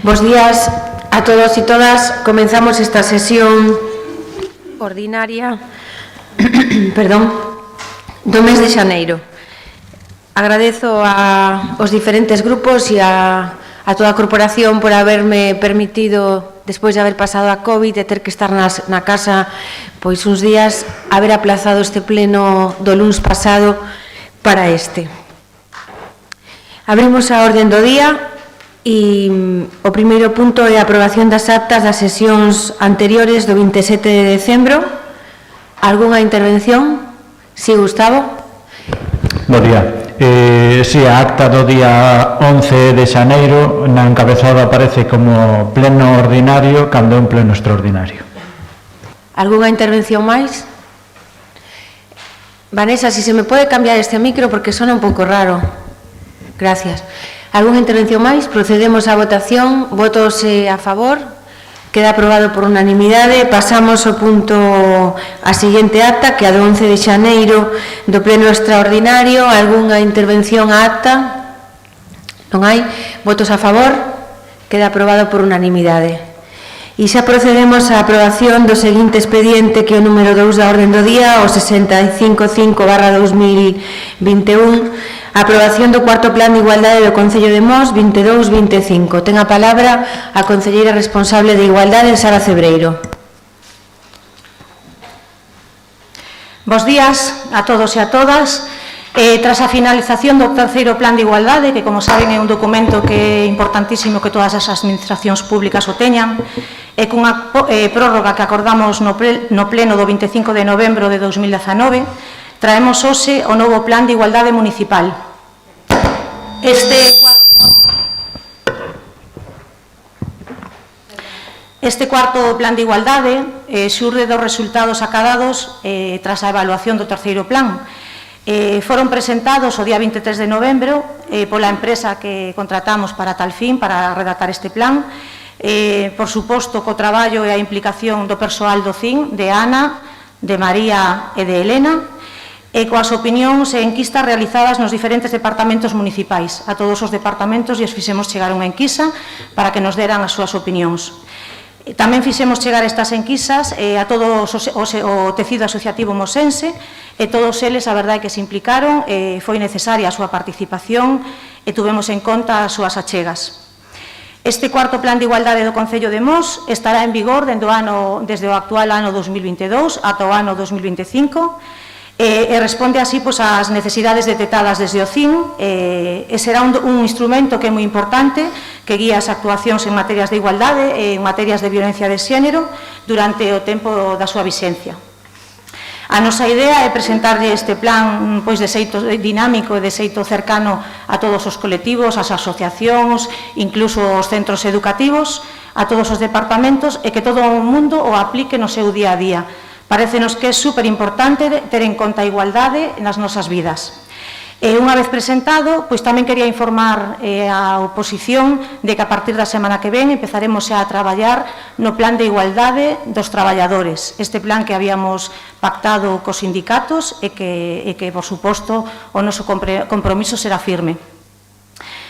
Bos días a todos e todas. Comenzamos esta sesión ordinaria do mes de xaneiro. Agradezo aos diferentes grupos e a toda a corporación por haberme permitido, despois de haber pasado a COVID e ter que estar na casa pois uns días, haber aplazado este pleno do luns pasado para este. Abrimos a orden do día e o primeiro punto é a aprobación das actas das sesións anteriores do 27 de decembro. Algúnha intervención? Sí, Gustavo. Bo día. Si, a acta do día 11 de xaneiro na encabezada aparece como pleno ordinario cando é un pleno extraordinario. Algúnha intervención máis? Vanessa, si se me pode cambiar este micro porque sona un pouco raro. Gracias. Algúnha intervención máis? Procedemos á votación. Votos a favor. Queda aprobado por unanimidade. Pasamos ao punto a seguinte acta, que é a do 11 de xaneiro do pleno extraordinario. Algúnha intervención á acta? Non hai. Votos a favor. Queda aprobado por unanimidade. E xa procedemos á aprobación do seguinte expediente, que é o número 2 da orden do día, o 655/2021, a aprobación do cuarto plan de igualdade do Concello de Mos 22-25. Ten a palabra a concelleira responsable de Igualdade, Sara Cebreiro. Bos días a todos e a todas. Tras a finalización do terceiro plan de igualdade, que, como saben, é un documento que é importantísimo que todas as administracións públicas o teñan, e cunha prórroga que acordamos no pleno do 25 de novembro de 2019, traemos hoxe o novo plan de igualdade municipal. Este cuarto plan de igualdade xurde dos resultados acadados tras a evaluación do terceiro plan. Foron presentados o día 23 de novembro pola empresa que contratamos para tal fin, para redactar este plan, por suposto, co traballo e a implicación do persoal do CIN, de Ana, de María e de Elena, e coas opinións e enquistas realizadas nos diferentes departamentos municipais. A todos os departamentos lles fixemos chegar unha enquisa para que nos deran as súas opinións. Tamén fixemos chegar estas enquisas a todo o tecido asociativo mosense, e todos eles, a verdade, que se implicaron, foi necesaria a súa participación e tuvemos en conta as súas achegas. Este cuarto plan de igualdade do Concello de Mos estará en vigor desde o actual ano 2022 ata o ano 2025, e responde así ás necesidades detectadas desde o CIN, e será un instrumento que é moi importante, que guía as actuacións en materias de igualdade e en materias de violencia de xénero durante o tempo da súa vixencia. A nosa idea é presentarlle este plan de xeito dinámico e de xeito cercano a todos os colectivos, as asociacións, incluso os centros educativos, a todos os departamentos, e que todo o mundo o aplique no seu día a día. Parécenos que é superimportante ter en conta a igualdade nas nosas vidas. Unha vez presentado, pois tamén quería informar a oposición de que a partir da semana que ven empezaremos a traballar no plan de igualdade dos traballadores. Este plan que habíamos pactado cos sindicatos e que, por suposto, o noso compromiso será firme.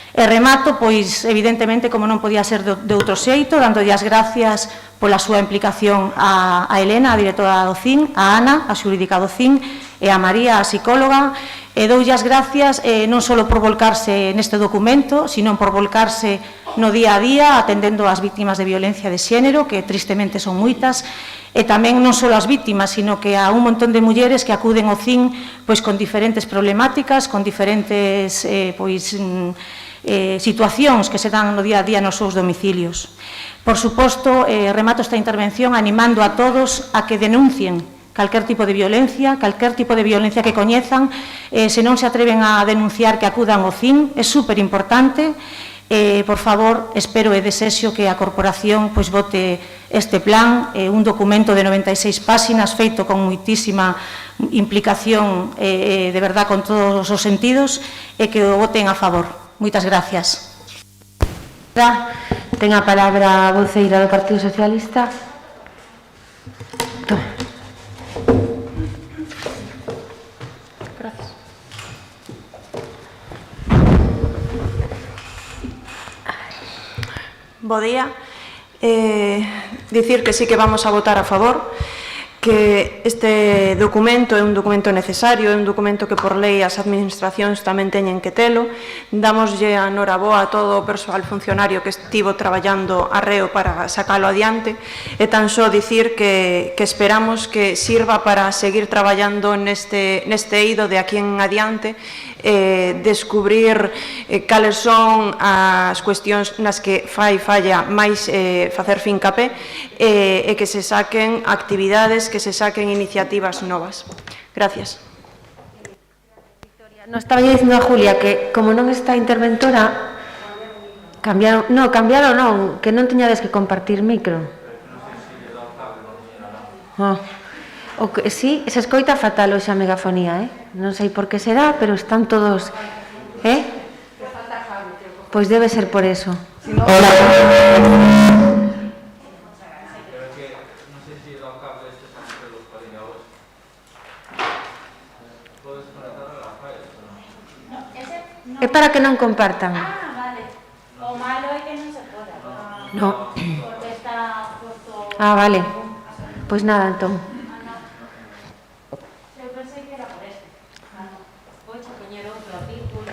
E remato, pois, evidentemente, como non podía ser de outro xeito, dándolle as gracias pola súa implicación a Elena, a directora do CIN, a Ana, a xurídica do CIN, e a María, a psicóloga, e doulle as gracias non só por volcarse neste documento, sino por volcarse no día a día, atendendo ás vítimas de violencia de xénero, que tristemente son moitas, e tamén non só as vítimas, sino que a un montón de mulleres que acuden ao CIN pois con diferentes problemáticas, con diferentes situacións que se dan no día a día nos seus domicilios. Por suposto, remato esta intervención animando a todos a que denuncien calquer tipo de violencia que coñezan. Se non se atreven a denunciar, que acudan ao CIN, é superimportante. Por favor, espero e desexo que a corporación vote este plan, un documento de 96 páxinas feito con moitísima implicación, de verdad, con todos os sentidos, e que o voten a favor. Moitas gracias. Ten a palabra a voceira do Partido Socialista. Bo día. Dicir que sí que vamos a votar a favor, que este documento é un documento necesario, é un documento que por lei as administracións tamén teñen que telo. Damoslle a noraboa a todo o persoal funcionario que estivo traballando arreo para sacalo adiante, e tan só dicir que esperamos que sirva para seguir traballando neste eido de aquí en adiante, descubrir cales son as cuestións nas que falla máis facer fincapé, e que se saquen actividades, que se saquen iniciativas novas. Gracias. No, estaba yo dicindo a Julia que como non está interventora, cambiaron non, que non teñades que compartir micro. O que sí, se escoita fatal hoxe a megafonía, non sei por que será, pero están todos, pois debe ser por eso. Hola. É para que non compartan. Vale. O malo é que non se poda. No. Porque está puesto... Vale. Pois nada, entón. Eu pensei que era por este. Vou poñer outro artículo.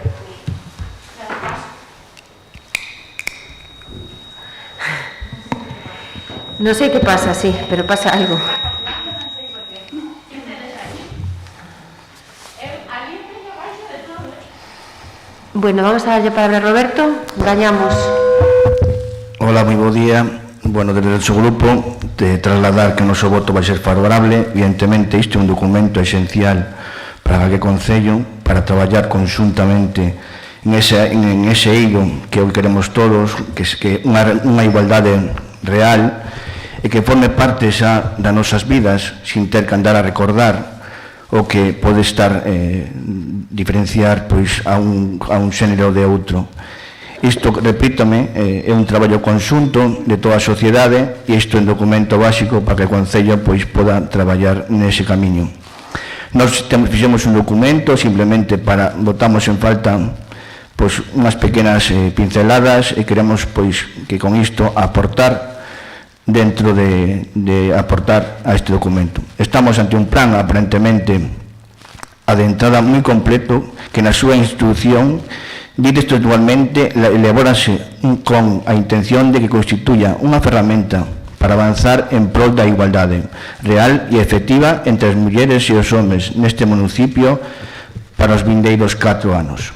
Non sei que pasa, sí, pero pasa algo. Bueno, vamos a darlle palabra a Roberto. Gañamos. Hola, moi bo día. Bueno, desde o seu grupo, de trasladar que o noso voto vai ser favorable. Evidentemente, isto é un documento esencial para calquer concello, para traballar conxuntamente en ese eido que o queremos todos, que unha igualdade real e que forme parte xa das nosas vidas, sin ter que andar a recordar o que pode estar diferenciar pois a un xénero de outro. Isto, repítome, é un traballo conxunto de toda a sociedade e isto é un documento básico para que o Concello pois poda traballar nese camiño. Nós fixemos un documento simplemente para votamos en falta pois unhas pequenas pinceladas e queremos pois que con isto aportar dentro de aportar a este documento. Estamos ante un plan aparentemente de entrada moi completo que na súa institución dice textualmente elabórase con a intención de que constituya unha ferramenta para avanzar en prol da igualdade real e efectiva entre as mulleres e os homes neste municipio para os vindeiros 4 anos.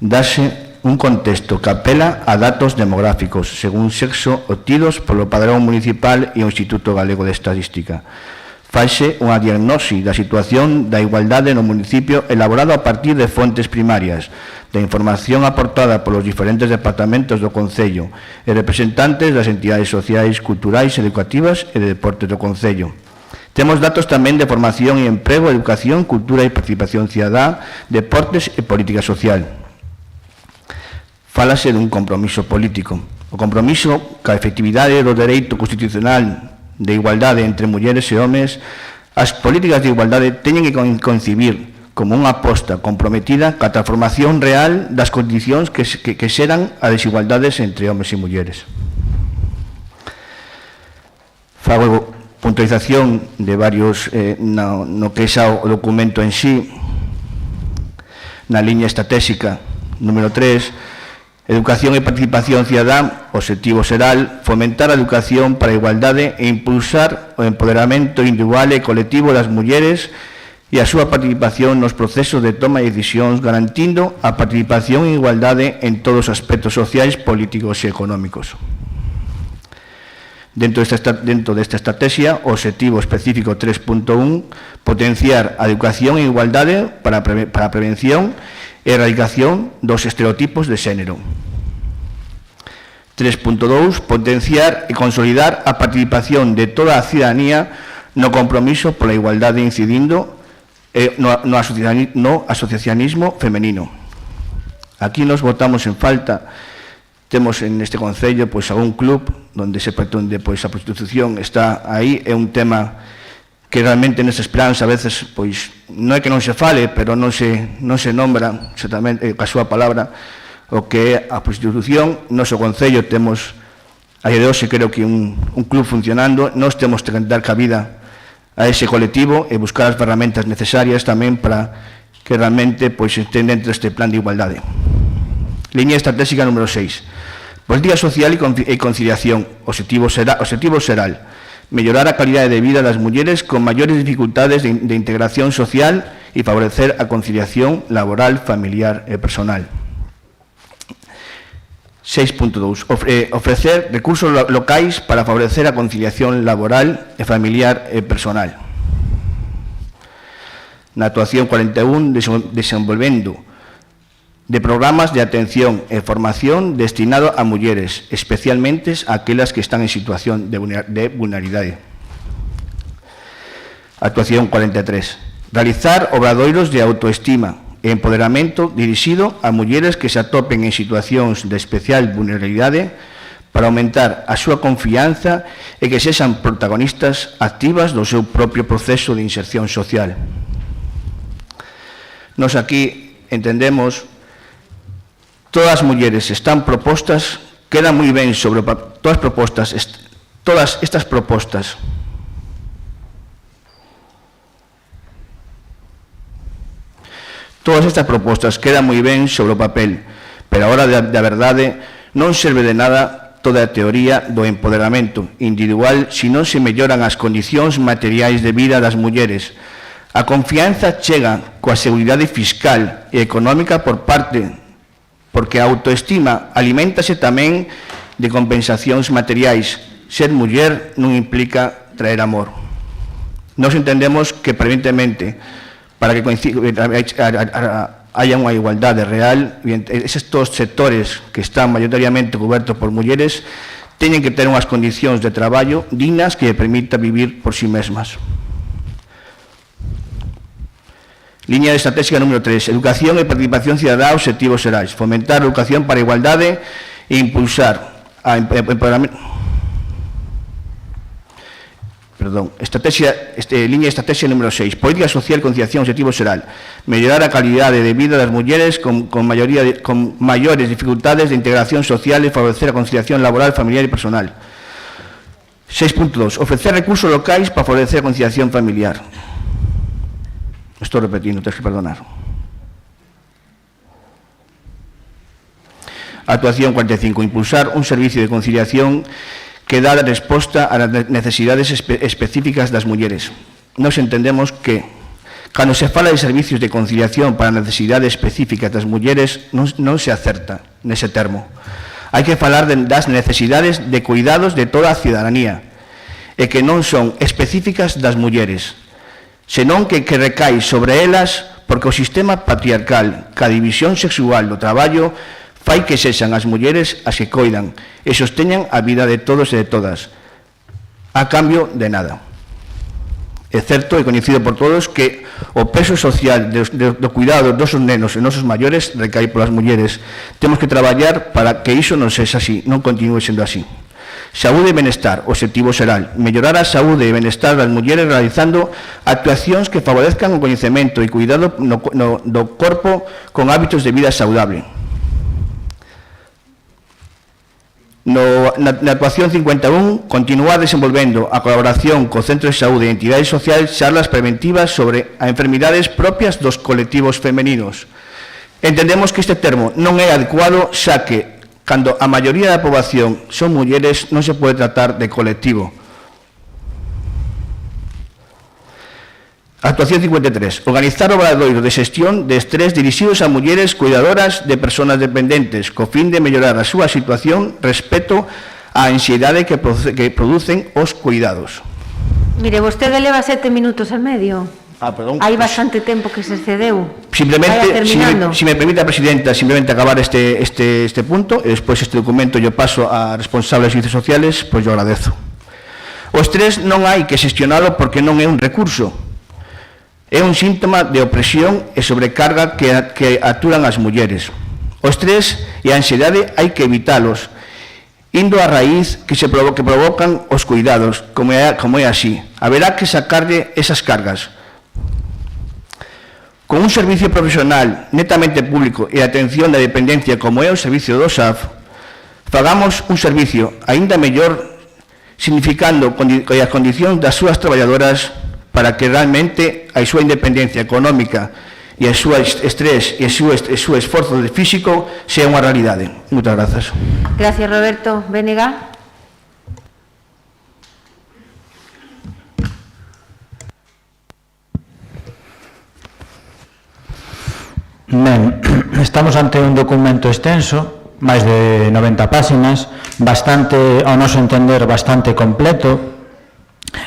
Dase un contexto que apela a datos demográficos según sexo obtidos polo Padrón Municipal e o Instituto Galego de Estadística. Faise unha diagnose da situación da igualdade no municipio elaborado a partir de fontes primarias, da información aportada polos diferentes departamentos do Concello e representantes das entidades sociais, culturais, educativas e de deportes do Concello. Temos datos tamén de formación e emprego, educación, cultura e participación cidadá, deportes e política social. Fálase dun compromiso político. O compromiso ca efectividade do dereito constitucional de igualdade entre mulleres e homes, as políticas de igualdade teñen que concibir como unha aposta comprometida ca transformación real das condicións que xeran a desigualdades entre homes e mulleres. Fago puntualización de varios no que xa o documento en sí, na liña estratégica número 3, Educación e participación cidadá, obxectivo xeral, fomentar a educación para a igualdade e impulsar o empoderamento individual e colectivo das mulleres e a súa participación nos procesos de toma de decisións, garantindo a participación e igualdade en todos os aspectos sociais, políticos e económicos. Dentro desta estrategia, o obxectivo específico 3.1, potenciar a educación e igualdade para a prevención e erradicación dos estereotipos de xénero. 3.2, potenciar e consolidar a participación de toda a cidadanía no compromiso pola igualdade incidindo no asociacionismo femenino. Aquí nos votamos en falta, temos en este Concello pois algún club onde se pretende pois a prostitución está aí, é un tema que realmente neses plans a veces pois non é que non se fale, pero non se nombra exactamente ca súa palabra o que é a prostitución. No noso Concello temos a día de hoxe creo que un club funcionando, nós temos que dar cabida a ese colectivo e buscar as ferramentas necesarias tamén para que realmente estén dentro deste plan de igualdade. Liña estratégica número 6. Política social e conciliación. Objetivo xeral. Mellorar a calidade de vida das mulleres con maiores dificultades de integración social e favorecer a conciliación laboral, familiar e personal. 6.2. Ofrecer recursos locais para favorecer a conciliación laboral e familiar e personal. Na actuación 41, desenvolvendo de programas de atención e formación destinado a mulleres, especialmente aquelas que están en situación de vulnerabilidade. Actuación 43. Realizar obradoiros de autoestima e empoderamento dirixido a mulleres que se atopen en situacións de especial vulnerabilidade para aumentar a súa confianza e que sexan protagonistas activas do seu propio proceso de inserción social. Nos aquí entendemos todas as mulleres están propostas, quedan moi ben sobre todas estas propostas. Todas estas propostas quedan moi ben sobre o papel, pero a hora da verdade non serve de nada toda a teoría do empoderamento individual se non se melloran as condicións materiais de vida das mulleres. A confianza chega coa seguridade fiscal e económica porque a autoestima aliméntase tamén de compensacións materiais. Ser muller non implica traer amor. Nos entendemos que, preventemente, para que haya unha igualdade real, estes sectores que están mayoritariamente cobertos por mulleres teñen que ter unhas condicións de traballo dignas que lle permita vivir por si mesmas. Liña estratégica número 3. Educación e participación cidadá, obxectivos xerais. Fomentar a educación para a igualdade e impulsar a empoderamento. Liña estratégica número 6. Política social, conciliación, objetivo xeral. Mellorar a calidade de vida das mulleres con maiores dificultades de integración social e favorecer a conciliación laboral, familiar e personal. 6.2. Ofrecer recursos locais para favorecer a conciliación familiar. Estou repetindo, tens que perdonar. Actuación 45. Impulsar un servicio de conciliación que dá resposta ás necesidades específicas das mulleres. Nos entendemos que, cando se fala de servicios de conciliación para a necesidade específica das mulleres, non se acerta nese termo. Hai que falar das necesidades de cuidados de toda a cidadanía e que non son específicas das mulleres, senón que recai sobre elas porque o sistema patriarcal, ca división sexual do traballo, fai que sexan as mulleres as que coidan e sosteñan a vida de todos e de todas, a cambio de nada. É certo e coñecido por todos que o peso social do cuidado dos nosos nenos e nosos maiores recai polas mulleres. Temos que traballar para que iso non sexa así, non continue sendo así. Saúde e benestar, obxectivo xeral. Mellorar a saúde e benestar das mulleres realizando actuacións que favorezcan o coñecemento e cuidado do corpo con hábitos de vida saudable. Na actuación 51, continuar desenvolvendo a colaboración co Centro de Saúde e entidades sociais charlas preventivas sobre as enfermidades propias dos colectivos femeninos. Entendemos que este termo non é adecuado, xa que, cando a maioría da poboación son mulleres, non se pode tratar de colectivo. Actuación 53. Organizar obradoiros de xestión de estrés dirixidos a mulleres cuidadoras de persoas dependentes, co fin de mellorar a súa situación respecto á ansiedade que producen os cuidados. Mire, vostede leva 7 minutos e medio. Perdón. Hai bastante tempo que se excedeu. Simplemente, si me permite a Presidenta, simplemente acabar este punto e despois este documento yo paso a responsables de servicios sociales, pois yo agradezo. O estrés non hai que xestionalo porque non é un recurso. É un síntoma de opresión e sobrecarga que aturan as mulleres. O estrés e a ansiedade hai que evitalos, indo a raíz que provocan os cuidados, como é así. Haberá que sacarlle esas cargas. Con un servicio profesional netamente público e atención da dependencia como é o servicio do SAF, Fagamos un servicio aínda mellor, significando as condicións das súas traballadoras para que realmente a súa independencia económica e a súa estrés e o seu esforzo físico sea unha realidade. Moitas grazas. Gracias, Roberto. Bénega. Ben, estamos ante un documento extenso, máis de 90 páxinas, bastante, ao noso entender, bastante completo.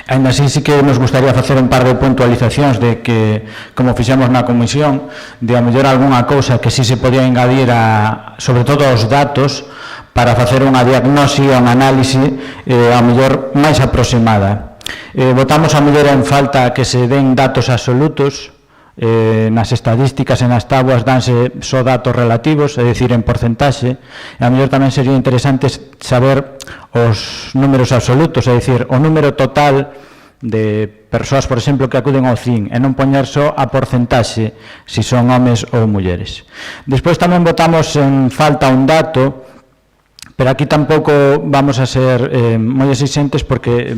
Ainda así, sí que nos gustaría facer un par de puntualizacións de que, como fixemos na comisión, de a mellor algunha cousa que sí se podía engadir sobre todo aos datos para facer unha diagnosi ou un análise a mellor máis aproximada. Votamos a mellor en falta que se den datos absolutos. Nas estadísticas e nas tábuas danse só datos relativos, é dicir, en porcentaxe, e a mellor tamén sería interesante saber os números absolutos, é dicir, o número total de persoas, por exemplo, que acuden ao CIN, e non poñer só a porcentaxe, se son homes ou mulleres. Despois tamén votamos en falta un dato, pero aquí tampouco vamos a ser moi exixentes porque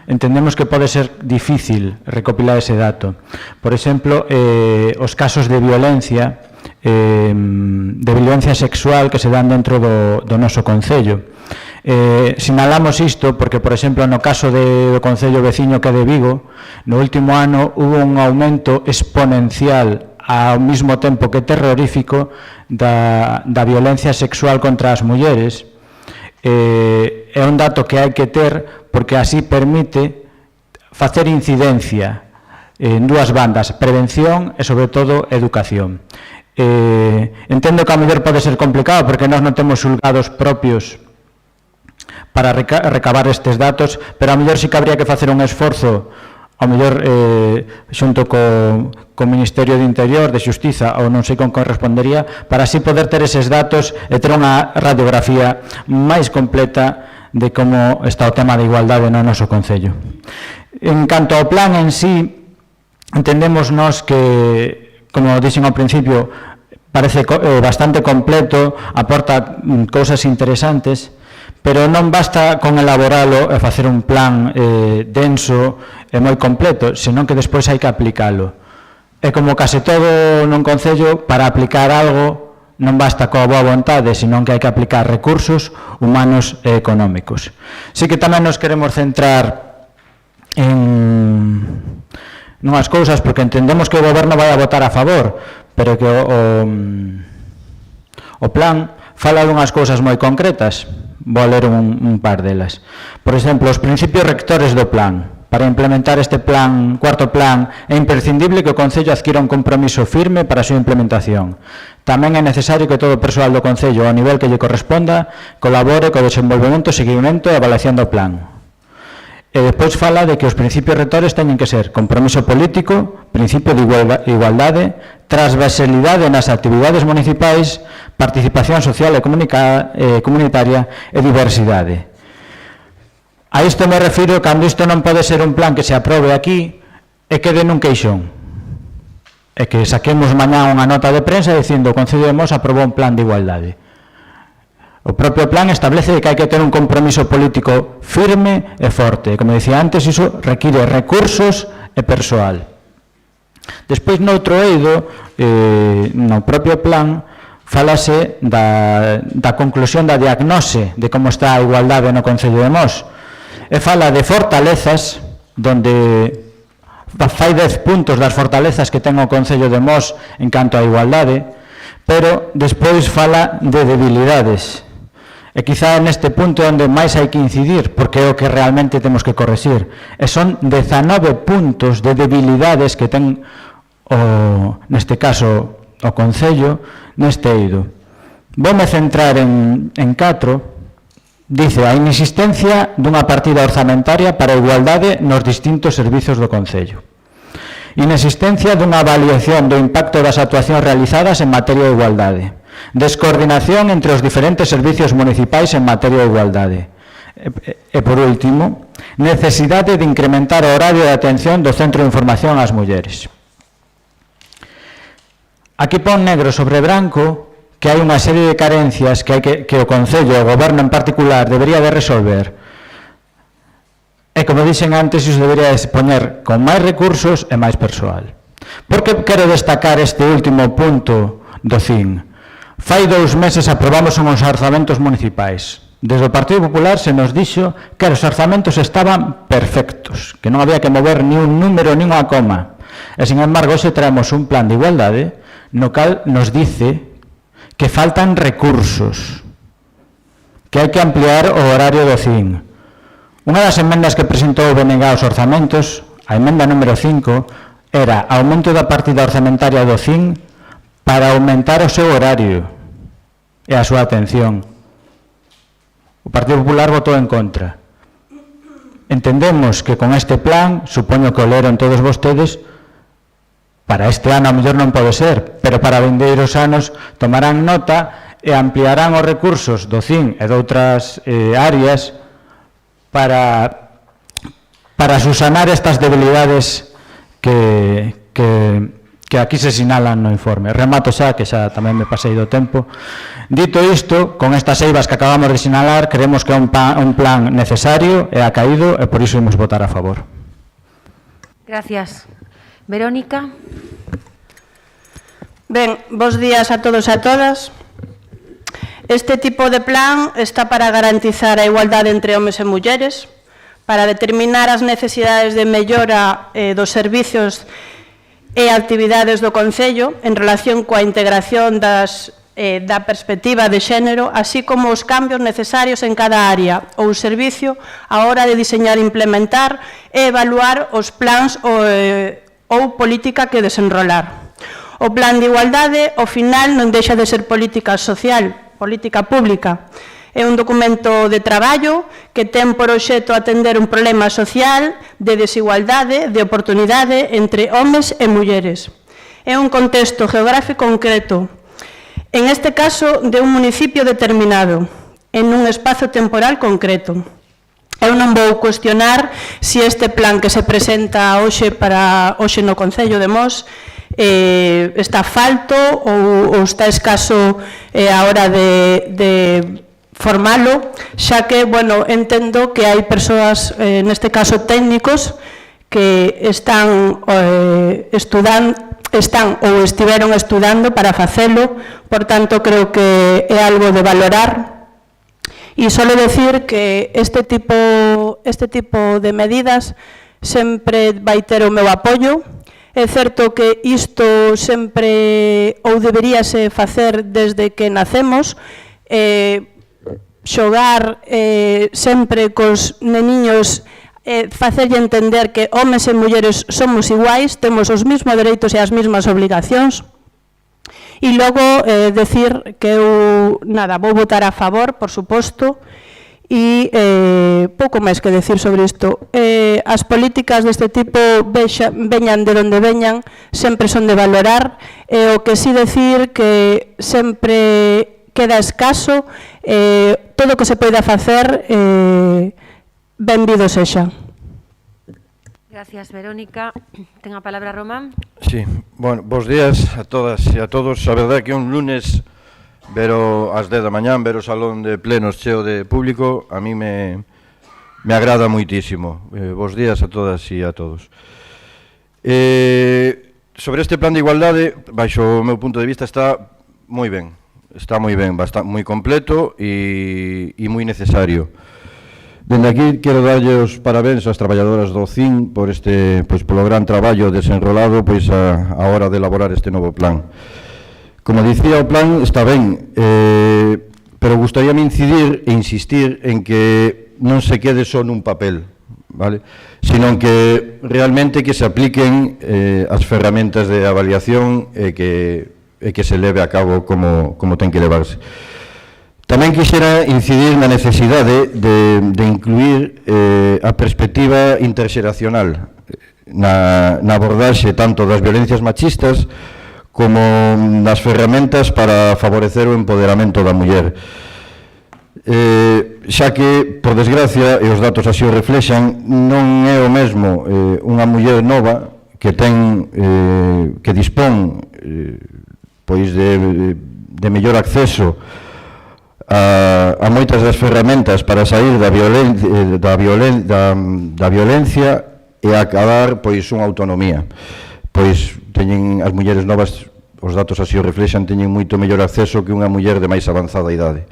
entendemos que pode ser difícil recopilar ese dato. Por exemplo, os casos de violencia sexual que se dan dentro do noso concello. Sinalamos isto porque, por exemplo, no caso do concello veciño que é de Vigo, no último ano hubo un aumento exponencial ao mesmo tempo que terrorífico da violencia sexual contra as mulleres. É un dato que hai que ter porque así permite facer incidencia en dúas bandas, prevención e, sobre todo, educación. Entendo que a mellor pode ser complicado porque nós non temos xulgados propios para recabar estes datos, pero a mellor sí que habría que facer un esforzo, ao mellor xunto co Ministerio de Interior, de Xustiza, ou non sei con que respondería, para así poder ter eses datos e ter unha radiografía máis completa de como está o tema de igualdade no noso concello. En canto ao plan en sí, entendemos nós que, como dixen ao principio, parece bastante completo, aporta cousas interesantes, pero non basta con elaboralo e facer un plan denso e moi completo, senón que despois hai que aplicalo. E como case todo nun concello, para aplicar algo non basta coa boa vontade, senón que hai que aplicar recursos humanos e económicos. Sí que tamén nos queremos centrar en unhas cousas, porque entendemos que o goberno vai a votar a favor, pero que o plan fala dunhas cousas moi concretas. Vou ler un par delas. Por exemplo, os principios rectores do plan. Para implementar este plan, cuarto plan, é imprescindible que o Concello adquira un compromiso firme para a súa implementación. Tamén é necesario que todo o persoal do Concello, ao nivel que lle corresponda, colabore co desenvolvemento, seguimento e avaliación do plan. E despois fala de que os principios rectores teñen que ser compromiso político, principio de igualdade, transversalidade nas actividades municipais, participación social e comunitaria e diversidade. A isto me refiro cando isto non pode ser un plan que se aprobe aquí e quede nun queixón. E que saquemos mañá unha nota de prensa dicindo o Concello de Mos aprobou un plan de igualdade. O propio plan establece que hai que ter un compromiso político firme e forte. Como dicía antes, iso require recursos e persoal. Despois, noutro eido, no propio plan, falase da conclusión da diagnose de como está a igualdade no Concello de Mos. E fala de fortalezas, donde fai 10 puntos das fortalezas que ten o Concello de Mos en canto á igualdade, pero despois fala de debilidades. E quizá neste punto é onde máis hai que incidir, porque é o que realmente temos que correxir. E son 19 puntos de debilidades que ten, neste caso, o Concello neste eido. Voume centrar en 4. Dice, a inexistencia dunha partida orzamentaria para a igualdade nos distintos servizos do Concello. Inexistencia dunha avaliación do impacto das actuacións realizadas en materia de igualdade. Descoordinación entre os diferentes servicios municipais en materia de igualdade. E, por último, necesidade de incrementar o horario de atención do Centro de Información ás Mulleres. Aquí pon negro sobre branco que hai unha serie de carencias que o Concello, o Goberno en particular, debería de resolver. E, como dixen antes, iso debería de poñer con máis recursos e máis persoal. Por que quero destacar este último punto do CIN? Fai 2 meses aprobamos uns orzamentos municipais. Desde o Partido Popular se nos dixo que os orzamentos estaban perfectos, que non había que mover ni un número ni unha coma. E, sin embargo, hoxe traemos un plan de igualdade no cal nos dice que faltan recursos, que hai que ampliar o horario do CIN. Unha das emendas que presentou o BNG aos orzamentos, a emenda número 5, era aumento da partida orzamentaria do CIN para aumentar o seu horario e a súa atención. O Partido Popular votou en contra. Entendemos que con este plan, supoño que o leron todos vostedes, para este ano a mellor non pode ser, pero para vindeiros anos tomarán nota e ampliarán os recursos do CIN e de outras áreas para susanar estas debilidades que aquí se sinalan no informe. Remato xa, que xa tamén me pasei do tempo. Dito isto, con estas eivas que acabamos de sinalar, creemos que é un plan necesario e acaído e por iso imos votar a favor. Gracias. Verónica. Ben, bos días a todos e a todas. Este tipo de plan está para garantizar a igualdade entre homes e mulleres, para determinar as necesidades de mellora dos servizos e actividades do Concello en relación coa integración da perspectiva de xénero, así como os cambios necesarios en cada área ou servicio a hora de diseñar, implementar e evaluar os plans ou política que desenrolar. O plan de igualdade, ao final, non deixa de ser política social, política pública. É un documento de traballo que ten por obxecto atender un problema social de desigualdade, de oportunidade entre homes e mulleres. É un contexto geográfico concreto, en este caso de un municipio determinado, en un espazo temporal concreto. Eu non vou cuestionar se este plan que se presenta hoxe no Concello de Mos está falto ou está escaso a hora de formalo, xa que, bueno, entendo que hai persoas, neste caso técnicos, que están ou estiveron estudando para facelo, por tanto, creo que é algo de valorar. E solo decir que este tipo de medidas sempre vai ter o meu apoio. É certo que isto sempre ou deberíase facer desde que nacemos, xogar sempre cos neniños, facerlle entender que homes e mulleres somos iguais, temos os mesmos dereitos e as mesmas obligacións. E logo decir que eu, vou votar a favor, por suposto, e pouco máis que decir sobre isto. As políticas deste tipo, veñan de onde veñan, sempre son de valorar, e o que sí decir que sempre queda escaso, todo o que se poida facer, benvido sexa. Gracias, Verónica. Ten a palabra Román. Sí, bueno, bos días a todas e a todos. A verdade que un lunes ver ás 10 da mañán, ver o salón de plenos cheo de público, a mí me agrada moitísimo. Bos días a todas e a todos. Sobre este plan de igualdade, baixo o meu punto de vista, está moi ben, moi completo e moi necesario. Dende aquí quero darlle os parabéns ás traballadoras do CIN por polo gran traballo desenrolado a hora de elaborar este novo plan. Como dicía, o plan está ben, pero gustaríame incidir e insistir en que non se quede só nun papel, vale? Sino que realmente que se apliquen as ferramentas de avaliación e que se leve a cabo como ten que levarse. Tamén quixera incidir na necesidade de incluir a perspectiva interxeracional na abordaxe tanto das violencias machistas como das ferramentas para favorecer o empoderamento da muller. Xa que, por desgracia, e os datos así o reflexan, non é o mesmo unha muller nova que dispón pois de mellor acceso a moitas das ferramentas para sair da violencia e acabar pois unha autonomía. Pois teñen as mulleres novas, os datos así o reflexan, teñen moito mellor acceso que unha muller de máis avanzada idade.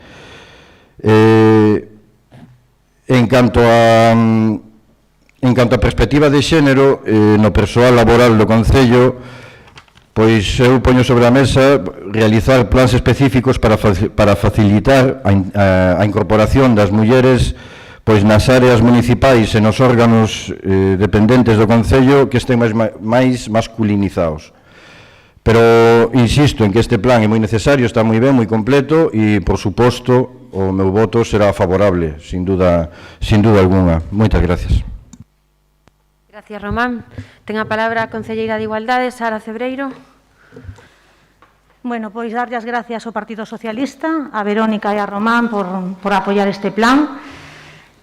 En canto a perspectiva de xénero, no persoal laboral do Concello, pois eu poño sobre a mesa realizar plans específicos para facilitar a incorporación das mulleres pois nas áreas municipais e nos órganos dependentes do Concello que estén máis masculinizados. Pero insisto en que este plan é moi necesario, está moi ben, moi completo e, por suposto, o meu voto será favorable, sin duda alguna. Moitas gracias. Gracias, Román. Ten a palabra a concelleira de Igualdade, Sara Cebreiro. Bueno, pois darlle as gracias ao Partido Socialista, a Verónica e a Román por apoiar este plan.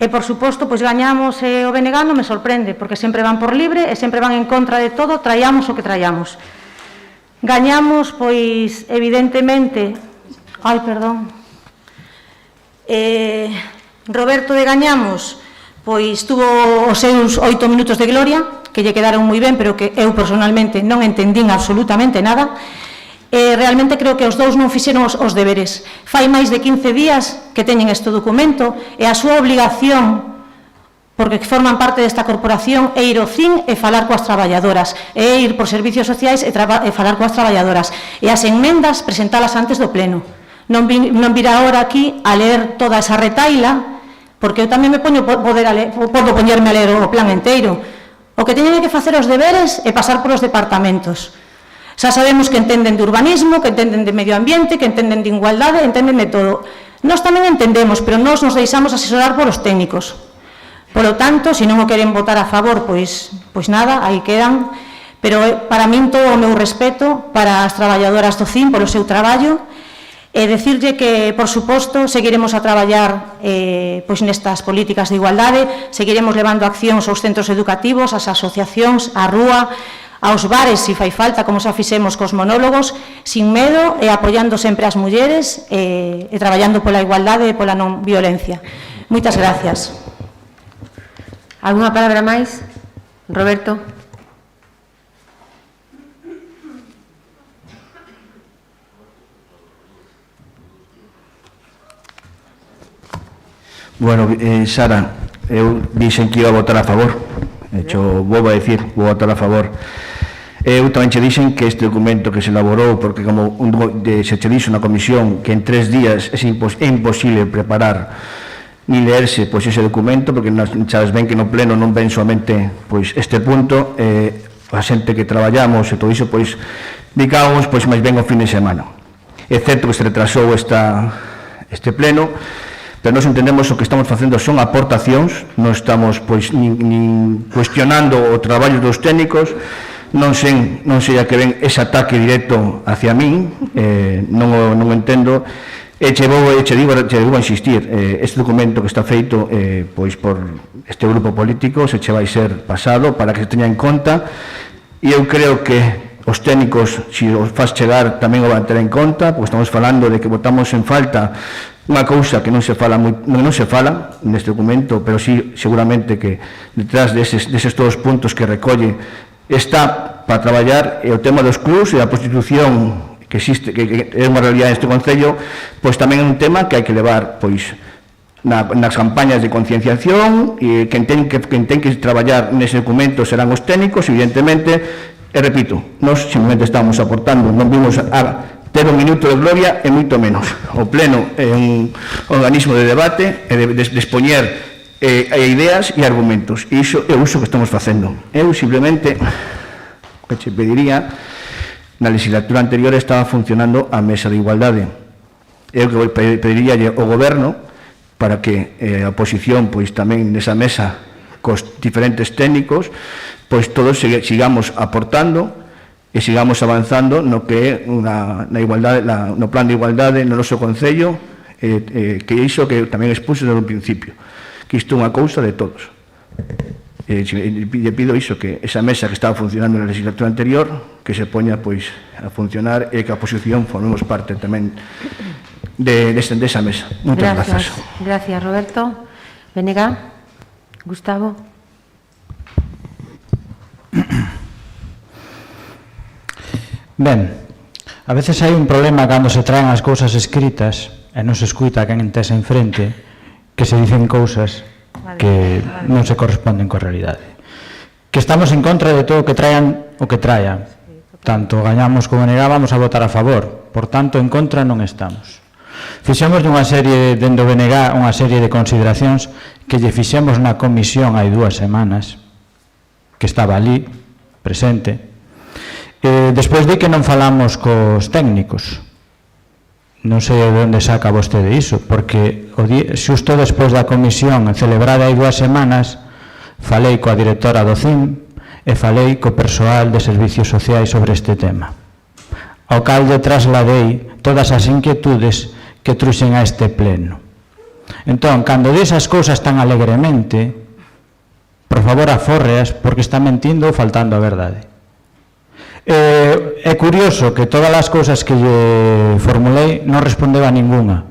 E, por suposto, pois gañamos o BNG non me sorprende, porque sempre van por libre e sempre van en contra de todo, traíamos o que traíamos. Gañamos, pois, evidentemente... Ai, perdón. Roberto de Gañamos, pois, tuvo os seus 8 minutos de gloria, que lle quedaron moi ben, pero que eu, personalmente, non entendín absolutamente nada. Realmente creo que os dous non fixeron os deberes. Fai máis de 15 días que teñen este documento e a súa obligación, porque forman parte desta corporación, é ir ao CIN e falar coas traballadoras, é ir por servicios sociais e falar coas traballadoras, e as enmendas presentalas antes do pleno. Non vir agora aquí a ler toda esa retaila, porque eu tamén me poño podo poñerme a ler o plan enteiro. O que teñen que facer os deberes é pasar polos departamentos. Xa sabemos que entenden de urbanismo, que entenden de medio ambiente, que entenden de igualdade, entenden de todo. Nós tamén entendemos, pero nós nos deixamos asesorar por os técnicos. Polo tanto, se non o queren votar a favor, pois nada, aí quedan. Pero para min todo o meu respeto para as traballadoras do CIN polo seu traballo e decirlle que, por suposto, seguiremos a traballar pois nestas políticas de igualdade, seguiremos levando accións aos centros educativos, ás asociacións, á rúa, aos bares, se fai falta, como xa fixemos cos monólogos, sin medo e apoiando sempre as mulleres e traballando pola igualdade e pola non violencia. Moitas gracias. Alguna palabra máis? Roberto? Bueno, Sara, eu dixen que iba a votar a favor. De hecho, vou a decir, vou votar a favor. Eu tamén che dixen que este documento que se elaborou, porque como se che dixo na comisión que en 3 días é imposible preparar ni leerse pois ese documento, porque sabes ben que no pleno non ven somente pois este punto, a xente que traballamos e todo iso, pois dedicábamos pois máis ben o fin de semana. É certo que se retrasou este pleno, pero nós entendemos o que estamos facendo son aportacións, non estamos pois nin cuestionando o traballo dos técnicos, non sei a que ven ese ataque directo hacia min, non o entendo, e che digo a insistir, este documento que está feito pois por este grupo político se che vai ser pasado para que se teña en conta, e eu creo que os técnicos, se os faz chegar, tamén o van ter en conta, porque estamos falando de que votamos en falta unha cousa que non se fala neste documento, pero sí, seguramente que detrás deses todos os puntos que recolle está para traballar o tema dos clubs e a prostitución que existe, que é unha realidade neste Concello, pois tamén é un tema que hai que levar pois nas campañas de concienciación, e quen ten que traballar nese documento serán os técnicos, evidentemente, e repito, nós simplemente estamos aportando, non vimos a ter un minuto de gloria e moito menos. O pleno é un organismo de debate e de expoñer ideas e argumentos, e iso é o uso que estamos facendo. Eu simplemente que che pediría, na legislatura anterior estaba funcionando a mesa de igualdade, eu que pediría ao goberno para que a oposición pois tamén nesa mesa cos diferentes técnicos pois todos sigamos aportando e sigamos avanzando no que é na igualdade, no plan de igualdade no noso Concello, que iso que tamén expuse desde o principio, que isto é unha cousa de todos. lle pido iso, que esa mesa que estaba funcionando na legislatura anterior, que se poña pois a funcionar e que a oposición formemos parte tamén desa mesa. Moitas grazas. Gracias, Roberto. Venega, Gustavo. Ben, a veces hai un problema cando se traen as cousas escritas e non se escuita a quen tes en frente, que se dicen cousas que non se corresponden coa realidade. Que estamos en contra de todo o que traian o que traian. Tanto gañamos como negábamos a votar a favor. Por tanto, en contra non estamos. Fixemos unha serie, dentro do BNG, unha serie de consideracións que lle fixemos na comisión hai 2 semanas, que estaba ali, presente. Despois di que non falamos cos técnicos. Non sei de onde saca vostede iso, porque xusto despois da comisión celebrada hai 2 semanas, falei coa directora do CIM e falei co persoal de servicios sociais sobre este tema. Ao cal lle trasladei todas as inquietudes que truxen a este pleno. Entón, cando di esas cousas tan alegremente, por favor, afórreas, porque está mentindo ou faltando a verdade. É curioso que todas as cousas que lle formulei non respondeu a ninguna.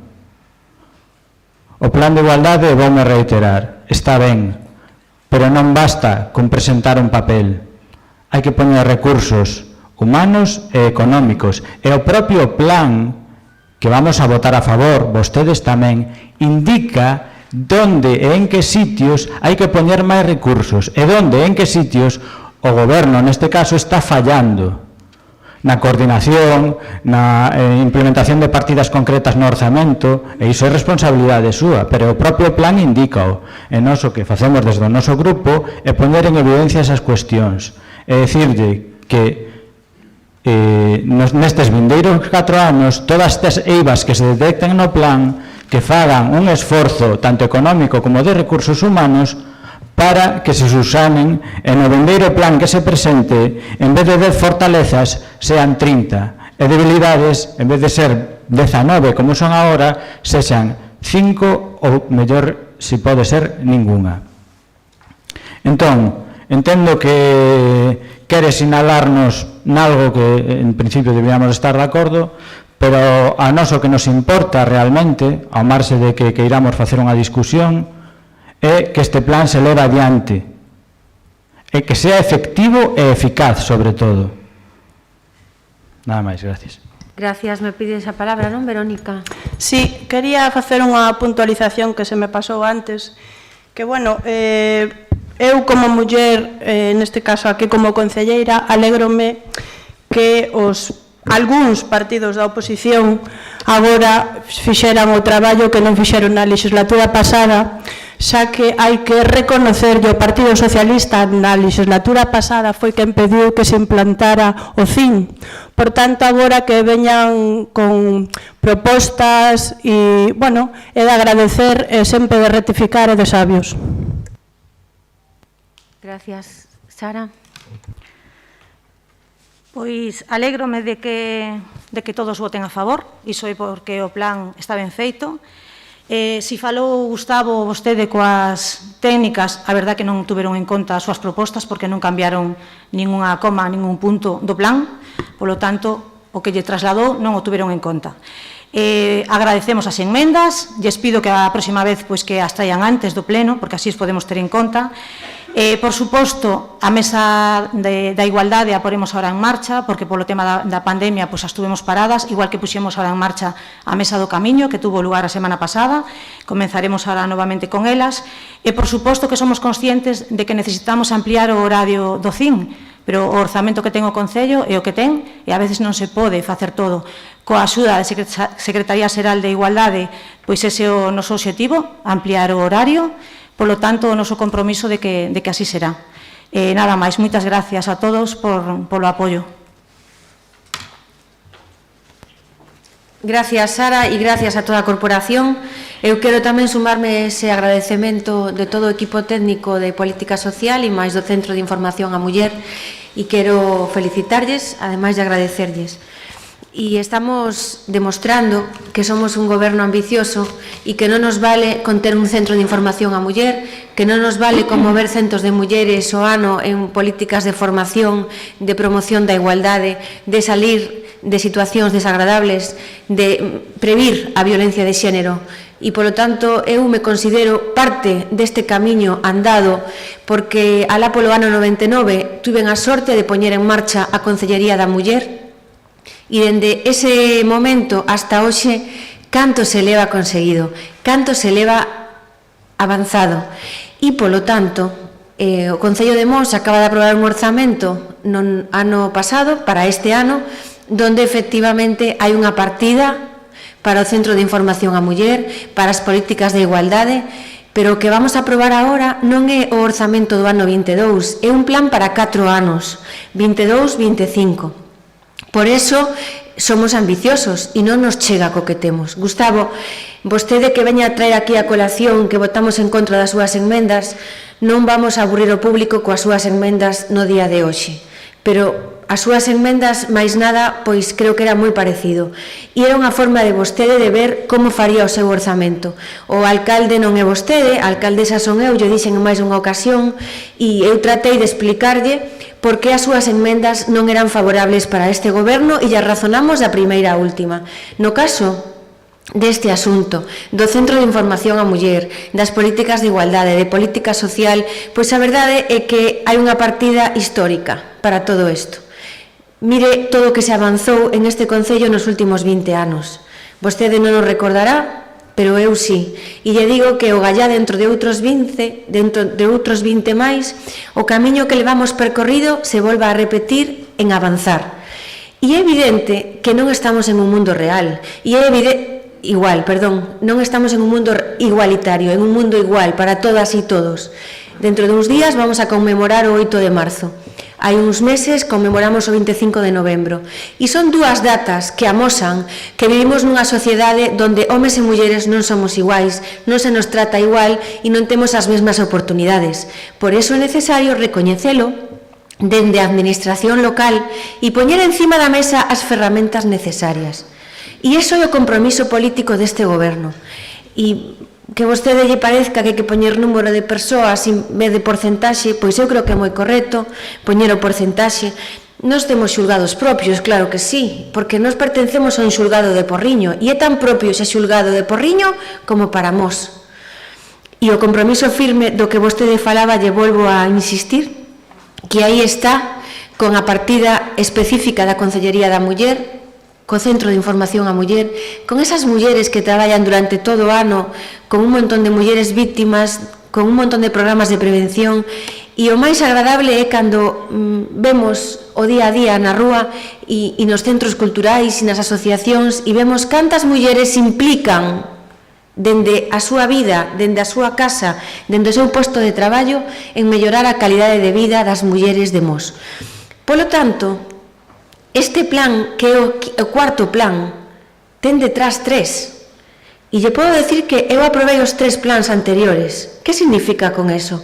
O plan de igualdade, voume reiterar, está ben, pero non basta con presentar un papel. Hai que poñer recursos humanos e económicos. E o propio plan que vamos a votar a favor, vostedes tamén, indica donde e en que sitios hai que poñer máis recursos e donde e en que sitios o goberno, neste caso, está fallando na coordinación, na implementación de partidas concretas no orzamento, e iso é responsabilidade súa, pero o propio plan indícao. E nós o que facemos desde o noso grupo é poñer en evidencia esas cuestións, e dicirlle que nestes vindeiros 4 anos, todas estas eivas que se detecten no plan, que fagan un esforzo tanto económico como de recursos humanos para que se subsanen e no vendeiro plan que se presente, en vez de 10 fortalezas, sean 30, e debilidades, en vez de ser 19 como son agora, sexan 5 ou, mellor, se pode ser, ninguna. Entón, entendo que quere sinalarnos nalgo que en principio debíamos estar de acordo, pero a nós o que nos importa realmente, ao marxe de que queiramos facer unha discusión, é que este plan se leva adiante e que sea efectivo e eficaz, sobre todo. Nada máis, gracias. Gracias, me pides a palabra, non, Verónica? Sí, quería facer unha puntualización que se me pasou antes, que, bueno, eu como muller, neste caso aquí como concelleira, alégrome que algúns partidos da oposición agora fixeran o traballo que non fixeron na legislatura pasada, xa que hai que reconocer que o Partido Socialista na legislatura pasada foi quen pediu que se implantara o CIN. Por tanto, agora que veñan con propostas e, bueno, é de agradecer e sempre de rectificar e de sabios. Gracias. Sara? Pois alégrome de que todos voten a favor, iso é porque o plan está ben feito. Si falou Gustavo vostede coas técnicas, a verdad que non tuveron en conta as súas propostas porque non cambiaron ningunha coma, ningún punto do plan, polo tanto, o que lle trasladou non o tuveron en conta. Agradecemos as enmendas, lles pido que a próxima vez pois, que as traian antes do pleno, porque así os podemos ter en conta. Por suposto, a mesa da igualdade a poremos ahora en marcha, porque polo tema da pandemia pois, as tuvemos paradas, igual que puxemos ahora en marcha a mesa do camiño, que tuvo lugar a semana pasada, comenzaremos ahora novamente con elas, e por suposto que somos conscientes de que necesitamos ampliar o horario do CIN, pero o orzamento que ten o Concello é o que ten, e a veces non se pode facer todo. Coa axuda da Secretaría Xeral de Igualdade, pois ese é o noso obxectivo, ampliar o horario. Polo tanto, o noso compromiso de que así será. Nada máis, moitas gracias a todos polo apoio. Gracias, Sara, e gracias a toda a corporación. Eu quero tamén sumarme ese agradecemento de todo o equipo técnico de Política Social e máis do Centro de Información á Muller, e quero felicitarlles, ademais de agradecerlles. y estamos demostrando que somos un goberno ambicioso e que non nos vale con ter un centro de información a muller, que non nos vale con mover centos de mulleres o ano en políticas de formación, de promoción da igualdade, de salir de situacións desagradables, de previr a violencia de xénero. E, polo tanto, eu me considero parte deste camiño andado porque alá polo ano 99 tuven a sorte de poñer en marcha a Concellería da Muller. E dende ese momento hasta hoxe, canto se leva conseguido, canto se leva avanzado. E, polo tanto, o Concello de Mos acaba de aprobar un orzamento no ano pasado, para este ano, donde efectivamente hai unha partida para o Centro de Información a Muller, para as políticas de igualdade, pero o que vamos a aprobar agora non é o orzamento do ano 22, é un plan para 4 anos, 22-25. Por eso somos ambiciosos e non nos chega co que temos. Gustavo, vostede que veña a traer aquí a colación que votamos en contra das súas enmendas, non vamos a aburrir o público coas súas enmendas no día de hoxe. Pero as súas enmendas, máis nada, pois creo que era moi parecido. E era unha forma de vostede de ver como faría o seu orzamento. O alcalde non é vostede, a alcaldesa son eu, lle dixen en máis unha ocasión, e eu tratei de explicarlle por que as súas enmendas non eran favorables para este goberno e lle razonamos da primeira a última. No caso deste asunto, do Centro de Información a Muller, das políticas de igualdade, de política social, pois a verdade é que hai unha partida histórica para todo isto. Mire todo o que se avanzou en este Concello nos últimos 20 anos. Vostede non o recordará, pero eu sí. E lle digo que o gallá dentro de outros 20 máis, o camiño que levamos percorrido se volva a repetir en avanzar. E é evidente que non estamos en un mundo real. E é non estamos en un mundo igualitario, en un mundo igual para todas e todos. Dentro de uns días vamos a conmemorar o 8 de marzo. Hai uns meses conmemoramos o 25 de novembro. E son dúas datas que amosan que vivimos nunha sociedade donde homes e mulleres non somos iguais, non se nos trata igual e non temos as mesmas oportunidades. Por iso é necesario recoñecelo dende a administración local e poñer encima da mesa as ferramentas necesarias. E iso é o compromiso político deste goberno. E que vostede lle parezca que hai que poñer número de persoas en vez de porcentaxe, pois eu creo que é moi correcto poñer o porcentaxe. Nos temos xulgados propios, claro que sí, porque nos pertencemos a un xulgado de Porriño e é tan propio ese xulgado de Porriño como para Mos. E o compromiso firme do que vostede falaba, lle volvo a insistir, que aí está con a partida específica da Concellería da Muller, co Centro de Información a Muller, con esas mulleres que traballan durante todo o ano, con un montón de mulleres víctimas, con un montón de programas de prevención, e o máis agradable é cando vemos o día a día na rúa e nos centros culturais e nas asociacións e vemos cantas mulleres se implican dende a súa vida, dende a súa casa, dende o seu posto de traballo, en mellorar a calidade de vida das mulleres de Mos. Polo tanto, este plan, que é o cuarto plan, ten detrás 3. E lle podo decir que eu aprobei os 3 plans anteriores. Que significa con eso?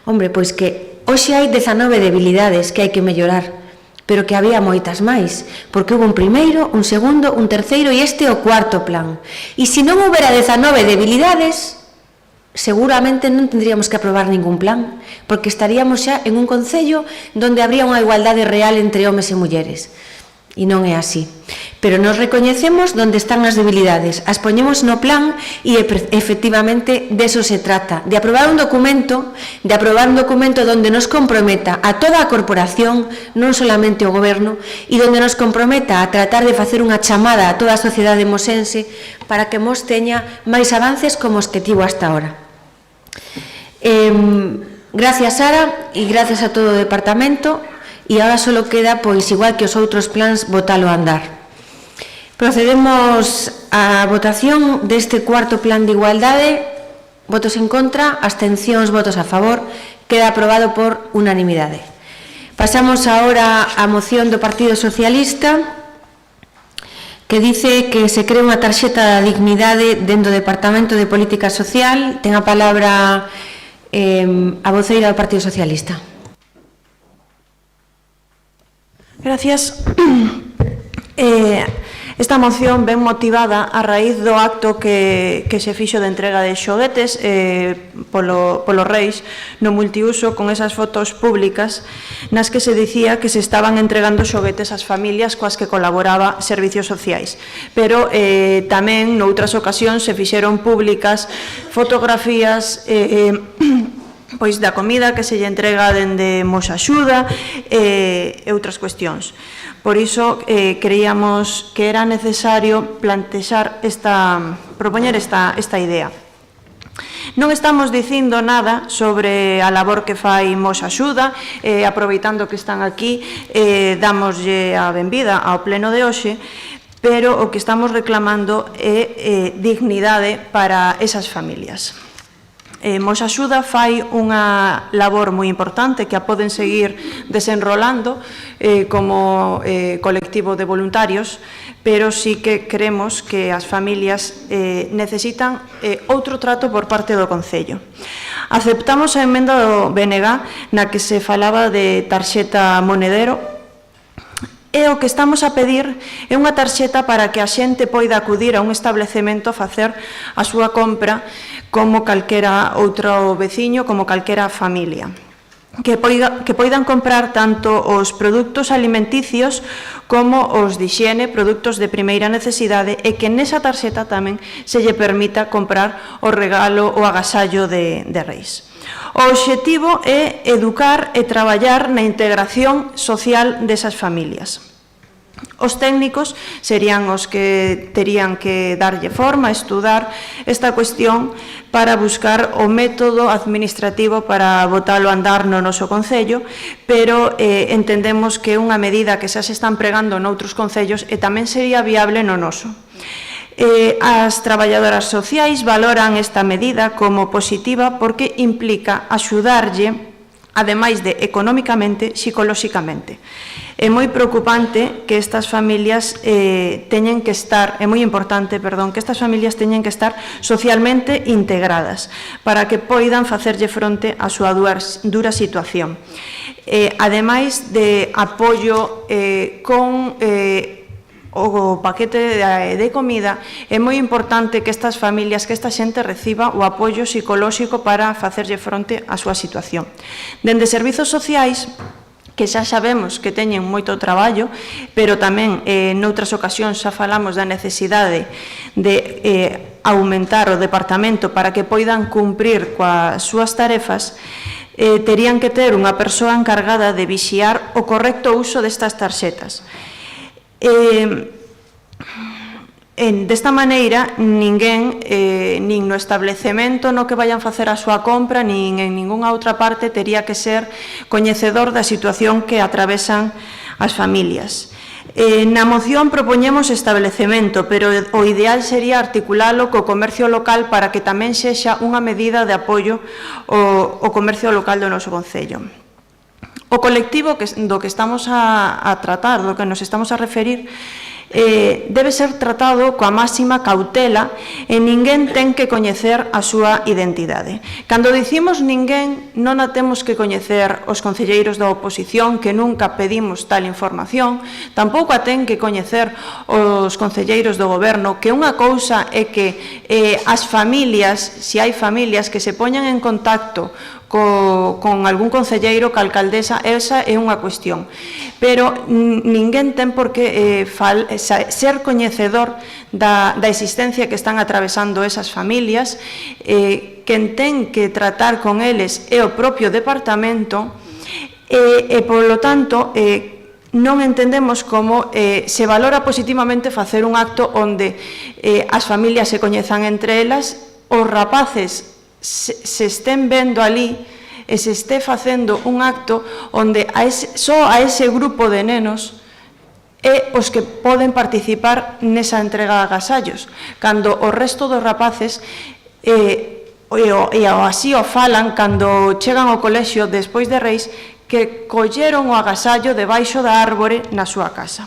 Hombre, pois que hoxe hai 19 debilidades que hai que mellorar, pero que había moitas máis, porque houve un primeiro, un segundo, un terceiro e este é o cuarto plan. E se non houbera 19 debilidades, seguramente non tendríamos que aprobar ningún plan, porque estaríamos xa en un concello donde habría unha igualdade real entre homes e mulleres. E non é así. Pero nos recoñecemos onde están as debilidades, as poñemos no plan e efectivamente deso se trata, de aprobar un documento donde nos comprometa a toda a corporación, non solamente o goberno, e donde nos comprometa a tratar de facer unha chamada a toda a sociedade mosense para que Mos teña máis avances como os que tivo hasta ahora. Gracias, Sara, e gracias a todo o departamento. E agora só queda, pois, igual que os outros plans, botalo a andar. Procedemos á votación deste cuarto plan de igualdade. Votos en contra, abstencións, votos a favor. Queda aprobado por unanimidade. Pasamos agora á moción do Partido Socialista, que dice que se crea unha tarxeta da dignidade dentro do Departamento de Política Social. Ten a palabra a voceira do Partido Socialista. Gracias. Esta moción ven motivada a raíz do acto que se fixo de entrega de xoguetes polo Reis no multiuso, con esas fotos públicas nas que se dicía que se estaban entregando xoguetes ás familias coas que colaboraba Servicios Sociais. Pero tamén noutras ocasións se fixeron públicas fotografías pois da comida que se lle entrega dende Mos Axuda e outras cuestións. Por iso creíamos que era necesario propoñer esta idea. Non estamos dicindo nada sobre a labor que fai Mos Axuda, aproveitando que están aquí, damoslle a benvida ao pleno de hoxe, pero o que estamos reclamando é dignidade para esas familias. Mos Axuda fai unha labor moi importante que a poden seguir desenrolando como colectivo de voluntarios, pero sí que creemos que as familias necesitan outro trato por parte do Concello. Aceptamos a emenda do BNG na que se falaba de tarxeta monedero, e o que estamos a pedir é unha tarxeta para que a xente poida acudir a un establecemento a facer a súa compra como calquera outro veciño, como calquera familia. Que poidan comprar tanto os produtos alimenticios como os de higiene, produtos de primeira necesidade, e que nesa tarxeta tamén se lle permita comprar o regalo ou agasallo de Reis. O obxectivo é educar e traballar na integración social desas familias. Os técnicos serían os que terían que darlle forma, estudar esta cuestión para buscar o método administrativo para botalo a andar no noso Concello, pero entendemos que é unha medida que xa se están pregando noutros concellos e tamén sería viable no noso. As traballadoras sociais valoran esta medida como positiva porque implica axudarlle, ademais de económicamente, psicolóxicamente. É moi preocupante que estas familias teñen que estar, é moi importante, perdón, que estas familias teñen que estar socialmente integradas para que poidan facerlle fronte á súa dura situación. Ademais de apoio con o paquete de comida, é moi importante que estas familias, que esta xente reciba o apoio psicolóxico para facerlle fronte á súa situación. Dende Servizos Sociais, que xa sabemos que teñen moito traballo, pero tamén noutras ocasións xa falamos da necesidade de aumentar o departamento para que poidan cumprir coas súas tarefas, terían que ter unha persoa encargada de vixiar o correcto uso destas tarxetas. Desta maneira, ninguén, nin no establecemento no que vayan facer a súa compra, nin en ningunha outra parte, tería que ser coñecedor da situación que atravesan as familias. Na moción propoñemos establecemento, pero o ideal sería articulalo co comercio local para que tamén sexa unha medida de apoio ao comercio local do noso Concello. O colectivo do que estamos a tratar, do que nos estamos a referir, debe ser tratado coa máxima cautela e ninguén ten que coñecer a súa identidade. Cando dicimos ninguén, non a temos que coñecer os concelleiros da oposición, que nunca pedimos tal información, tampouco a ten que coñecer os concelleiros do goberno, que unha cousa é que as familias, se hai familias que se poñan en contacto con algún concelleiro, ca alcaldesa, esa é unha cuestión. Pero ninguén ten por que ser coñecedor da existencia que están atravesando esas familias. Quen ten que tratar con eles é o propio departamento e, polo tanto, non entendemos como se valora positivamente facer un acto onde as familias se coñezan entre elas, os rapaces se estén vendo ali e se este facendo un acto onde só a ese grupo de nenos é os que poden participar nesa entrega de agasallos, cando o resto dos rapaces e así o falan cando chegan ao colexio despois de Reis, que colleron o agasallo debaixo da árbore na súa casa.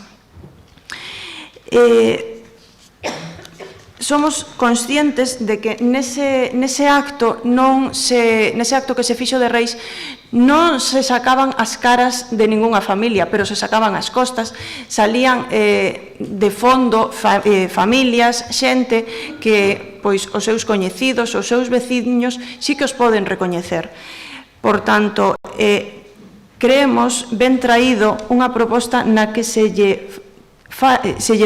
somos conscientes de que nese acto que se fixo de Reis non se sacaban as caras de ningunha familia, pero se sacaban as costas, salían de fondo familias, xente que pois os seus coñecidos, os seus veciños sí que os poden recoñecer. Por tanto, creemos ben traído unha proposta na que se lle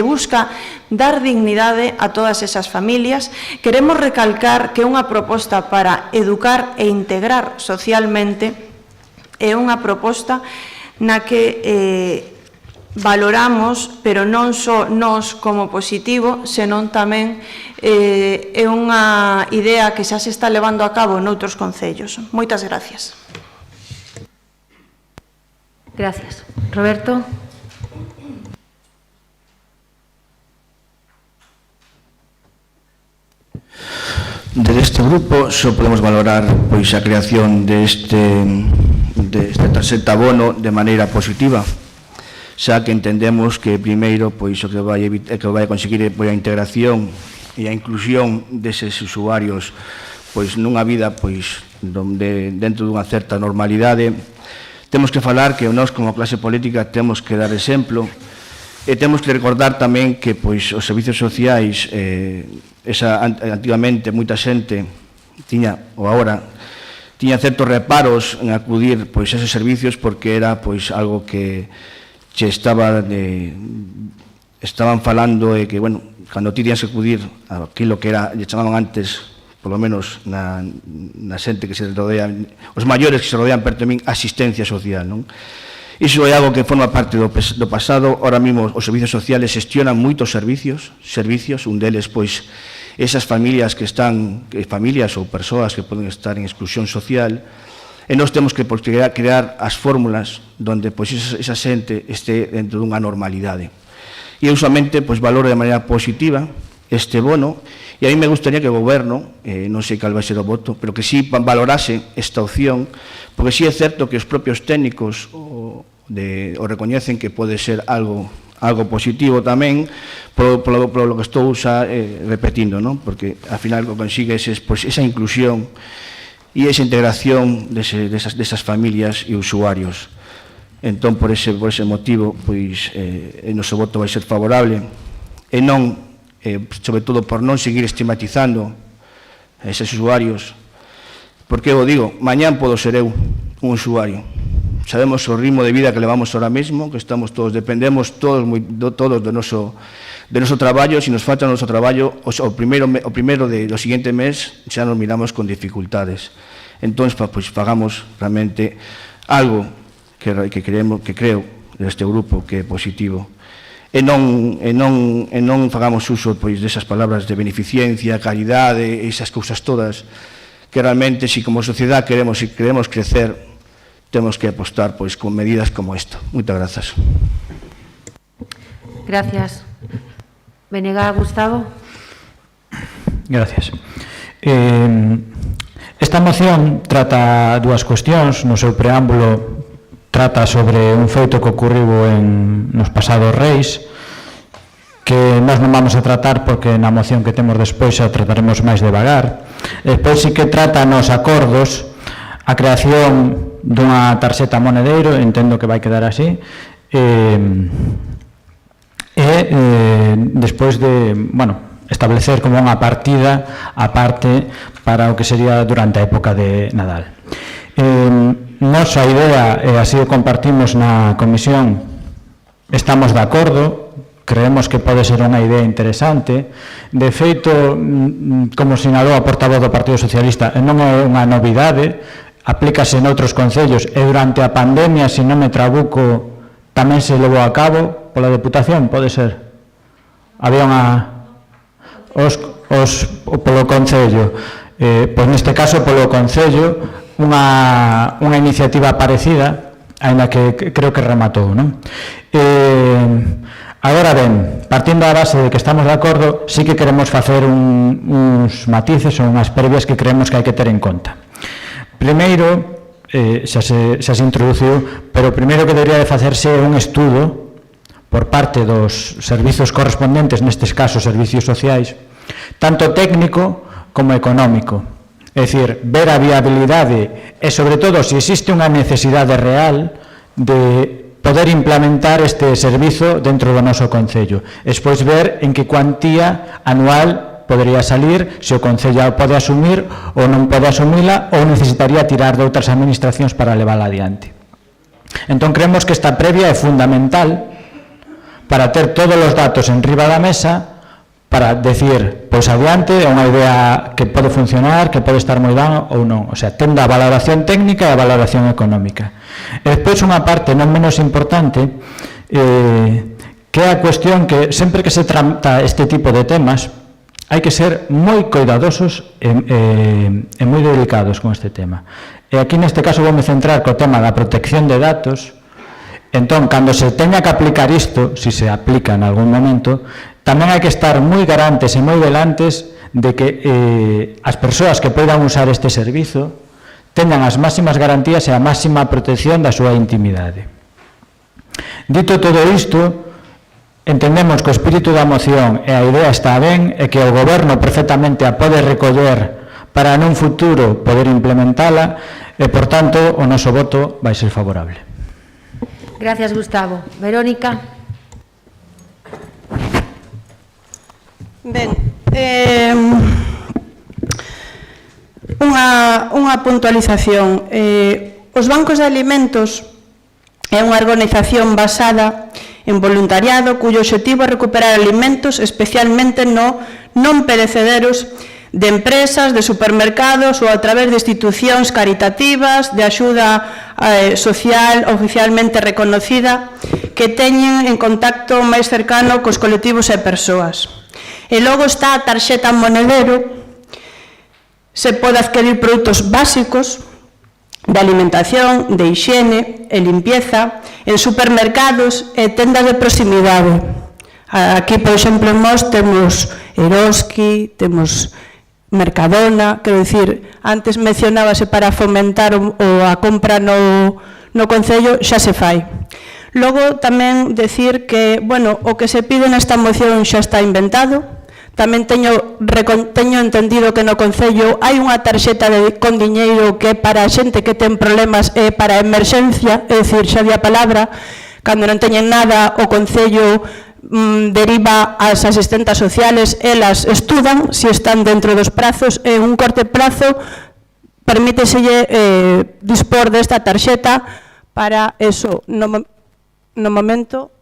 busca dar dignidade a todas esas familias. Queremos recalcar que é unha proposta para educar e integrar socialmente, é unha proposta na que valoramos, pero non só nós como positivo, senón tamén é unha idea que xa se está levando a cabo noutros concellos. Moitas gracias. Gracias. Roberto. Desde este grupo só podemos valorar pois a creación deste tarxeta abono de maneira positiva, xa que entendemos que primeiro pois o que vai conseguir é a integración e a inclusión deses usuarios pois nunha vida pois dentro dunha certa normalidade. Temos que falar que nós como clase política temos que dar exemplo. E temos que recordar tamén que pois, os servicios sociais, antigamente moita xente tiña, ou agora, tiña certos reparos en acudir pois, a esos servicios porque era pois, algo que che estaban falando de que, bueno, cando ti tiñas que acudir a aquilo que era, lle chamaban antes, polo menos na xente que se rodea, os maiores que se rodean perto de min, asistencia social, non? Iso é algo que forma parte do pasado. Ahora mesmo os servicios sociales xestionan moitos servicios, un deles, pois, esas familias que están, familias ou persoas que poden estar en exclusión social, e nós temos que crear as fórmulas onde pois, esa xente este dentro dunha normalidade. E eu usualmente pois, valoro de maneira positiva este bono, e a mí me gustaría que o goberno, non sei cal vai ser o voto, pero que sí valorase esta opción, porque sí é certo que os propios técnicos o recoñecen que pode ser algo positivo tamén, polo que estou repetindo, non? Porque ao final o que consigue é esa inclusión e esa integración desas familias e usuarios. Entón, por ese motivo, pois, o noso voto vai ser favorable, e non, sobre todo, por non seguir estigmatizando a eses usuarios, porque eu digo, mañán podo ser eu un usuario. Sabemos o ritmo de vida que levamos ahora mesmo, que dependemos todos do noso traballo. Se nos falta o noso traballo, o primeiro do seguinte mes xa nos miramos con dificultades. Entón, pois, fagamos realmente algo que creo deste grupo que é positivo. E non fagamos uso desas palabras de beneficencia, caridade, esas cousas todas, que realmente, se como sociedade queremos crecer, temos que apostar con medidas como esta. Moitas grazas. Gracias. Venegas, Gustavo. Gracias. Esta moción trata dúas cuestións. No seu preámbulo trata sobre un feito que ocorriu nos pasados Reis, que nós non vamos a tratar porque na moción que temos despois xa trataremos máis devagar. Despois sí que trata nos acordos a creación dunha tarxeta monedeiro, entendo que vai quedar así, despois de, establecer como unha partida aparte para o que sería durante a época de Nadal. Nosa idea, e así o compartimos na comisión, estamos de acordo, creemos que pode ser unha idea interesante. De feito, como sinalou a portavoz do Partido Socialista, non é unha novidade, aplícase noutros concellos, e durante a pandemia, se non me trabuco, tamén se levou a cabo pola Deputación, pode ser? Había polo Concello, pois neste caso polo Concello, unha iniciativa parecida, aínda que creo que rematou, non? Agora ben, partindo da base de que estamos de acordo, sí que queremos facer uns matices ou unhas previas que creemos que hai que ter en conta. Primeiro, xa se introduciu, pero o primeiro que debería de facerse é un estudo por parte dos servizos correspondentes, nestes casos servicios sociais, tanto técnico como económico. É dicir, ver a viabilidade e, sobre todo, se existe unha necesidade real de poder implementar este servizo dentro do noso Concello. Despois ver en que cuantía anual podría salir, se o Concello pode asumir ou non pode asumila ou necesitaría tirar de outras administracións para levála adiante. Entón, creemos que esta previa é fundamental para ter todos os datos en riba da mesa para decir, pois adiante, é unha idea que pode funcionar, que pode estar moi ben ou non. O sea, tendo a valoración técnica e a valoración económica. E despois unha parte non menos importante, que é a cuestión que sempre que se trata este tipo de temas, hai que ser moi cuidadosos e moi delicados con este tema. E aquí neste caso vou me centrar co tema da protección de datos. Entón, cando se teña que aplicar isto, se se aplica en algún momento, tamén hai que estar moi garantes e moi velantes de que as persoas que poidan usar este servizo teñan as máximas garantías e a máxima protección da súa intimidade. Dito todo isto, entendemos que o espírito da moción e a idea está ben e que o Goberno perfectamente a pode recoller para nun futuro poder implementala e, por tanto, o noso voto vai ser favorable. Gracias, Gustavo. Verónica. Ben, unha puntualización. Os bancos de alimentos é unha organización basada en voluntariado cuyo objetivo é recuperar alimentos, especialmente non perecederos, de empresas, de supermercados ou a través de institucións caritativas, de axuda social oficialmente reconocida, que teñen en contacto máis cercano cos colectivos e persoas. E logo está a tarxeta monedero, se pode adquirir produtos básicos de alimentación, de higiene e limpieza en supermercados e tendas de proximidade. Aquí, por exemplo, nós temos Eroski, temos Mercadona, quero dicir, antes mencionábase para fomentar a compra no Concello, xa se fai. Logo, tamén decir que, bueno, o que se pide nesta moción xa está inventado. Tamén teño entendido que no Concello hai unha tarxeta con diñeiro que é para a xente que ten problemas e para a emerxencia, é dicir, xa di a palabra, cando non teñen nada, o Concello deriva ás asistentas sociales, elas estudan se están dentro dos prazos e un corte prazo permíteselle dispor desta tarxeta para eso no momento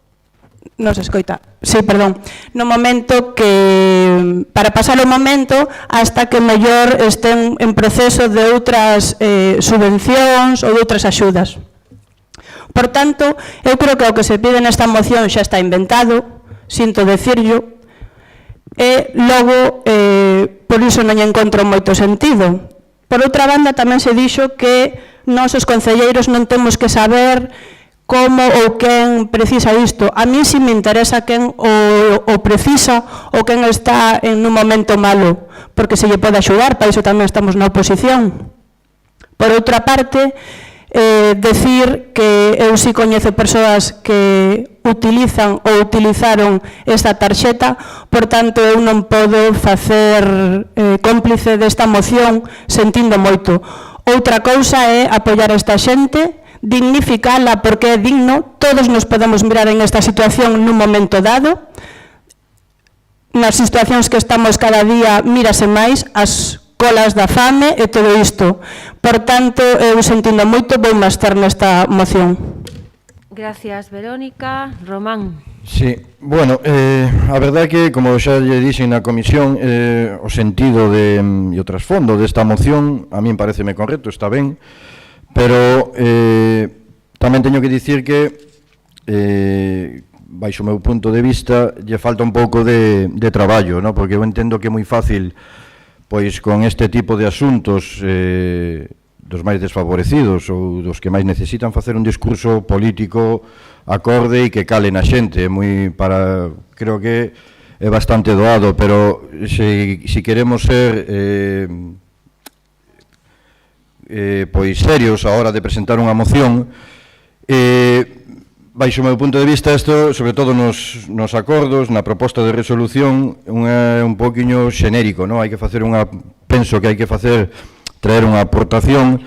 non se escoita, sí, perdón, no momento que para pasar o momento hasta que mellor estén en proceso de outras subvencións ou de outras axudas. Por tanto, eu creo que o que se pide nesta moción xa está inventado, sinto decirlo, e logo, por iso non encontro moito sentido. Por outra banda, tamén se dixo que nós, os concelleiros, non temos que saber como ou quen precisa isto. A mí si me interesa quen o precisa ou quen está en un momento malo, porque se lle pode axudar, para iso tamén estamos na oposición. Por outra parte, decir que eu si coñezo persoas que utilizan ou utilizaron esta tarxeta, por tanto eu non podo facer cómplice desta moción sentindo moito. Outra cousa é apoiar esta xente, dignificala porque é digno, todos nos podemos mirar en esta situación nun momento dado, nas situacións que estamos cada día mírase máis as colas da fame e todo isto. Por tanto, eu sentindo moito, vou máis estar nesta moción. Gracias, Verónica. Román. Sí, bueno, a verdade é que, como xa lle dixen na comisión, o sentido e o trasfondo desta moción a min pareceme correcto, está ben, pero tamén teño que dicir que baixo o meu punto de vista lle falta un pouco de traballo, ¿no? Porque eu entendo que é moi fácil, pois con este tipo de asuntos dos máis desfavorecidos ou dos que máis necesitan facer un discurso político acorde e que cale na xente, creo que é bastante doado, pero se queremos ser pois serios a hora de presentar unha moción, baixo o meu punto de vista, isto, sobre todo nos acordos, na proposta de resolución, é un poquinho xenérico, non? Hai que facer penso que hai que traer unha aportación,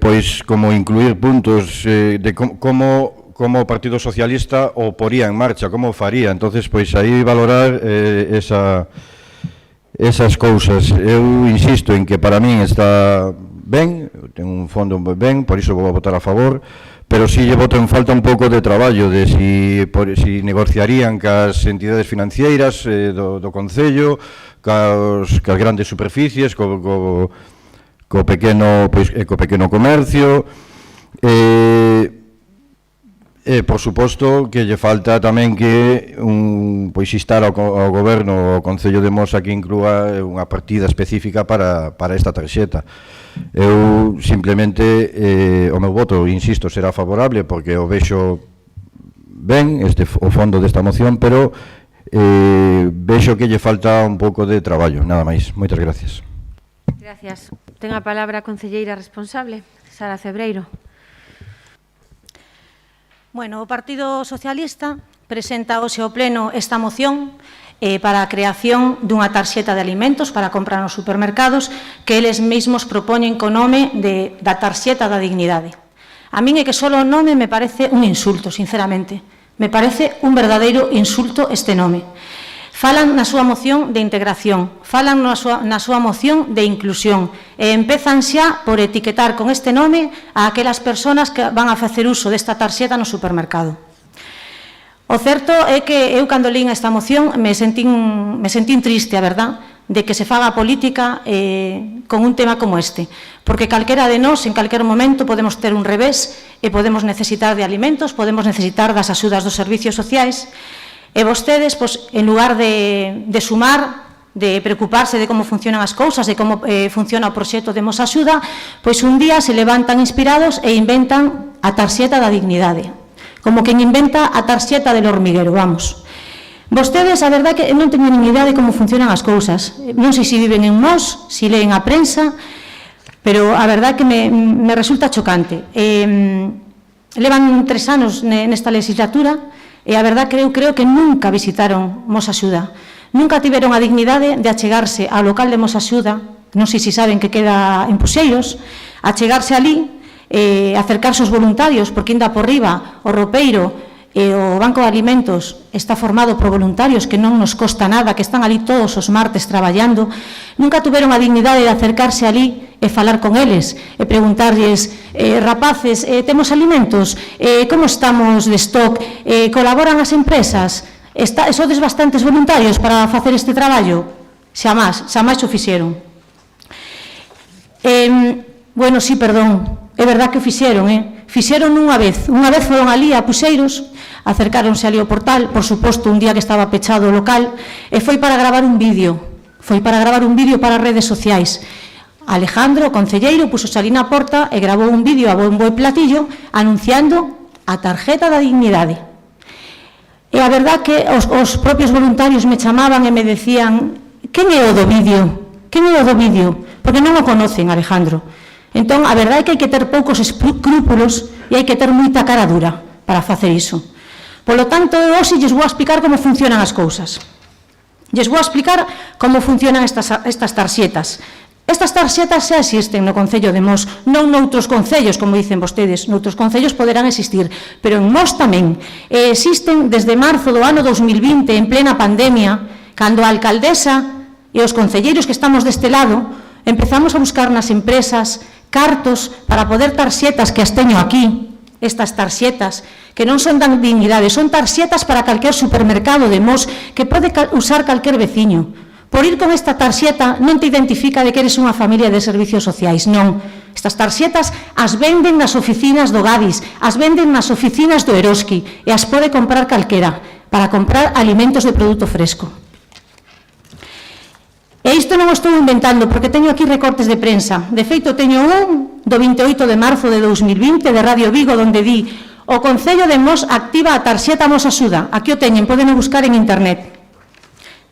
pois como incluir puntos de como o Partido Socialista o poría en marcha, como o faría. Entonces, pois aí valorar esas cousas. Eu insisto en que para min está ben, ten un fondo ben, por iso vou a votar a favor, pero si lle voto en falta un pouco de traballo de si negociarían cas entidades financeiras do Concello, cas grandes superficies, co pequeno comercio, por suposto que lle falta tamén que instar ao Goberno, ao Concello de Mos, a que inclúa unha partida específica para esta tarxeta. Eu simplemente o meu voto, insisto, será favorable porque o vexo ben o fondo desta moción, pero vexo que lle falta un pouco de traballo, nada máis. Moitas gracias. Gracias. Ten a palabra a concelleira responsable, Sara Cebreiro. Bueno, o Partido Socialista presenta hoxe ao Pleno esta moción para a creación dunha tarxeta de alimentos para comprar nos supermercados que eles mesmos propoñen co nome da tarxeta da dignidade. A min é que só o nome me parece un insulto, sinceramente. Me parece un verdadeiro insulto este nome. Falan na súa moción de integración, falan na súa moción de inclusión e empezan xa por etiquetar con este nome a aquelas persoas que van a facer uso desta tarxeta no supermercado. O certo é que eu, cando lín esta moción, me sentín triste, a verdad, de que se faga política con un tema como este. Porque calquera de nós, en calquer momento, podemos ter un revés e podemos necesitar de alimentos, podemos necesitar das axudas dos servicios sociais. E vostedes, en lugar de sumar, de preocuparse de como funcionan as cousas, de como funciona o proxecto de Mos Axuda, pois un día se levantan inspirados e inventan a tarxeta da dignidade. Como quen inventa a tarxeta del hormiguero, vamos. Vostedes, a verdade, que non teñen nin idea de como funcionan as cousas. Non sei se viven en Mos, se leen a prensa, pero a verdade que me resulta chocante. Levan 3 anos nesta legislatura e a verdade que eu creo que nunca visitaron Mos Axuda. Nunca tiveron a dignidade de achegarse ao local de Mos Axuda, non sei se saben que queda en Puxeiros, achegarse ali, acercarse aos voluntarios, porque ainda por riba o ropeiro e o Banco de Alimentos está formado por voluntarios que non nos costa nada, que están ali todos os martes traballando. Nunca tuveron a dignidade de acercarse ali e falar con eles e preguntarlles: rapaces, temos alimentos? Como estamos de stock? Colaboran as empresas? Sodes bastantes voluntarios para facer este traballo? Xamás o fixeron. Bueno, sí, perdón, é verdad que o fixeron, fixeron unha vez foron ali a Puxeiros, acercáronse ali ao portal, por suposto un día que estaba pechado o local, e foi para gravar un vídeo para as redes sociais. Alejandro, o concelleiro, puxo ali na porta e gravou un vídeo a bombo e platillo anunciando a tarjeta da dignidade. E a verdad que os propios voluntarios me chamaban e me decían: quen é o do vídeo? Porque non o conocen, Alejandro. Entón, a verdade é que hai que ter poucos escrúpulos e hai que ter moita cara dura para facer iso. Polo tanto, eu hoxe lles vou a explicar como funcionan as cousas. Lles vou a explicar como funcionan estas tarxetas. Estas tarxetas xa existen no Concello de Mos, non noutros concellos, como dicen vostedes. Noutros concellos poderán existir, pero en Mos tamén. Existen desde marzo do ano 2020, en plena pandemia, cando a alcaldesa e os concelleiros que estamos deste lado empezamos a buscar nas empresas cartos para poder tarxetas que as teño aquí, estas tarxetas, que non son de dignidade, son tarxetas para calquer supermercado de Mos que pode usar calquer veciño. Por ir con esta tarxeta non te identifica de que eres unha familia de servicios sociais, non. Estas tarxetas as venden nas oficinas do Gadis, as venden nas oficinas do Eroski e as pode comprar calquera para comprar alimentos de produto fresco. E isto non o estou inventando porque teño aquí recortes de prensa. De feito, teño un do 28 de marzo de 2020 de Radio Vigo onde di: o Concello de Mos activa a tarxeta Mos Axuda. Aquí o teñen, poden buscar en internet.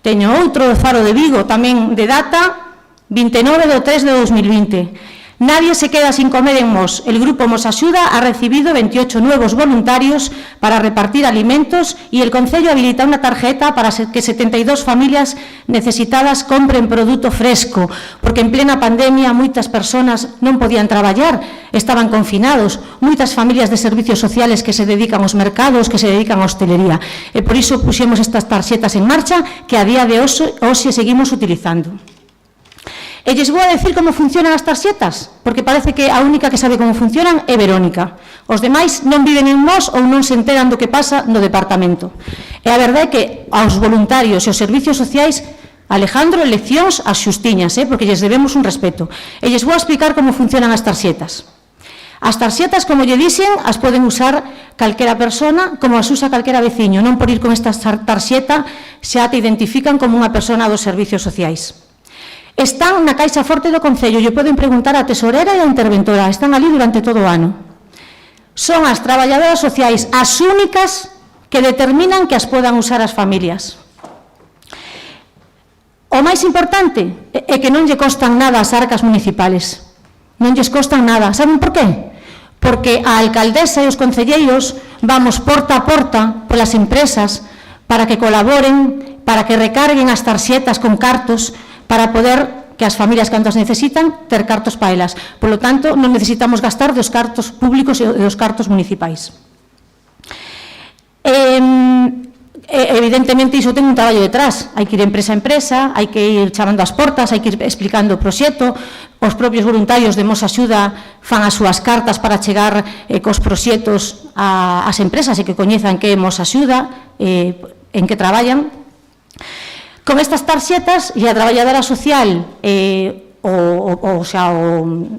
Teño outro do Faro de Vigo, tamén de data 29 de 3 de 2020. Nadie se queda sin comer en Mos. El grupo Mos Axuda ha recibido 28 nuevos voluntarios para repartir alimentos y el Concello habilita una tarjeta para que 72 familias necesitadas compren produto fresco, porque en plena pandemia moitas persoas non podían traballar, estaban confinados, moitas familias de servicios sociales que se dedican aos mercados, que se dedican á hostelería. E por iso puxemos estas tarxetas en marcha que a día de hoxe seguimos utilizando. E lles vou a decir como funcionan as tarxetas, porque parece que a única que sabe como funcionan é Verónica. Os demais non viven en Mos ou non se enteran do que pasa no departamento. E a verdade é que aos voluntarios e aos servicios sociais, Alejandro, leccións as xustiñas, porque lles debemos un respeto. E lles vou a explicar como funcionan as tarxetas. As tarxetas, como lle dixen, as poden usar calquera persona como as usa calquera veciño. Non por ir con esta tarxeta xa te identifican como unha persona dos servicios sociais. Están na caixa forte do Concello, lle poden preguntar á tesorera e á interventora, están ali durante todo o ano. Son as traballadoras sociais as únicas que determinan que as podan usar as familias. O máis importante é que non lle costan nada as arcas municipales, non lles costan nada. Saben por qué? Porque a alcaldesa e os concelleiros vamos porta a porta polas empresas para que colaboren, para que recarguen as tarxetas con cartos, para poder que as familias cando as necesitan ter cartos para elas. Por lo tanto, non necesitamos gastar dos cartos públicos e dos cartos municipais. Evidentemente, iso ten un traballo detrás. Hai que ir empresa a empresa, hai que ir chamando as portas, hai que ir explicando o proxecto. Os propios voluntarios de Mos Axuda fan as súas cartas para chegar cos proxectos ás empresas e que coñezan que é Mos Axuda, en que traballan. Con estas tarxetas, e a traballadora social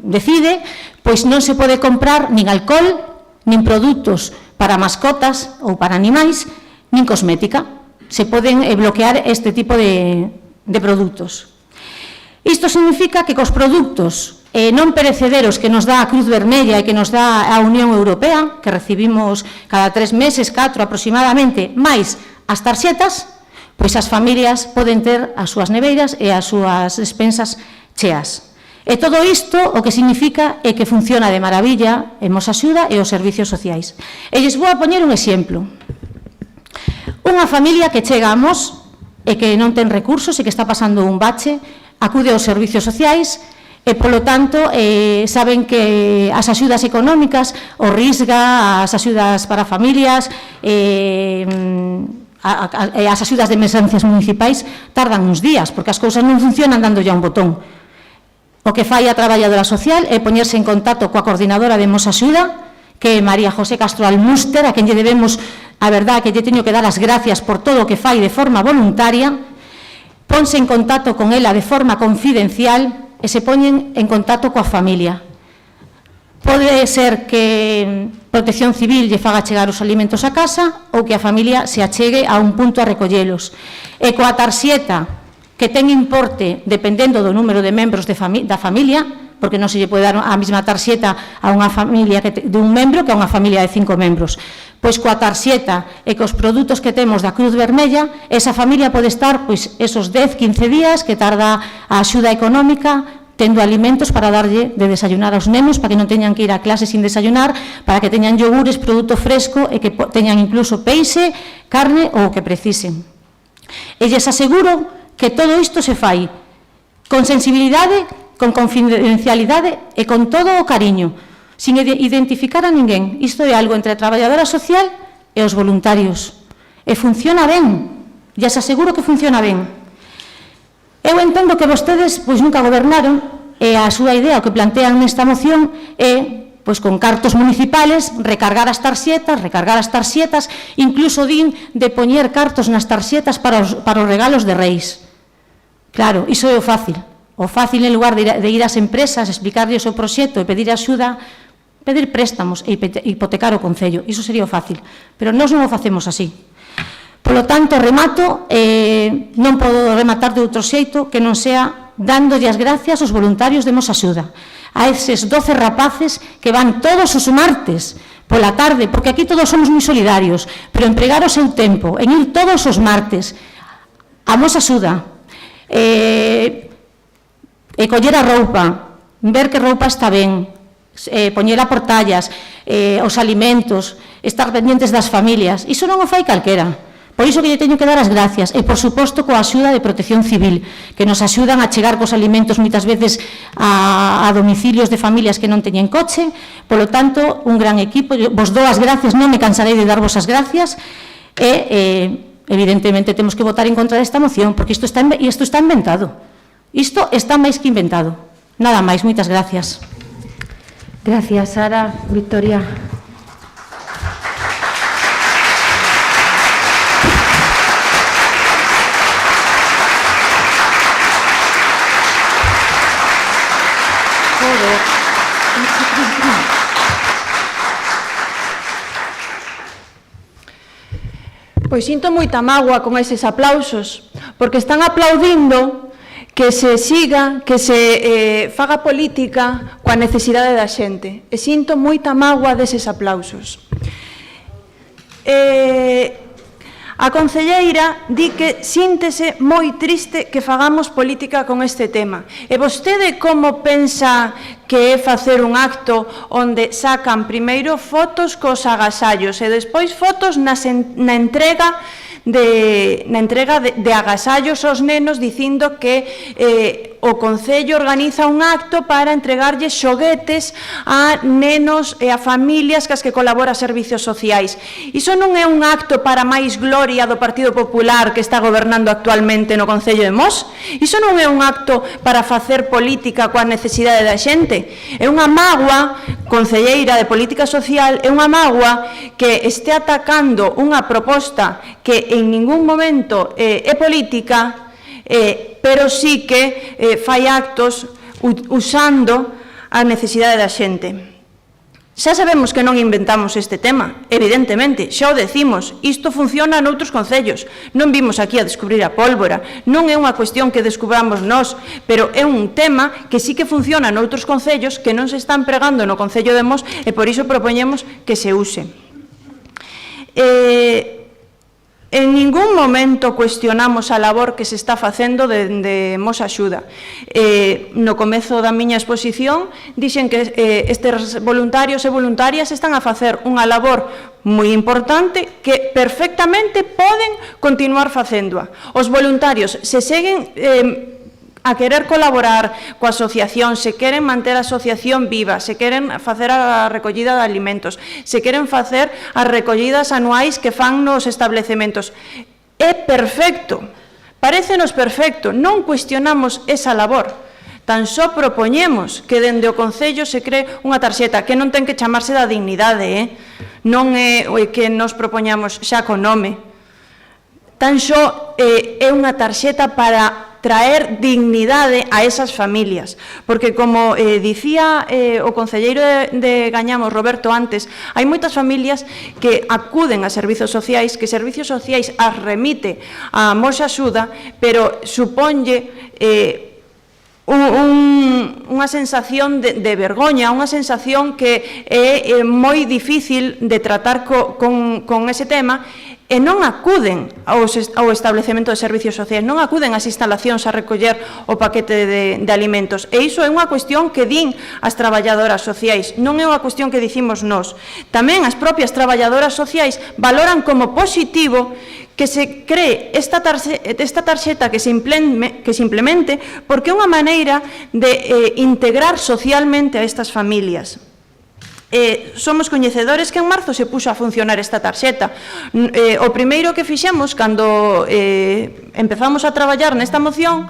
decide, pois non se pode comprar nin alcohol, nin produtos para mascotas ou para animais, nin cosmética. Se poden bloquear este tipo de produtos. Isto significa que cos produtos non perecederos que nos dá a Cruz Vermella e que nos dá a Unión Europea, que recibimos cada 3 meses, 4 aproximadamente, máis as tarxetas, pois as familias poden ter as súas neveiras e as súas despensas cheas. E todo isto o que significa é que funciona de maravilla en Mos Axuda e os servicios sociais. E lles vou a poñer un exemplo. Unha familia que chega a Mos e que non ten recursos e que está pasando un bache, acude aos servicios sociais e, polo tanto, saben que as axudas económicas, o RISGA, as axudas para familias, as axudas de emerxencias municipais tardan uns días, porque as cousas non funcionan dando ya un botón. O que fai a traballadora social é poñerse en contacto coa coordinadora de Mos Axuda, que é María José Castro Almúster, a quen lle debemos, a verdade, que lle teño que dar as gracias por todo o que fai de forma voluntaria. Ponse en contacto con ela de forma confidencial e se poñen en contacto coa familia. Pode ser que Protección Civil lle faga chegar os alimentos a casa ou que a familia se achegue a un punto a recollelos. E coa tarxeta que ten importe dependendo do número de membros da familia, porque non se lle pode dar a mesma tarxeta a unha familia de un membro que a unha familia de 5 membros. Pois coa tarxeta e cos produtos que temos da Cruz Vermella, esa familia pode estar pois esos 10-15 días que tarda a axuda económica tendo alimentos para darlle de desayunar aos nenos, para que non teñan que ir a clase sin desayunar, para que teñan yogures, produto fresco e que teñan incluso peixe, carne ou o que precisen. E lles aseguro que todo isto se fai con sensibilidade, con confidencialidade e con todo o cariño, sin identificar a ninguén. Isto é algo entre a traballadora social e os voluntarios. E funciona ben, lles aseguro que funciona ben. Eu entendo que vostedes pois nunca gobernaron e a súa idea, o que plantean nesta moción é pois con cartos municipales recargar as tarxetas, incluso din de poñer cartos nas tarxetas para os regalos de Reis. Claro, iso é o fácil. O fácil, en lugar de ir ás empresas, explicarlle o seu proxecto e pedir axuda, pedir préstamos e hipotecar o Concello. Iso sería o fácil. Pero nós non o facemos así. Polo tanto, remato, non podo rematar de outro xeito que non sea dándolle as gracias aos voluntarios de Mos Axuda, a eses 12 rapaces que van todos os martes pola tarde, porque aquí todos somos moi solidarios, pero empregar o seu tempo en ir todos os martes a Mos Axuda e coller a roupa ver que roupa está ben, poñela por tallas, os alimentos, estar pendientes das familias. Iso non o fai calquera. Por iso que lle teño que dar as gracias. E, por suposto, coa axuda de Protección Civil, que nos axudan a chegar cos alimentos moitas veces a domicilios de familias que non teñen coche. Polo tanto, un gran equipo. Vos dou as gracias, non me cansarei de darvos as gracias. E, evidentemente, temos que votar en contra desta moción, porque isto está inventado. Isto está máis que inventado. Nada máis, moitas gracias. Gracias, Sara. Victoria. Pois sinto moita mágoa con eses aplausos, porque están aplaudindo que se siga, que se faga política coa necesidade da xente. E sinto moita mágoa deses aplausos. A concelleira di que síntese moi triste que fagamos política con este tema. E vostede como pensa que é facer un acto onde sacan primeiro fotos cos agasallos e despois fotos na entrega de agasallos aos nenos dicindo que o Concello organiza un acto para entregarlle xoguetes a nenos e a familias cas que colabora a servicios sociais. Iso non é un acto para máis gloria do Partido Popular que está gobernando actualmente no Concello de Mos? Iso non é un acto para facer política coa necesidade da xente? É unha mágoa, concelleira de Política Social, é unha mágoa que este atacando unha proposta que en ningún momento é política, pero sí que fai actos usando a necesidade da xente. Xa sabemos que non inventamos este tema, evidentemente, xa o decimos, isto funciona noutros concellos, non vimos aquí a descubrir a pólvora, non é unha cuestión que descubramos nós, pero é un tema que sí que funciona noutros concellos que non se están pregando no Concello de Mos e por iso propoñemos que se use. En ningún momento cuestionamos a labor que se está facendo de Mos Axuda. No comezo da miña exposición dixen que estes voluntarios e voluntarias están a facer unha labor moi importante que perfectamente poden continuar facéndoa. Os voluntarios se seguen a querer colaborar coa asociación, se queren manter a asociación viva, se queren facer a recollida de alimentos, se queren facer as recollidas anuais que fan nos establecementos. É perfecto, parécenos perfecto, non cuestionamos esa labor, tan só propoñemos que dende o Concello se cree unha tarxeta que non ten que chamarse da dignidade, non é o que nos propoñamos xa con nome, tan só é unha tarxeta para traer dignidade a esas familias, porque como dicía o concelleiro de Gañamos, Roberto, antes, hai moitas familias que acuden a servizos sociais, que servizos sociais as remite a Mos Axuda, pero suponlle unha sensación de vergoña, unha sensación que é moi difícil de tratar con ese tema, e non acuden ao establecemento de servicios sociais, non acuden ás instalacións a recoller o paquete de alimentos. E iso é unha cuestión que din as traballadoras sociais, non é unha cuestión que dicimos nós. Tamén as propias traballadoras sociais valoran como positivo que se cree esta tarxeta que se implemente porque é unha maneira de integrar socialmente a estas familias. Somos coñecedores que en marzo se puxo a funcionar esta tarxeta. O primeiro que fixemos cando empezamos a traballar nesta moción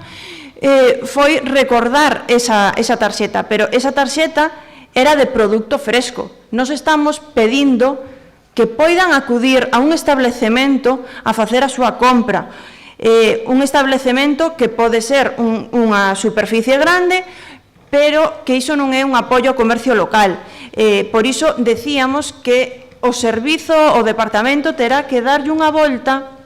foi recordar esa tarxeta, pero esa tarxeta era de produto fresco. Nos estamos pedindo que poidan acudir a un establecemento a facer a súa compra. Un establecemento que pode ser unha superficie grande, pero que iso non é un apoio ao comercio local. Por iso decíamos que o servizo, o departamento, terá que darlle unha volta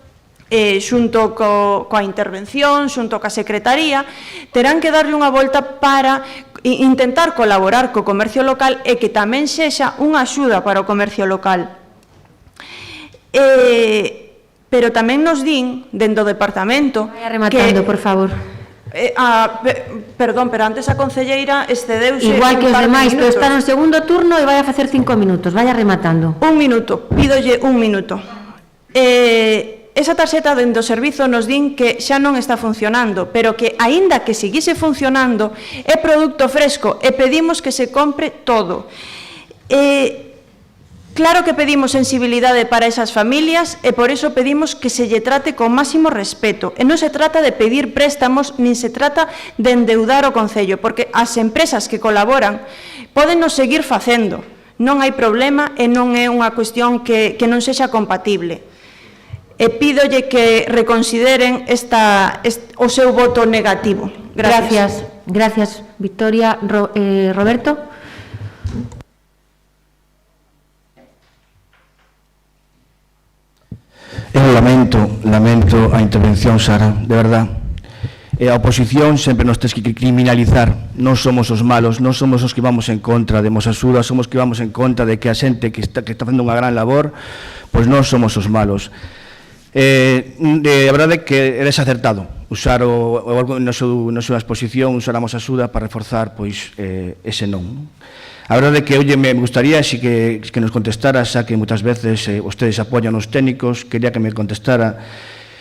xunto coa intervención, xunto coa secretaría, terán que darlle unha volta para intentar colaborar co comercio local e que tamén sexa unha axuda para o comercio local. Pero tamén nos din, dentro do departamento... Vai rematando, por favor. Perdón, pero antes a concelleira excedeuse Igual que un os par de demais, pero minutos. está no segundo turno e vai a facer 5 minutos. Vaya rematando. Un minuto, pídolle un minuto. Esa tarxeta dentro do servizo nos din que xa non está funcionando, pero que, aínda que seguise funcionando, é produto fresco e pedimos que se compre todo. Claro que pedimos sensibilidade para esas familias e por iso pedimos que se lle trate con máximo respeto. E non se trata de pedir préstamos, nin se trata de endeudar o Concello, porque as empresas que colaboran poden nos seguir facendo. Non hai problema e non é unha cuestión que non sexa compatible. E pídolle que reconsideren o seu voto negativo. Gracias. Gracias, Victoria. Roberto? Eu lamento a intervención, Sara, de verdad. A oposición sempre nos tens que criminalizar. Non somos os malos, non somos os que vamos en contra de Mosasuda, somos os que vamos en contra de que a xente que está facendo unha gran labor, pois non somos os malos. A verdade é que eres acertado usar na súa exposición, usar a Mosasuda para reforzar pois ese non. A verdade é que, oye, me gustaría que nos contestara, xa que moitas veces vostedes apoian os técnicos, quería que me contestara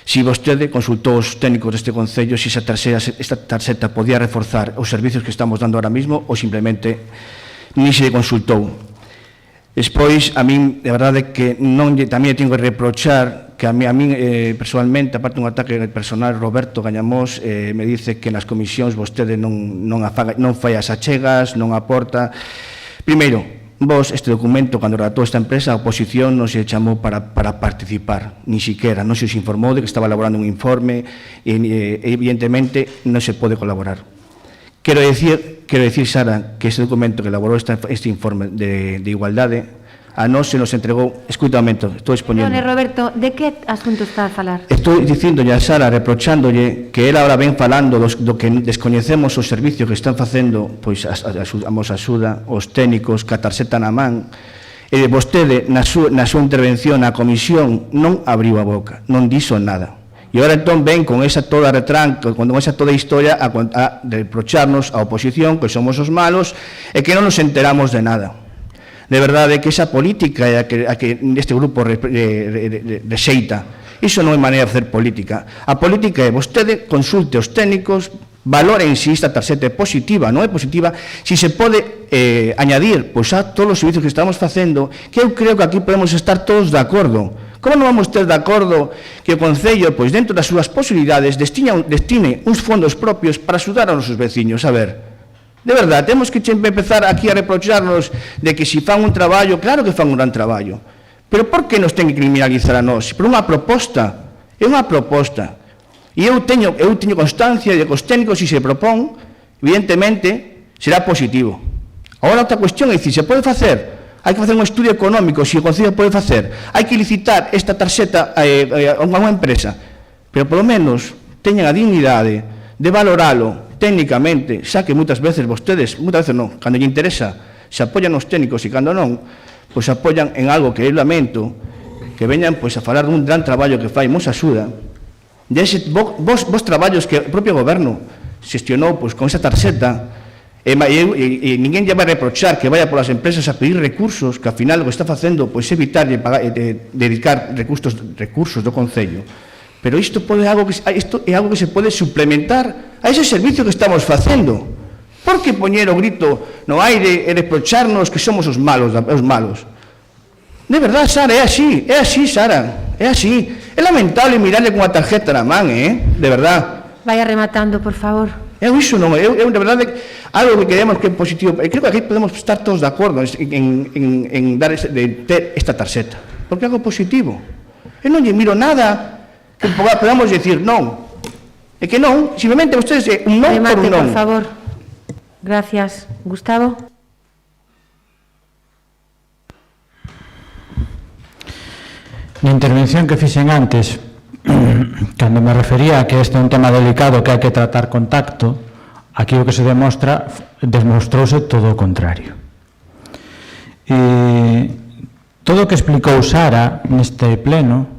si vostede consultou os técnicos deste Concello si esta tarxeta podía reforzar os servicios que estamos dando ahora mismo ou simplemente ni se consultou. Despois, a min, de verdade que tamén tengo que reprochar que a min personalmente, aparte un ataque personal, Roberto Gañamós me dice que nas comisións vostede non fai as achegas, non aporta. Primeiro, vos, este documento, cando redactou esta empresa, a oposición non se chamou para participar, ni siquiera, non se os informou de que estaba elaborando un informe e evidentemente non se pode colaborar. Quero decir, Sara, que este documento que elaborou este informe de igualdade a nós se nos entregou, escuta un momento, estou expoñendo. Roberto, de que asunto está a falar? Estou dicíndolle a Sara, reprochandolle que ela ahora ven falando do que descoñecemos os servicios que están facendo pois a Mosasuda, os técnicos, que a tarxeta na man, e vostede na súa intervención na comisión non abriu a boca, non dixo nada. E agora entón ven con esa toda retranca, con esa toda historia a reprocharnos a oposición, que somos os malos e que non nos enteramos de nada. De verdade que esa política é a que este grupo rexeita. Iso non é maneira de facer política. A política é vostede consulte os técnicos, valoren se esta tarxeta é positiva, non é positiva, se se pode añadir pois a todos os servicios que estamos facendo, que eu creo que aquí podemos estar todos de acordo. Como non vamos ter de acordo que o Concello, pois dentro das súas posibilidades, destine uns fondos propios para axudar aos nosos veciños? A ver, de verdade, temos que empezar aquí a reprocharnos de que se fan un traballo, claro que fan un gran traballo, pero por que nos ten que criminalizar a nós? Por unha proposta, é unha proposta. E eu teño constancia de que os técnicos, se se propón, evidentemente, será positivo. Agora, outra cuestión é dicir, se pode facer, hai que facer un estudio económico, se o Concello pode facer, hai que licitar esta tarxeta a unha empresa, pero polo menos teñan a dignidade de valoralo técnicamente, xa que moitas veces vostedes, moitas veces non, cando lle interesa, se apoian os técnicos e cando non, pois apoian en algo que eu lamento, que veñan pois a falar dun gran traballo que fai Mosasuda, vos traballos que o propio goberno xestionou pois con esa tarxeta, e ninguén lle vai reprochar que vaya polas empresas a pedir recursos, que ao final o que está facendo pois evitar dedicar recursos do Concello. Pero isto é algo que se pode suplementar a ese servicio que estamos facendo. Por que poñer o grito no aire e reprocharnos que somos os malos? De verdade, Sara, é así, Sara, é así. É lamentable mirarle con a tarjeta na man, de verdade. Vaya rematando, por favor. Iso non, de verdade, algo que queremos que é positivo. Creo que aquí podemos estar todos de acordo en ter esta tarxeta, porque é algo positivo. Eu non lle miro nada que podamos decir non. É que non, simplemente vostedes un non por un non. Remate, por favor. Gracias. Gustavo. Na intervención que fixen antes, cando me refería a que este é un tema delicado que hai que tratar con tacto, aquí o que se demostrouse todo o contrario. E todo o que explicou Sara neste pleno,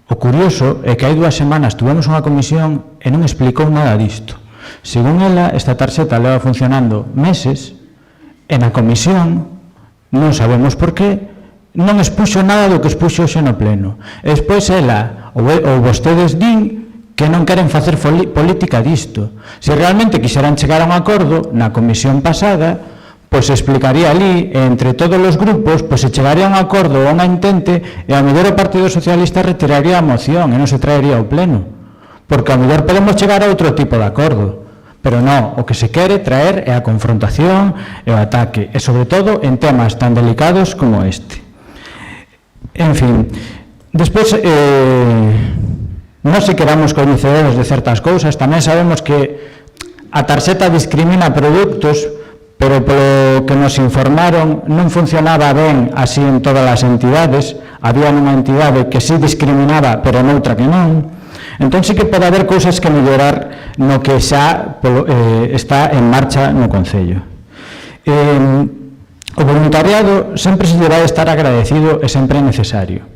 O curioso é que hai 2 semanas tuvemos unha comisión e non explicou nada disto. Según ela, esta tarxeta leva funcionando meses e na comisión non sabemos por qué non expuxo nada do que expuxo hoxe no pleno. E despois ela ou vostedes din que non queren facer política disto. Se realmente quixeran chegar a un acordo na comisión pasada, pois explicaría ali, entre todos os grupos, pois se chegaría a un acordo ou a unha entente e a mellor o Partido Socialista retiraría a moción e non se traería ao pleno. Porque a mellor podemos chegar a outro tipo de acordo. Pero non, o que se quere traer é a confrontación e o ataque, e sobre todo en temas tan delicados como este. En fin, despois, non se quedamos coñecedores de certas cousas, tamén sabemos que a tarxeta discrimina produtos, pero polo que nos informaron non funcionaba ben así en todas as entidades, había unha entidade que sí discriminaba, pero noutra que non. Entón sí que pode haber cousas que mellorar no que xa está en marcha no Concello. O voluntariado sempre se lle vai estar agradecido e sempre é necesario,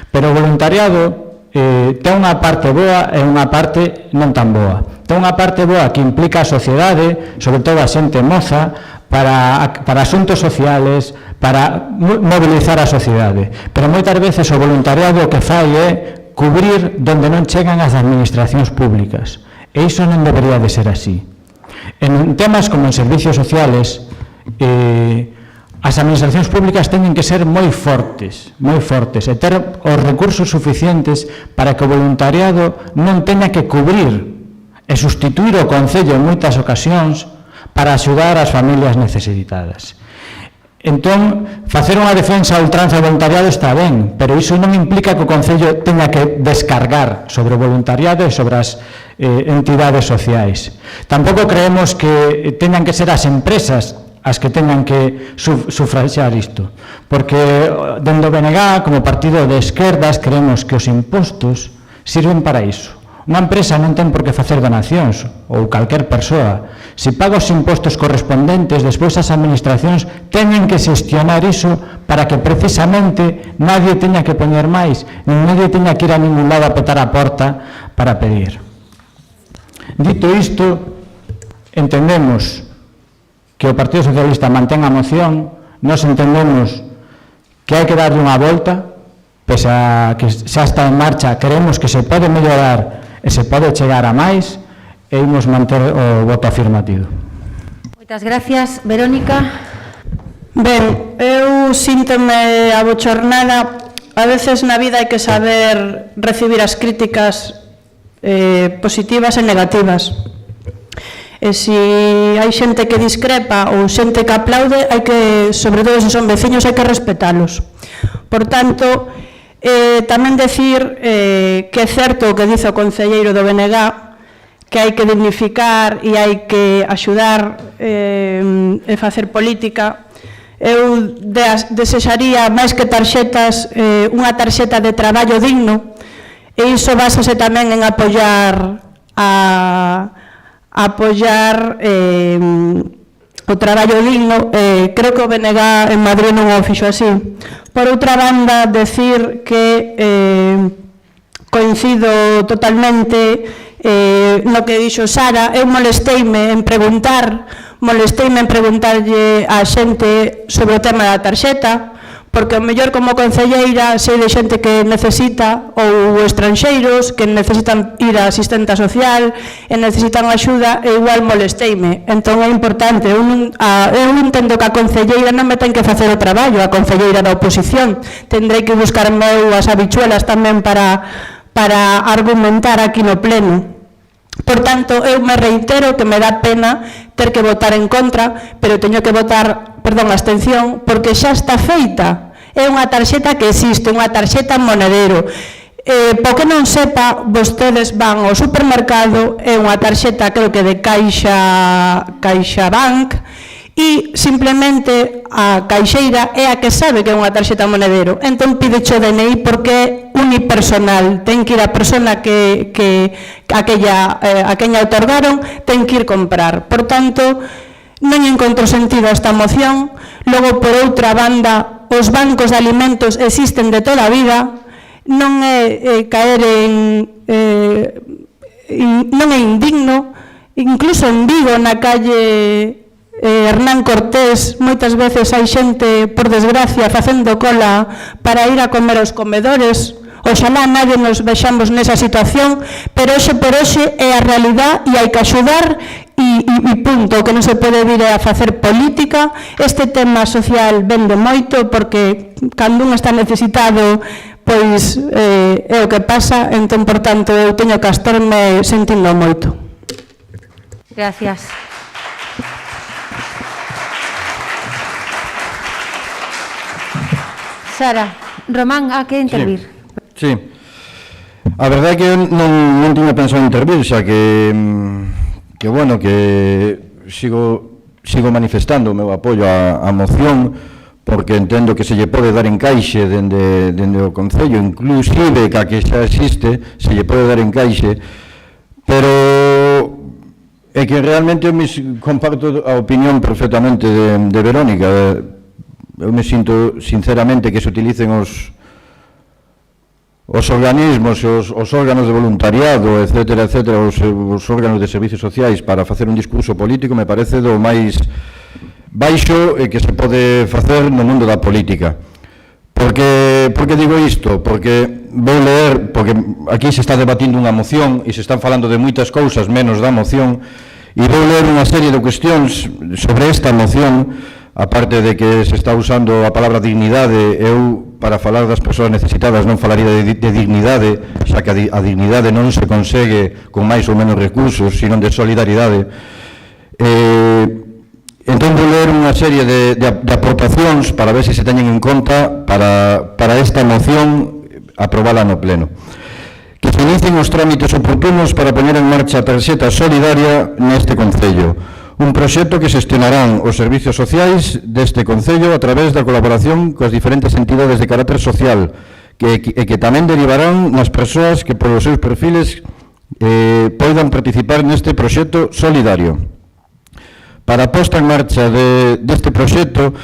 pero o voluntariado ten unha parte boa e unha parte non tan boa. Ten unha parte boa que implica a sociedade, sobre todo a xente moza, para asuntos sociales, para mobilizar a sociedade. Pero moitas veces o voluntariado o que fai é cubrir donde non chegan as administracións públicas. E iso non debería de ser así. En temas como en servicios sociales, as administracións públicas teñen que ser moi fortes e ter os recursos suficientes para que o voluntariado non teña que cubrir e sustituir o Concello en moitas ocasións para axudar as familias necesitadas. Entón, facer unha defensa a ultranza do voluntariado está ben, pero iso non implica que o Concello teña que descargar sobre o voluntariado e sobre as entidades sociais. Tampouco creemos que teñan que ser as empresas as que teñan que sufraxar isto, porque dende o BNG, como partido de esquerdas, creemos que os impostos sirven para iso. Unha empresa non ten por que facer donacións, ou calquer persoa. Se paga os impostos correspondentes, despois as administracións teñen que xestionar iso para que precisamente nadie teña que poñer máis, nin nadie teña que ir a ningún lado a petar a porta para pedir. Dito isto, entendemos que o Partido Socialista mantén a moción, nós entendemos que hai que darlle unha volta, pese a que xa está en marcha, creemos que se pode mellorar e se pode chegar a máis, e imos manter o voto afirmativo. Moitas gracias. Verónica. Ben, eu síntome abochornada. A veces na vida hai que saber recibir as críticas positivas e negativas. E se hai xente que discrepa ou xente que aplaude, hai que, sobre todo se son veciños, hai que respetalos. Por tanto, tamén decir que é certo o que dice o concelleiro do BNG, que hai que dignificar e hai que axudar e facer política. Eu desexaría máis que tarxetas, unha tarxeta de traballo digno, e iso básase tamén en apoiar o traballo digno. Creo que o BNG en Madrid non o fixo así. Por outra banda, decir que coincido totalmente no que dixo Sara. Eu molesteime en preguntarlle a xente sobre o tema da tarxeta, porque o mellor como concelleira sei de xente que necesita, ou estranxeiros que necesitan ir a asistenta social e necesitan axuda, e igual molesteime. Entón é importante, eu entendo que a concelleira non me ten que facer o traballo, a concelleira da oposición tendrei que buscarme as habichuelas tamén para argumentar aquí no pleno. Por tanto, eu me reitero que me dá pena ter que votar en contra, pero teño que votar, a abstención, porque xa está feita. É unha tarxeta que existe, unha tarxeta monedero. Po que non sepa, vostedes van ao supermercado, é unha tarxeta, creo que de CaixaBank, e simplemente a caixeira é a que sabe que é unha tarxeta monedero. Entón pídeche o DNI porque é unipersonal, ten que ir a persona a quen otorgaron, ten que ir comprar. Por tanto, non encontro sentido esta moción. Logo, por outra banda, os bancos de alimentos existen de toda a vida, non é caer non é indigno. Incluso en Vigo, na calle Hernán Cortés, moitas veces hai xente, por desgracia, facendo cola para ir a comer aos comedores. Oxalá nadie nos vexamos nesa situación, pero hoxe por hoxe é a realidad e hai que axudar e punto, que non se pode vir a facer política. Este tema social vende moito porque cando un está necesitado, pois é o que pasa, entón, por tanto, eu teño que estarme sentindo moito. Gracias. Sara, Román, que intervir? Sí. A verdade é que eu non tiña pensado en intervir, xa que bueno, que sigo manifestando o meu apoio á moción, porque entendo que se lle pode dar encaixe dende o Concello, inclusive que a que xa existe, se lle pode dar encaixe, pero é que realmente eu comparto a opinión perfectamente de Verónica. Eu me sinto sinceramente que se utilicen os organismos, os órganos de voluntariado, etcétera, os órganos de servicios sociais para facer un discurso político, me parece do máis baixo que se pode facer no mundo da política. Por que digo isto? Porque vou ler, porque aquí se está debatindo unha moción e se están falando de moitas cousas menos da moción, e vou ler unha serie de cuestións sobre esta moción. Aparte de que se está usando a palabra dignidade, eu, para falar das persoas necesitadas, non falaría de dignidade, xa que a dignidade non se consegue con máis ou menos recursos, sino de solidaridade. Entón, vou ler unha serie de aportacións para ver se teñen en conta para esta moción aprobala no Pleno. Que se inicien os trámites oportunos para poñer en marcha a tarxeta solidaria neste Concello. Un proxecto que xestionarán os servicios sociais deste Concello a través da colaboración coas diferentes entidades de carácter social que tamén derivarán nas persoas que polos seus perfiles poidan participar neste proxecto solidario. Para a posta en marcha deste proxecto,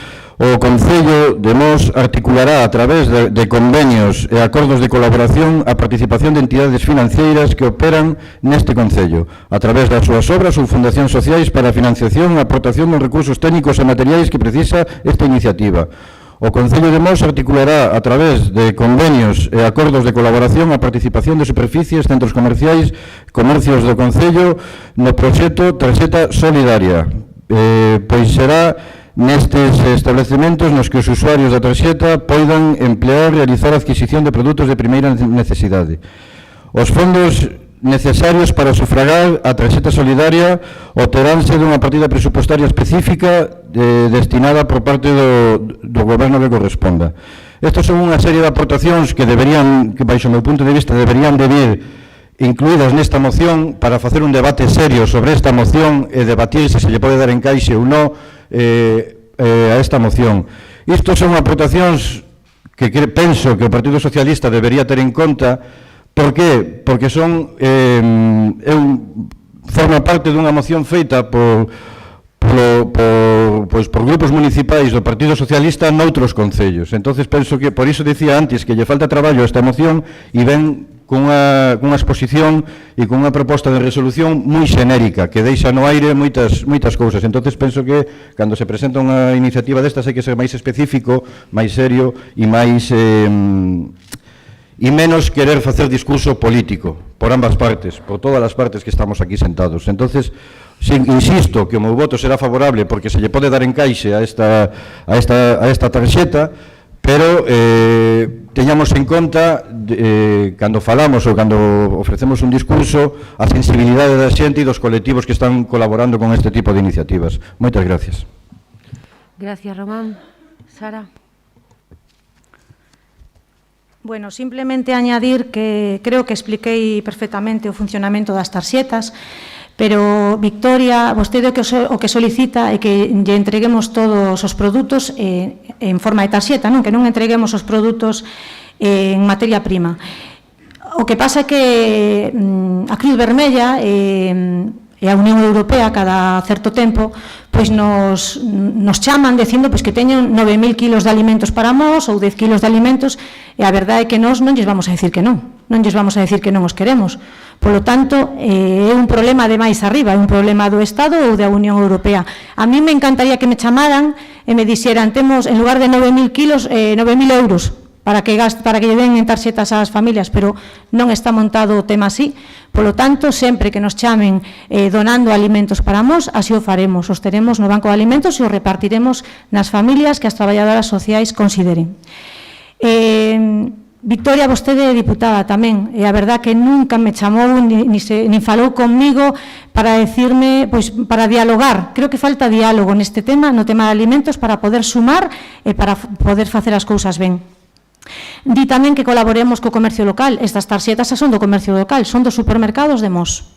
o Concello de Mos articulará a través de convenios e acordos de colaboración a participación de entidades financeiras que operan neste Concello, a través das súas obras ou fundacións sociais para a financiación e aportación dos recursos técnicos e materiais que precisa esta iniciativa. O Concello de Mos articulará a través de convenios e acordos de colaboración a participación de superficies, centros comerciais, comercios do Concello no proxecto Tarxeta Solidaria. Pois será nestes establecementos nos que os usuarios da tarxeta poidan emplear e realizar a adquisición de produtos de primeira necesidade. Os fondos necesarios para sufragar a tarxeta solidaria obteránse dunha partida presupuestaria específica destinada por parte do goberno que corresponda. Estas son unha serie de aportacións que baixo o meu punto de vista, deberían de vir incluídas nesta moción para facer un debate serio sobre esta moción e debatir se lle pode dar encaixe ou non a esta moción. Isto son aportacións que penso que o Partido Socialista debería ter en conta. Por qué? Porque forma parte dunha moción feita por grupos municipais do Partido Socialista noutros concellos. Entonces penso que, por iso dicía antes, que lle falta traballo a esta moción e ven cunha exposición e cunha proposta de resolución moi xenérica, que deixa no aire moitas cousas. Entonces penso que, cando se presenta unha iniciativa destas, hai que ser máis específico, máis serio e máis e menos querer facer discurso político por ambas partes, por todas as partes que estamos aquí sentados. Entonces, insisto que o meu voto será favorable porque se lle pode dar encaixe a esta tarxeta, pero teñamos en conta cando falamos ou cando ofrecemos un discurso a sensibilidade da xente e dos colectivos que están colaborando con este tipo de iniciativas. Moitas gracias. Gracias, Román. Sara. Bueno, simplemente añadir que creo que expliquei perfectamente o funcionamento das tarxetas, pero, Victoria, vostede o que solicita é que lle entreguemos todos os produtos en forma de tarxeta, non? Que non entreguemos os produtos en materia prima. O que pasa é que a Cruz Vermella E a Unión Europea, cada certo tempo, pois nos chaman dicindo pois, que teñen 9.000 kilos de alimentos para nós ou 10 kilos de alimentos, e a verdade é que nós non lles vamos a decir que non. Non lles vamos a decir que non os queremos. Polo tanto, é un problema de máis arriba, é un problema do Estado ou da Unión Europea. A mí me encantaría que me chamaran e me dixeran, temos, en lugar de 9.000 kilos, 9.000 euros para que lle den en tarxetas ás familias, pero non está montado o tema así. Polo tanto, sempre que nos chamen donando alimentos para nós, así o faremos. Os teremos no banco de alimentos e os repartiremos nas familias que as traballadoras sociais consideren. Victoria, vostede é diputada tamén, e a verdad que nunca me chamou nin falou conmigo para decirme, pois, para dialogar. Creo que falta diálogo neste tema, no tema de alimentos, para poder sumar e para poder facer as cousas ben. Di tamén que colaboremos co comercio local. Estas tarxetas son do comercio local, son dos supermercados de Mos.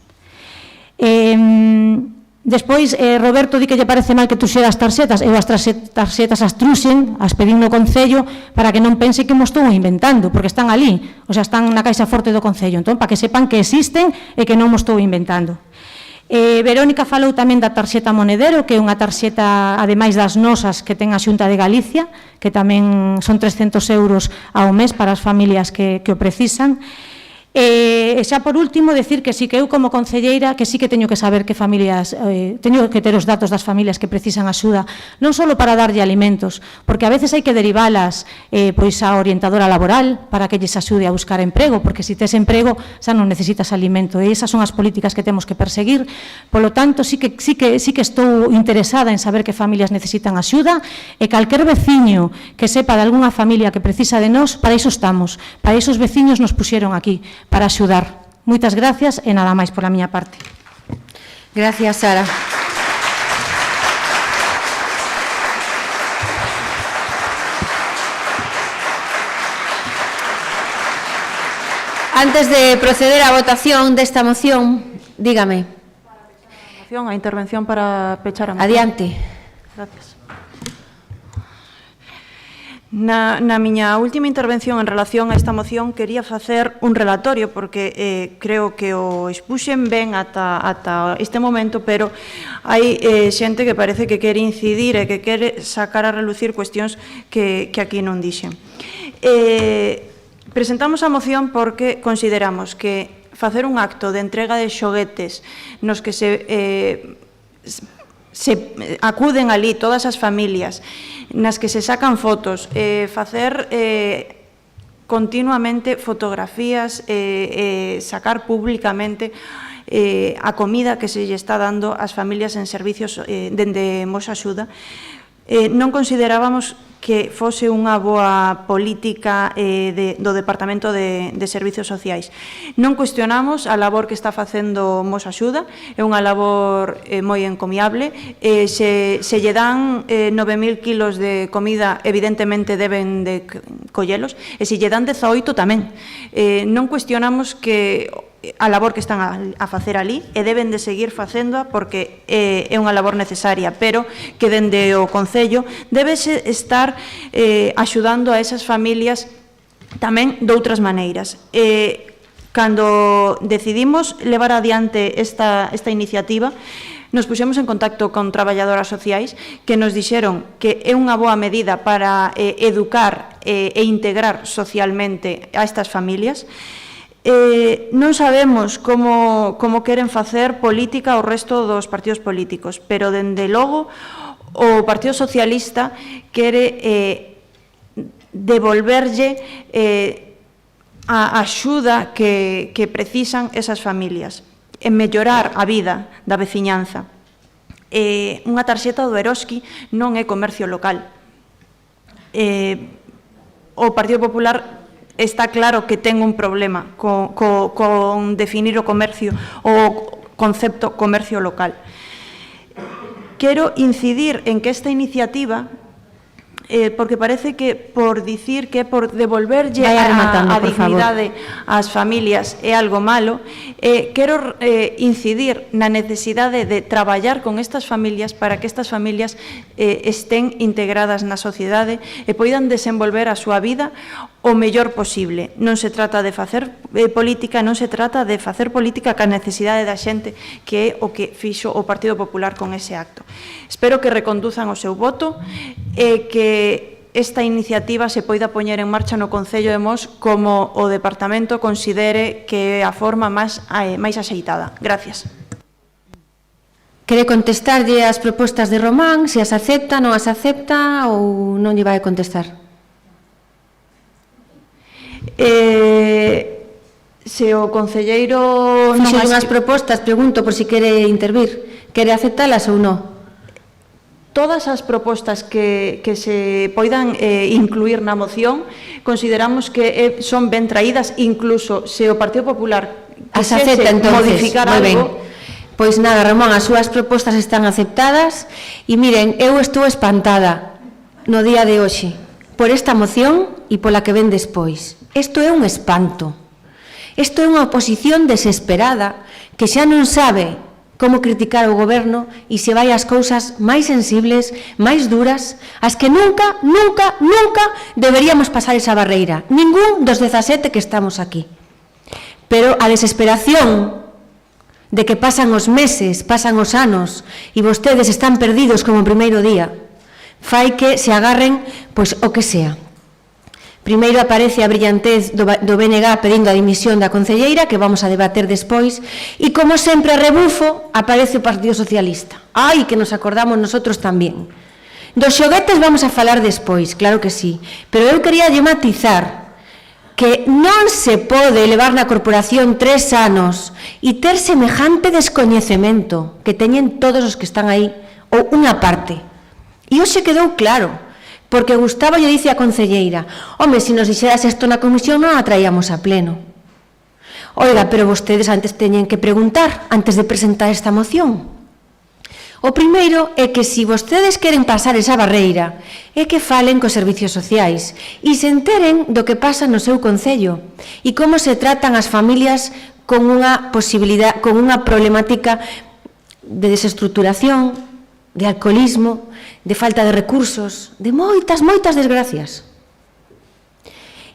Despois, Roberto di que lle parece mal que truxera as tarxetas. Eu as tarxetas as truxen, as pedín no Concello para que non pense que mo estou inventando, porque están ali, o sea, están na caixa forte do Concello. Entón, para que sepan que existen e que non mo estou inventando. Verónica falou tamén da tarxeta Monedero, que é unha tarxeta, ademais das nosas, que ten a Xunta de Galicia, que tamén son 300 euros ao mes para as familias que o precisan. E xa por último, decir que sí que eu como concelleira que sí que teño que saber que familias, teño que ter os datos das familias que precisan axuda, non só para darlle alimentos, porque a veces hai que derivalas pois a orientadora laboral para que lles axude a buscar emprego, porque se tes emprego xa non necesitas alimento, e esas son as políticas que temos que perseguir. Polo tanto, sí que estou interesada en saber que familias necesitan axuda, e calquer veciño que sepa de algunha familia que precisa de nós, para iso estamos, para iso os veciños nos puxeron aquí, para axudar. Moitas gracias e nada máis pola miña parte. Gracias, Sara. Antes de proceder á votación desta moción, dígame. A intervención para pechar a moción. Adiante. Gracias. Na miña última intervención en relación a esta moción quería facer un relatorio porque creo que o expuxen ben ata este momento, pero hai xente que parece que quere incidir e que quere sacar a relucir cuestións que aquí non dixen. Presentamos a moción porque consideramos que facer un acto de entrega de xoguetes nos que se acuden ali todas as familias, nas que se sacan fotos, facer continuamente fotografías, sacar públicamente a comida que se lle está dando ás familias en servicios dende Mos Axuda, non considerábamos que fose unha boa política do Departamento de Servicios Sociais. Non cuestionamos a labor que está facendo Mos Axuda, é unha labor moi encomiable. Se lle dan 9.000 kilos de comida, evidentemente deben de collelos, e se lle dan 18 tamén. Non cuestionamos que a labor que están a facer ali e deben de seguir facéndoa porque é unha labor necesaria, pero que dende o Concello debese estar axudando a esas familias tamén de outras maneiras. Cando decidimos levar adiante esta iniciativa, nos puxemos en contacto con traballadoras sociais que nos dixeron que é unha boa medida para educar e integrar socialmente a estas familias. Non sabemos como queren facer política o resto dos partidos políticos, pero dende logo o Partido Socialista quere devolverlle a axuda que precisan esas familias, en mellorar a vida da veciñanza. Unha tarxeta do Eroski non é comercio local. O Partido Popular está claro que ten un problema con definir o comercio, o concepto comercio local. Quero incidir en que esta iniciativa porque parece que por dicir que por devolverlle Vaya rematando, a por favor. dignidade ás familias é algo malo, quero incidir na necesidade de traballar con estas familias para que estas familias estén integradas na sociedade e poidan desenvolver a súa vida o mellor posible. Non se trata de facer política, non se trata de facer política ca necesidade da xente, que é o que fixo o Partido Popular con ese acto. Espero que reconduzan o seu voto e que esta iniciativa se poida poñer en marcha no Concello de Mos como o Departamento considere que é a forma máis axeitada. Gracias. Quere contestarlle as propostas de Román, se as acepta, non as acepta ou non lle vai a contestar? Se o concelleiro non Fixo unhas propostas, pregunto por si quere intervir. Quere aceptalas ou non? Todas as propostas que se poidan incluir na moción consideramos que son ben traídas, incluso se o Partido Popular As acepta, entonces. modificar Moi ben. algo. Pois nada, Ramón, as súas propostas están aceptadas e miren, eu estou espantada no día de hoxe por esta moción e pola que ven despois. Isto é un espanto. Isto é unha oposición desesperada que xa non sabe como criticar o goberno e se vai ás cousas máis sensibles, máis duras, as que nunca, nunca, nunca deberíamos pasar esa barreira. Ningún dos 17 que estamos aquí. Pero a desesperación de que pasan os meses, pasan os anos e vostedes están perdidos como o primeiro día, fai que se agarren pois o que sea. Primeiro aparece a brillantez do BNG pedindo a dimisión da concelleira, que vamos a debater despois, e como sempre a rebufo aparece o Partido Socialista. Ai, que nos acordamos nosotros tamén. Dos xoguetes vamos a falar despois, claro que sí, pero eu quería lle matizar que non se pode levar na corporación 3 anos e ter semejante descoñecemento que teñen todos os que están aí, ou unha parte. E hoxe quedou claro, porque Gustavo lle dice a concelleira: home, se nos dixeras isto na comisión non a traíamos a pleno. Oiga, pero vostedes antes teñen que preguntar, antes de presentar esta moción. O primeiro é que se vostedes queren pasar esa barreira, é que falen cos servicios sociais e se enteren do que pasa no seu concello e como se tratan as familias con unha posibilidade, con unha problemática de desestructuración, de alcoholismo, de falta de recursos, de moitas, moitas desgracias.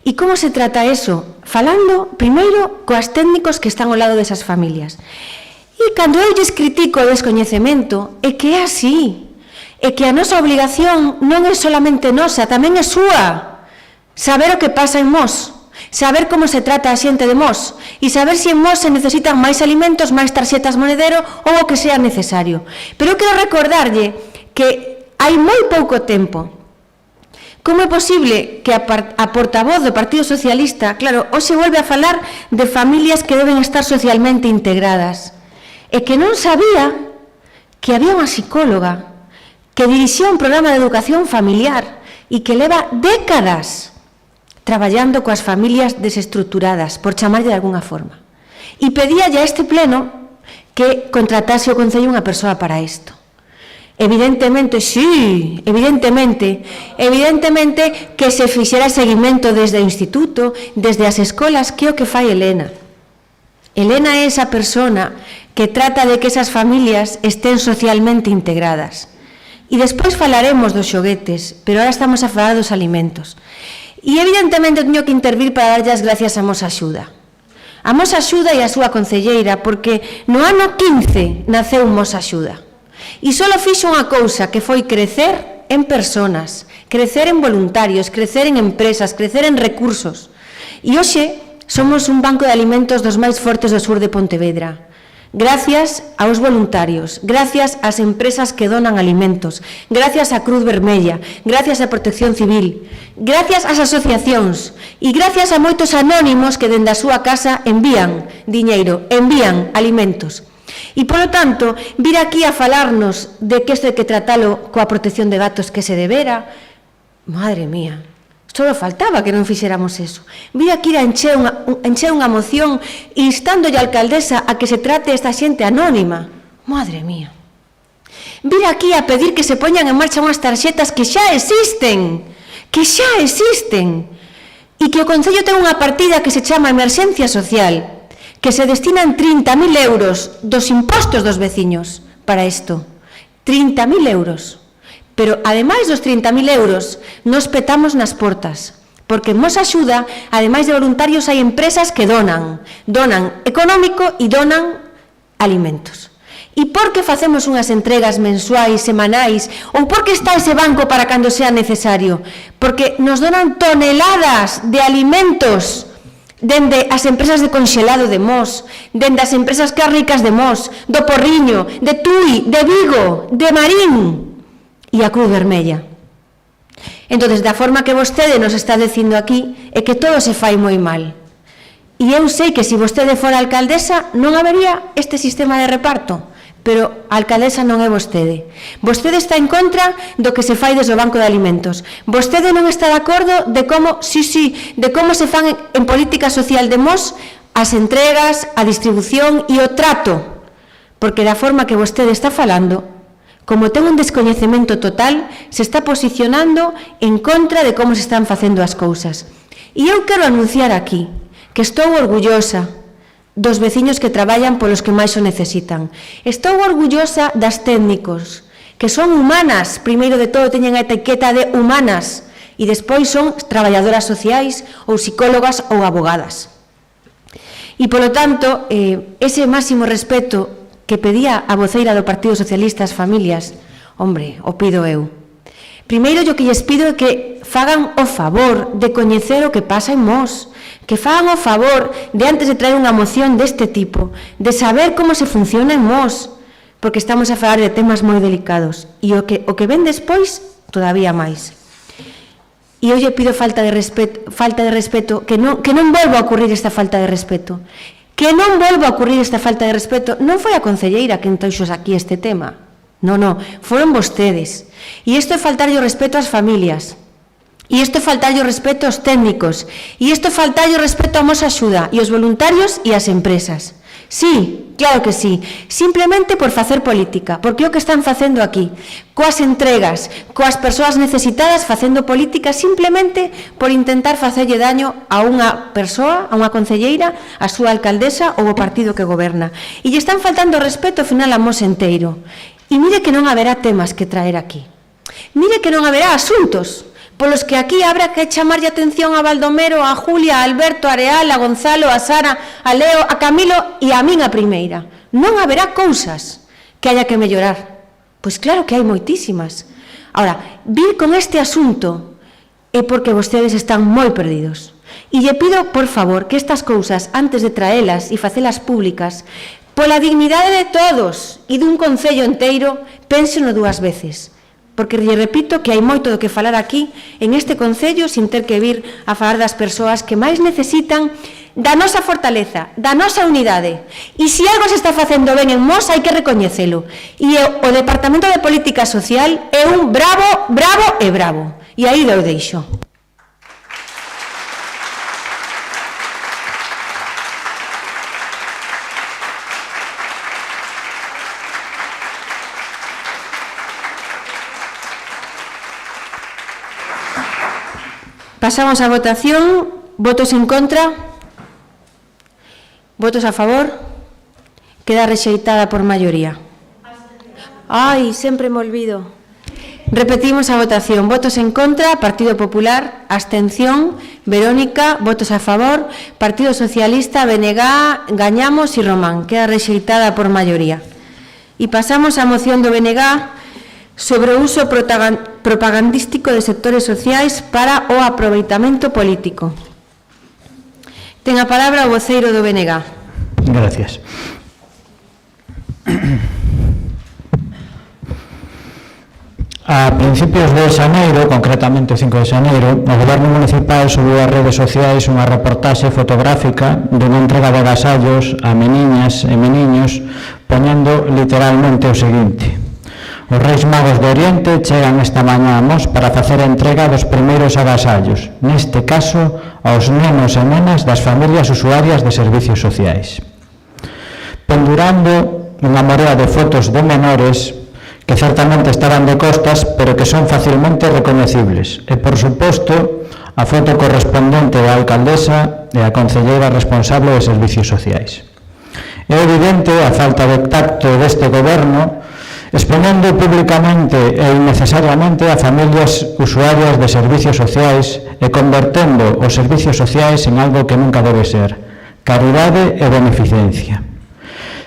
E como se trata eso? Falando, primeiro, coas técnicos que están ao lado desas familias. E cando eu lles critico o descoñecemento, é que é así. É que a nosa obligación non é solamente nosa, tamén é súa. Saber o que pasa en Mos, saber como se trata a xente de Mos e saber se en Mos se necesitan máis alimentos, máis tarxetas monedero ou o que sea necesario. Pero eu quero recordarlle que hai moi pouco tempo. Como é posible que a portavoz do Partido Socialista, claro, hoxe volve a falar de familias que deben estar socialmente integradas, e que non sabía que había unha psicóloga que dirixía un programa de educación familiar e que leva décadas traballando coas familias desestructuradas, por chamarlle de alguna forma. E pedíalle a este pleno que contratase o Concello unha persoa para isto. Evidentemente, sí, evidentemente que se fixera seguimento desde o instituto, desde as escolas, que é o que fai Elena. Elena é esa persona que trata de que esas familias estén socialmente integradas. E despois falaremos dos xoguetes, pero ahora estamos a falar dos alimentos. E evidentemente teño que intervir para darlle as gracias a Mos Axuda. A Mos Axuda e a súa concelleira, porque no ano 15 naceu Mos Axuda. E só fixo unha cousa, que foi crecer en personas, crecer en voluntarios, crecer en empresas, crecer en recursos. E hoxe somos un banco de alimentos dos máis fortes do sur de Pontevedra. Gracias aos voluntarios, gracias ás empresas que donan alimentos, gracias á Cruz Vermella, gracias á Protección Civil, gracias ás asociacións e gracias a moitos anónimos que dende a súa casa envían diñeiro, envían alimentos. E, polo tanto, vir aquí a falarnos de que isto hai que tratalo coa protección de gatos que se debera, madre mía, só faltaba que non fixéramos eso. Vir aquí a encher unha moción instando a alcaldesa a que se trate esta xente anónima, madre mía. vir aquí a pedir que se poñan en marcha unhas tarxetas que xa existen, e que o Concello ten unha partida que se chama Emerxencia Social, que se destinan 30.000 euros dos impostos dos veciños para isto. 30.000 euros. Pero, ademais dos 30.000 euros, nos petamos nas portas, porque en Mos Axuda, ademais de voluntarios, hai empresas que donan económico e donan alimentos. E por que facemos unhas entregas mensuais, semanais, ou por que está ese banco para cando sea necesario? Porque nos donan toneladas de alimentos dende as empresas de conxelado de Mos, dende as empresas cárnicas de Mos, do Porriño, de Tui, de Vigo, de Marín e a Cruz Vermella. Entón, da forma que vostede nos está dicindo aquí, é que todo se fai moi mal. E eu sei que se vostede fora alcaldesa non habería este sistema de reparto, pero a alcaldesa non é vostede. Vostede está en contra do que se fai desde o Banco de Alimentos. Vostede non está de acordo de como, de como se fan en política social de Mos as entregas, a distribución e o trato. Porque da forma que vostede está falando, como ten un descoñecemento total, se está posicionando en contra de como se están facendo as cousas. E eu quero anunciar aquí que estou orgullosa dos veciños que traballan polos que máis o necesitan. Estou orgullosa das técnicos, que son humanas, primeiro de todo teñen a etiqueta de humanas, e despois son traballadoras sociais ou psicólogas ou abogadas. E, polo tanto, ese máximo respeto que pedía a voceira do Partido Socialista ás familias, hombre, o pido eu. Primeiro, o que lles pido é que fagan o favor de coñecer o que pasa en Mos, que fagan o favor de, antes de traer unha moción deste tipo, de saber como se funciona en Mos, porque estamos a falar de temas moi delicados, e o que ven despois, todavía máis. E eu lle pido falta de respeto, que non volva a ocurrir esta falta de respeto, que non volva a ocurrir esta falta de respeto. Non foi a concelleira que entoixo aquí este tema, non, foron vostedes. E isto é faltarlle o respeto ás familias, e isto é faltarlle o respeto aos técnicos, e isto é faltarlle o respeto a Mos Axuda, e aos voluntarios e ás empresas. Sí, claro que sí, simplemente por facer política, porque é o que están facendo aquí, coas entregas, coas persoas necesitadas, facendo política simplemente por intentar facerlle daño a unha persoa, a unha concelleira, a súa alcaldesa ou o partido que goberna. E lle están faltando o respeto ao final a Mos enteiro. E mire que non haberá temas que traer aquí. Mire que non haberá asuntos polos que aquí habrá que chamarlle atención a Baldomero, a Julia, a Alberto, a Areal, a Gonzalo, a Sara, a Leo, a Camilo e a min a primeira. Non haberá cousas que haya que mellorar. Pois claro que hai moitísimas. Ahora, vir con este asunto é porque vostedes están moi perdidos. E lle pido, por favor, que estas cousas, antes de traelas e facelas públicas, pola dignidade de todos e dun concello enteiro, pénseno dúas veces. Porque lle repito que hai moito do que falar aquí en este Concello sin ter que vir a falar das persoas que máis necesitan da nosa fortaleza, da nosa unidade. E se algo se está facendo ben en Mos, hai que recoñecelo. E o Departamento de Política Social é un bravo, bravo e bravo. E aí lo deixo. Pasamos a votación. Votos en contra. Votos a favor. Queda rexeitada por maioría. Ai, sempre me olvido. Repetimos a votación. Votos en contra, Partido Popular. Abstención, Verónica. Votos a favor, Partido Socialista, BNG, Gañamos e Román. Queda rexeitada por maioría. E pasamos á moción do BNG sobre o uso propagandístico de sectores sociais para o aproveitamento político. Ten a palabra o voceiro do BNG. Gracias. A principios de xaneiro, concretamente o 5 de xaneiro, o Goberno Municipal subiu ás redes sociais unha reportaxe fotográfica de unha entrega de agasallos a meniñas e meniños, poñendo literalmente o seguinte: os Reis Magos de Oriente chegan esta mañá a Mos para facer a entrega dos primeiros agasallos, neste caso aos nenos e nenas das familias usuarias de servicios sociais. Pendurando unha morea de fotos de menores que certamente estaban de costas, pero que son facilmente recoñecibles. E, por suposto, a foto correspondente da alcaldesa e a concelleira responsable de Servicios Sociais. É evidente a falta de tacto deste goberno exponendo públicamente e innecesariamente a familias usuarias de servicios sociais e convertendo os servicios sociais en algo que nunca debe ser, caridade e beneficencia.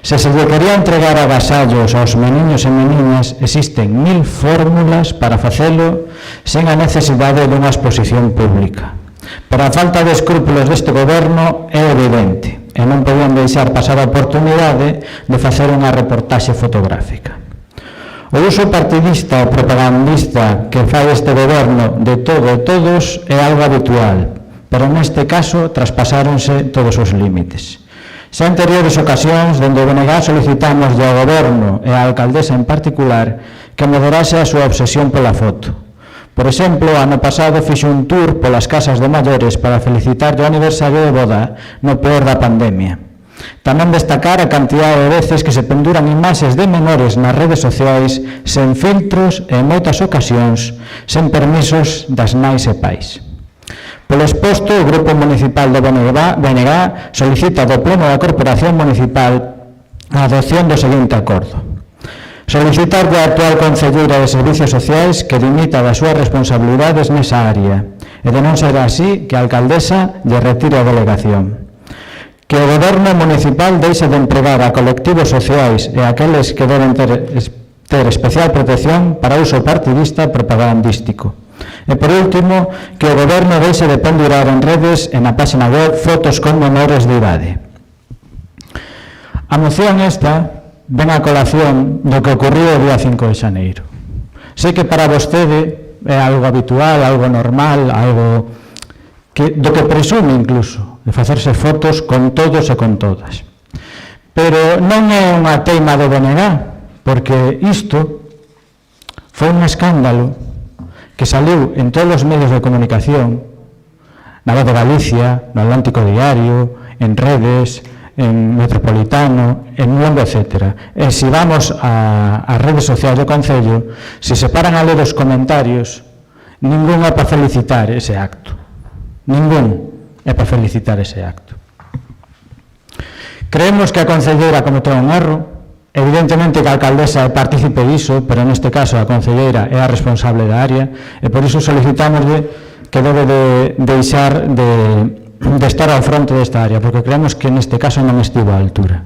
Se se lle quería entregar agasallos aos meniños e meniñas, existen 1000 fórmulas para facelo sen a necesidade dunha exposición pública. Pero a falta de escrúpulos deste goberno é evidente e non podían deixar pasar a oportunidade de facer unha reportaxe fotográfica. O uso partidista ou propagandista que fai este goberno de todo e todos é algo habitual, pero neste caso traspasáronse todos os límites. Xa en anteriores ocasións, dende o BNG solicitamos ao goberno e á alcaldesa en particular que moderase a súa obsesión pola foto. Por exemplo, ano pasado fixo un tour polas casas de maiores para felicitar o aniversario de boda no peor da pandemia. Tamén destacar a cantidade de veces que se penduran imaxes de menores nas redes sociais sen filtros e en moitas ocasións sen permisos das nais e pais. Polo exposto, o Grupo Municipal do BNG solicita do Pleno da Corporación Municipal a adopción do seguinte acordo. Solicitar da actual Concelleira de Servicios Sociais que dimita das súas responsabilidades nesa área e de non ser así que a alcaldesa lle retire a delegación. Que o Goberno Municipal deixe de empregar a colectivos sociais e aqueles que deben ter especial protección para uso partidista e propagandístico. E, por último, que o Goberno deixe de pendurar en redes e na página web fotos con menores de idade. A moción esta ven a colación do que ocurriu o día 5 de xaneiro. Sei que para vostede é algo habitual, algo normal, algo do que presume incluso, de facerse fotos con todos e con todas. Pero non é unha teima do BNG, porque isto foi un escándalo que saliu en todos os medios de comunicación, na Voz de Galicia, no Atlántico Diario, en redes, en Metropolitano, en Mundo, etc. E se vamos ás redes sociais do Concello, se se paran a ler os comentarios, ningún é para felicitar ese acto. Ningún é para felicitar ese acto. Creemos que a concelleira cometeu un erro, evidentemente que a alcaldesa é partícipe diso, pero neste caso a concelleira é a responsable da área, e por iso solicitámoslle que debe de deixar de estar ao fronte desta área, porque creemos que neste caso non estivo á altura.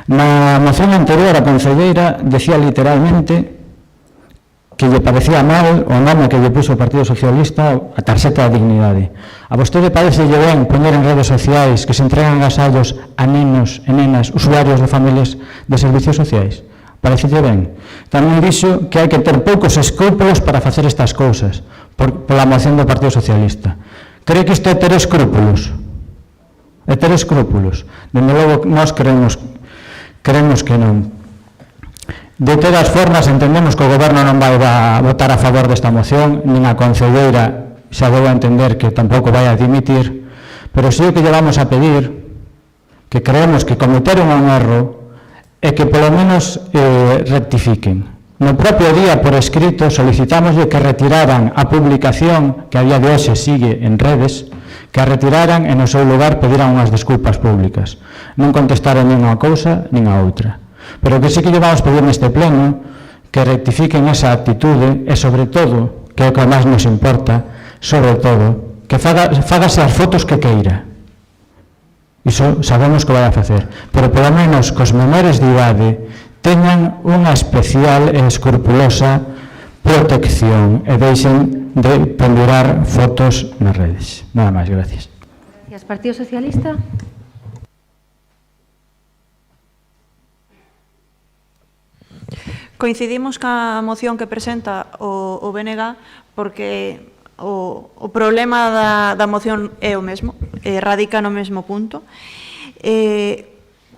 Na moción anterior a concelleira decía literalmente que lle parecía mal o nome que lle puso o Partido Socialista a tarxeta da dignidade. A vostede parecelle ben poñer en redes sociais que se entregan agasallos a nenos e nenas usuarios de familias de servicios sociais? Parecelle ben. Tamén dixo que hai que ter poucos escrúpulos para facer estas cousas pola moción do Partido Socialista. Cree que isto é ter escrúpulos? É ter escrúpulos? Dende logo, nós creemos que non. De todas formas, entendemos que o Goberno non vai a votar a favor desta moción, nin a concelleira xa deu a entender que tampouco vai a dimitir, pero sí que lle vamos a pedir que creemos que cometeron un erro e que polo menos rectifiquen. No propio día, por escrito, solicitámoslle que retiraran a publicación que a día de hoxe sigue en redes, que a retiraran e no seu lugar pediran unhas desculpas públicas. Non contestaron nin unha cousa nin a outra. Pero que sí que lle vamos pedir neste pleno que rectifiquen esa actitude e, sobre todo, que é o que máis nos importa, sobre todo, que fágase as fotos que queira. Iso sabemos que vai a facer. Pero, polo menos, cos menores de idade teñan unha especial e escrupulosa protección e deixen de pendurar fotos nas redes. Nada máis, gracias. Gracias. Partido Socialista. Coincidimos ca moción que presenta o BNG porque o problema da moción é o mesmo, radica no mesmo punto.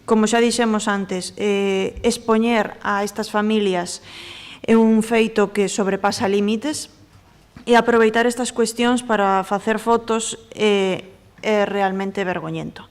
Como xa dixemos antes, expoñer a estas familias é un feito que sobrepasa límites e aproveitar estas cuestións para facer fotos é realmente vergoñento.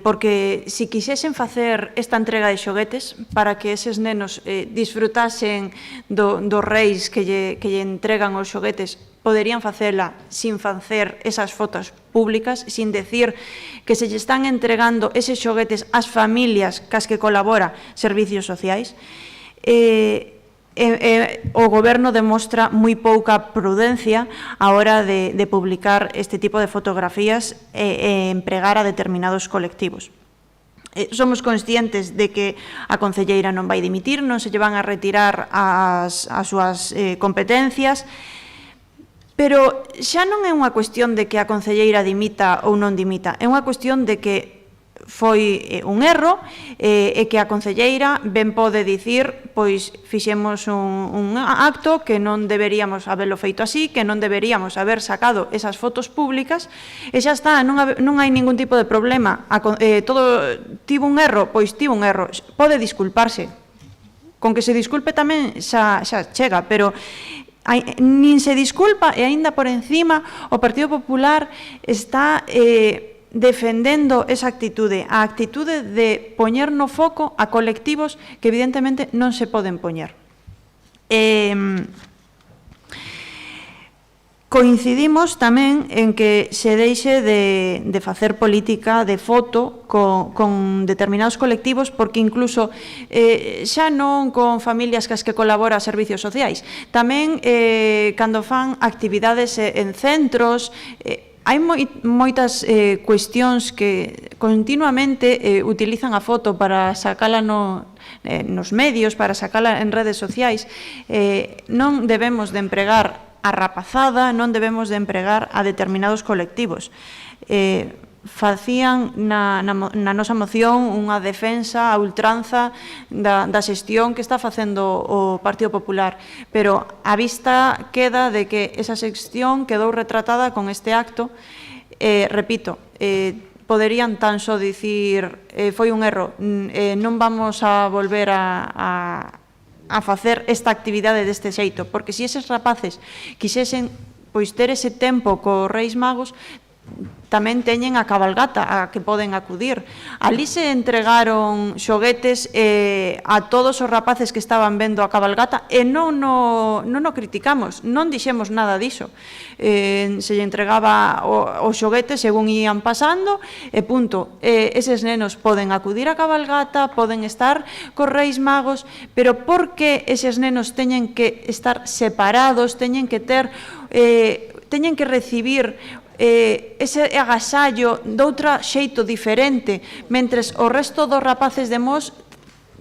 porque se quixesen facer esta entrega de xoguetes para que eses nenos disfrutasen dos reis que lle entregan os xoguetes, poderían facela sin facer esas fotos públicas, sin decir que se lle están entregando eses xoguetes ás familias cas que colabora servicios sociais. O goberno demostra moi pouca prudencia a hora de publicar este tipo de fotografías e empregar a determinados colectivos. Somos conscientes de que a concelleira non vai dimitir, non se lle van a retirar as súas competencias, pero xa non é unha cuestión de que a concelleira dimita ou non dimita, é unha cuestión de que foi un erro e que a concelleira ben pode dicir pois fixemos un acto que non deberíamos haberlo feito así, que non deberíamos haber sacado esas fotos públicas e xa está, non hai ningún tipo de problema. Tivo un erro, pois tivo un erro, pode disculparse, con que se disculpe tamén xa chega, pero nin se disculpa e aínda por encima o Partido Popular está defendendo esa actitude, a actitude de poñer no foco a colectivos que evidentemente non se poden poñer. Coincidimos tamén en que se deixe de facer política de foto con determinados colectivos, porque incluso xa non con familias cas que colabora a servicios sociais, tamén cando fan actividades en centros. Hai moitas cuestións que continuamente utilizan a foto para sacala nos medios, para sacala en redes sociais. Non debemos de empregar a rapazada, non debemos de empregar a determinados colectivos. Facían na nosa moción unha defensa a ultranza da xestión que está facendo o Partido Popular, pero a vista queda de que esa xestión quedou retratada con este acto. Repito, poderían tan só dicir foi un erro, non vamos a volver a facer esta actividade deste xeito, porque se eses rapaces quixesen pois ter ese tempo cos Reis Magos, tamén teñen a cabalgata a que poden acudir. Ali se entregaron xoguetes a todos os rapaces que estaban vendo a cabalgata e non o criticamos, non dixemos nada diso. Se lle entregaba os xoguetes según ian pasando e punto. Eses nenos poden acudir a cabalgata, poden estar cos Reis Magos, pero por que eses nenos teñen que estar separados, teñen que recibir ese agasallo de outra xeito diferente, mentres o resto dos rapaces de Mos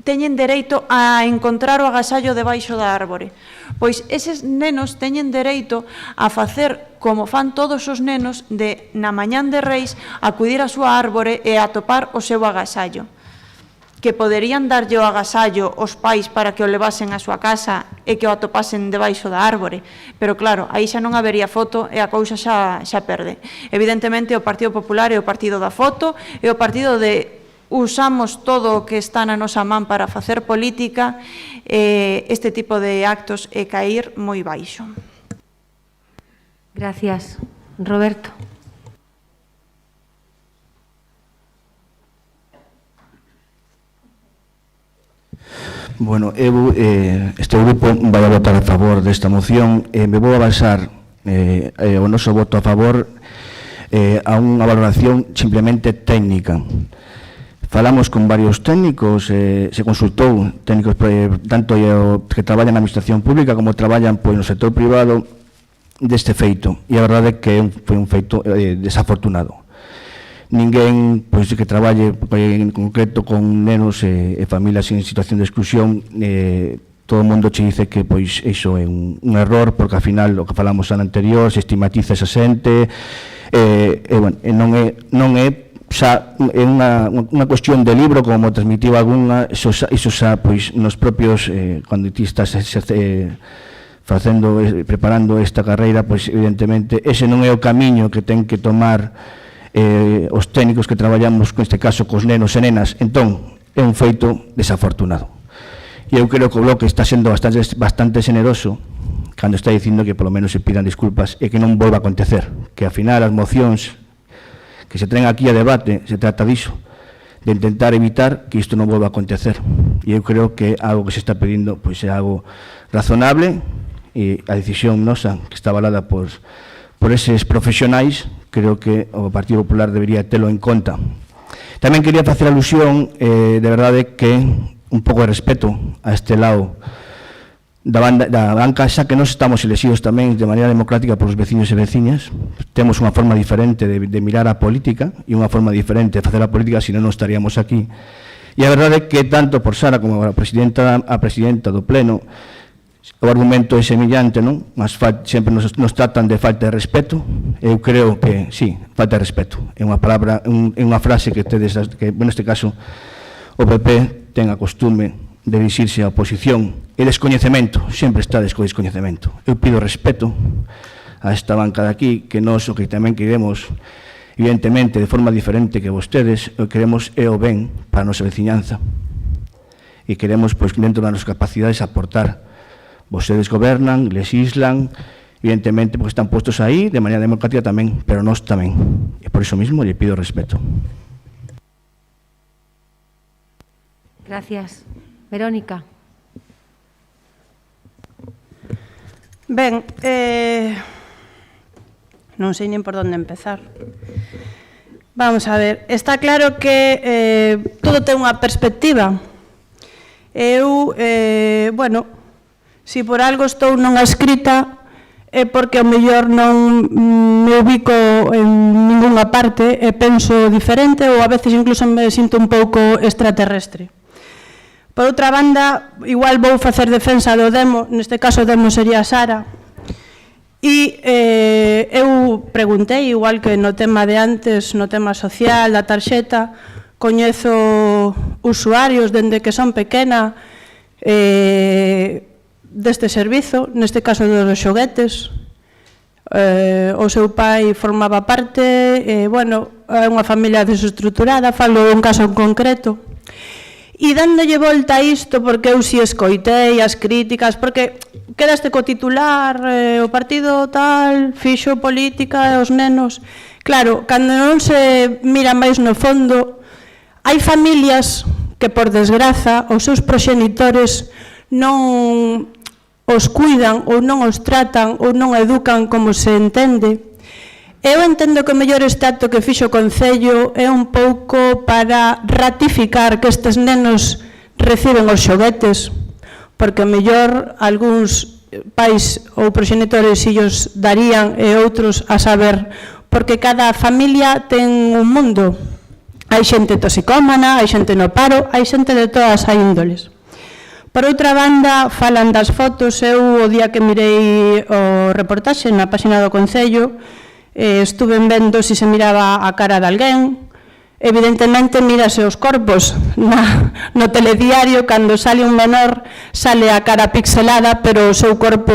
teñen dereito a encontrar o agasallo debaixo da árbore? Pois eses nenos teñen dereito a facer como fan todos os nenos de, na mañán de Reis, acudir á súa árbore e atopar o seu agasallo. Que poderían darlle o agasallo aos pais para que o levasen á súa casa e que o atopasen debaixo da árbore. Pero claro, aí xa non habería foto e a cousa xa perde. Evidentemente o Partido Popular é o partido da foto, é o partido de usamos todo o que está na nosa man para facer política, este tipo de actos é cair moi baixo. Gracias. Roberto. Bueno, este grupo vai a votar a favor desta moción e me vou a basar o noso voto a favor a unha valoración simplemente técnica. Falamos con varios técnicos, se consultou técnicos tanto que traballan na administración pública como traballan no sector privado deste feito, e a verdade é que foi un feito desafortunado. Ninguén que traballe en concreto con nenos e familias en situación de exclusión, todo o mundo che dice que iso é un error, porque ao final o que falamos ano anterior se estigmatiza esa xente, non é xa é unha cuestión de libro, como transmitiu algunha, iso xa nos propios, cando ti estás preparando esta carreira, evidentemente ese non é o camiño que ten que tomar os técnicos que traballamos neste caso cos nenos e nenas. Entón, é un feito desafortunado. E eu creo que o Bloque está sendo bastante generoso cando está dicindo que polo menos se pidan disculpas e que non volva a acontecer, que ao final as mocións que se traen aquí a debate, se trata diso, de intentar evitar que isto non volva a acontecer. E eu creo que algo que se está pedindo pois é algo razonable, e a decisión nosa, que está avalada por eses profesionais, creo que o Partido Popular debería telo en conta. Tamén quería facer alusión, de verdade, que un pouco de respeto a este lado da banca, xa que nós estamos elegidos tamén de maneira democrática polos veciños e veciñas, temos unha forma diferente de mirar a política e unha forma diferente de facer a política, senón non estaríamos aquí. E a verdade é que tanto por Sara como a presidenta do Pleno, o argumento é semillante, non? Mas sempre nos tratan de falta de respeto. Eu creo que, sí, falta de respeto. É unha palabra, é unha frase que tedes, que, neste caso, o PP ten a costume de dirixirse á oposición. E descoñecemento, sempre está descoñecemento. Eu pido respeto a esta banca de aquí, que nós o que tamén queremos, evidentemente, de forma diferente que vostedes, o que queremos é o ben para a nosa veciñanza. E queremos, pois, dentro das nosas capacidades, aportar. Vostedes gobernan, legislan, evidentemente, porque están puestos aí, de maneira democrática tamén, pero nós tamén. E por iso mismo lle pido respeto. Gracias. Verónica. Ben, non sei nin por onde empezar. Vamos a ver, está claro que todo ten unha perspectiva. Eu, bueno, se por algo estou nunha escrita é porque ao mellor non me ubico en ninguna parte e penso diferente ou a veces incluso me sinto un pouco extraterrestre. Por outra banda, igual vou facer defensa do demo, neste caso o demo sería Sara, e eu preguntei, igual que no tema de antes, no tema social, da tarxeta, coñezo usuarios dende que son pequena deste servizo, neste caso dos xoguetes, o seu pai formaba parte, bueno, é unha familia desestruturada, falo un caso en concreto. E dándolle volta a isto, porque eu si escoitei as críticas, porque quedaste co titular, o partido tal, fixo política, os nenos. Claro, cando non se mira máis no fondo, hai familias que, por desgraza, os seus proxenitores non os cuidan ou non os tratan ou non educan como se entende. Eu entendo que o mellor este acto que fixo o Concello é un pouco para ratificar que estes nenos reciben os xoguetes, porque o mellor algúns pais ou proxenitores illos darían e outros a saber, porque cada familia ten un mundo. Hai xente toxicómana, hai xente no paro, hai xente de todas as índoles. Por outra banda, falan das fotos. Eu, o día que mirei o reportaxe na página do Concello, estuve vendo se miraba a cara de alguén. Evidentemente, mírase os corpos no telediario, cando sale un menor, sale a cara pixelada, pero o seu corpo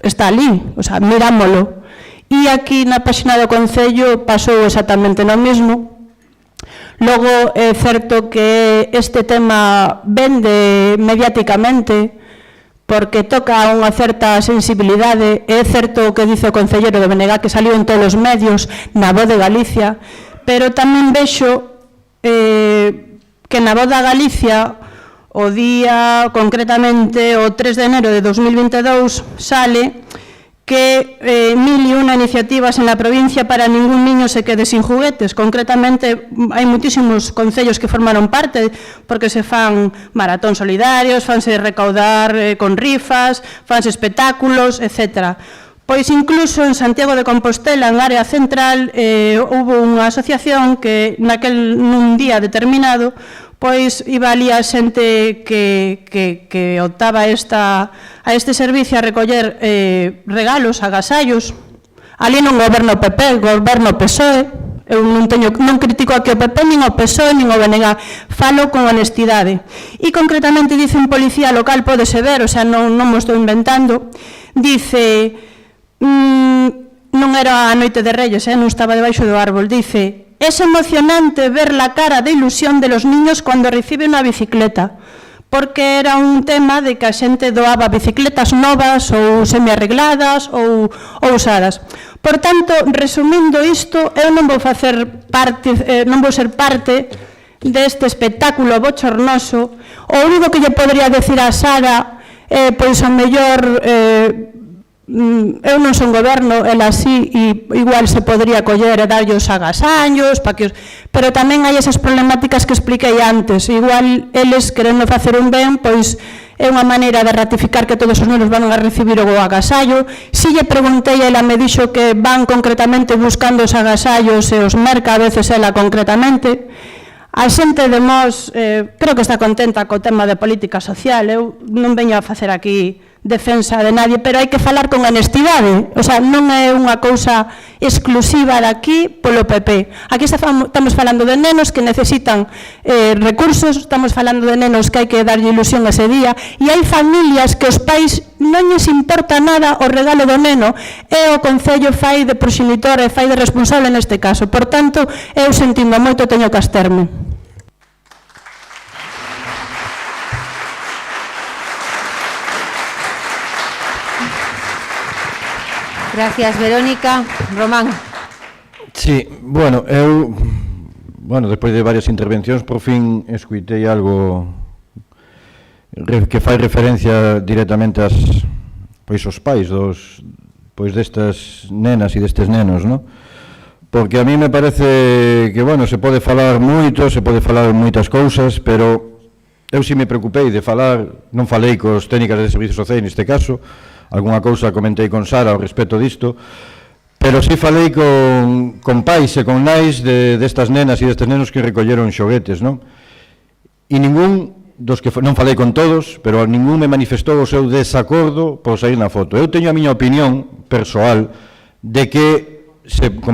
está ali, o sea, mirámolo. E aquí na página do Concello pasou exactamente no mesmo. Logo, é certo que este tema vende mediáticamente, porque toca unha certa sensibilidade. É certo o que dice o concelleiro de Benegá, que saliu en todos os medios, na Voz de Galicia, pero tamén vexo que na Voz da Galicia, o día, concretamente, o 3 de enero de 2022, sale que 1001 iniciativas en la provincia para ningún niño se quede sin juguetes. Concretamente, hai muitísimos concellos que formaron parte, porque se fan maratón solidarios, fanse recaudar con rifas, fanse espectáculos, etc. Pois incluso en Santiago de Compostela, en área central, houve unha asociación que nun día determinado pois iba ali a xente que optaba a este servicio a recoller regalos, agasallos. Ali non goberno PP, goberno PSOE. Eu non critico aquí o PP, nin o PSOE, nin o BNG. Falo con honestidade. E concretamente dice un policía local, pódese ver, o sea, non mo estou inventando, dice, non era a noite de Reyes, non estaba debaixo do árbol, dice: es emocionante ver la cara de ilusión de los niños cuando reciben una bicicleta. porque era un tema de que a xente doaba bicicletas novas ou semiarregladas ou usadas. Por tanto, resumindo isto, eu non vou ser parte deste espectáculo bochornoso. O único que lle podría decir a Sara, pois a mellor, eu non son goberno, ela sí, e igual se podría coller e darlle os agasallos, pero tamén hai esas problemáticas que expliquei antes. Igual eles, querendo facer un ben, pois é unha maneira de ratificar que todos os nenos van a recibir o agasallo. Si lle preguntei, ela me dixo que van concretamente buscando os agasallos e os merca, a veces ela concretamente. A xente de Mos creo que está contenta co tema de política social. Eu non veño a facer aquí defensa de nadie, pero hai que falar con honestidade. O sea, non é unha cousa exclusiva de aquí polo PP. Aquí estamos falando de nenos que necesitan recursos, estamos falando de nenos que hai que darlle ilusión ese día, e hai familias que os pais non lles importa nada o regalo do neno, e o Concello fai de proxenitor e fai de responsable neste caso. Por tanto, eu sentindo moito teño que absterme. Gracias, Verónica. Román. Sí, bueno, despois de varias intervencións, por fin escuitei algo que fai referencia directamente aos pais destas nenas e destes nenos, non? Porque a mí me parece que, se pode falar moito, se pode falar moitas cousas, pero eu si me preocupei de falar, non falei cos técnicas de servicios sociais neste caso, algunha cousa comentei con Sara ao respecto disto, pero si falei con pais e con nais destas nenas e destes nenos que recolleron xoguetes, non? E ningún dos que non falei con todos, pero ningún me manifestou o seu desacordo por sair na foto. Eu teño a miña opinión persoal de que,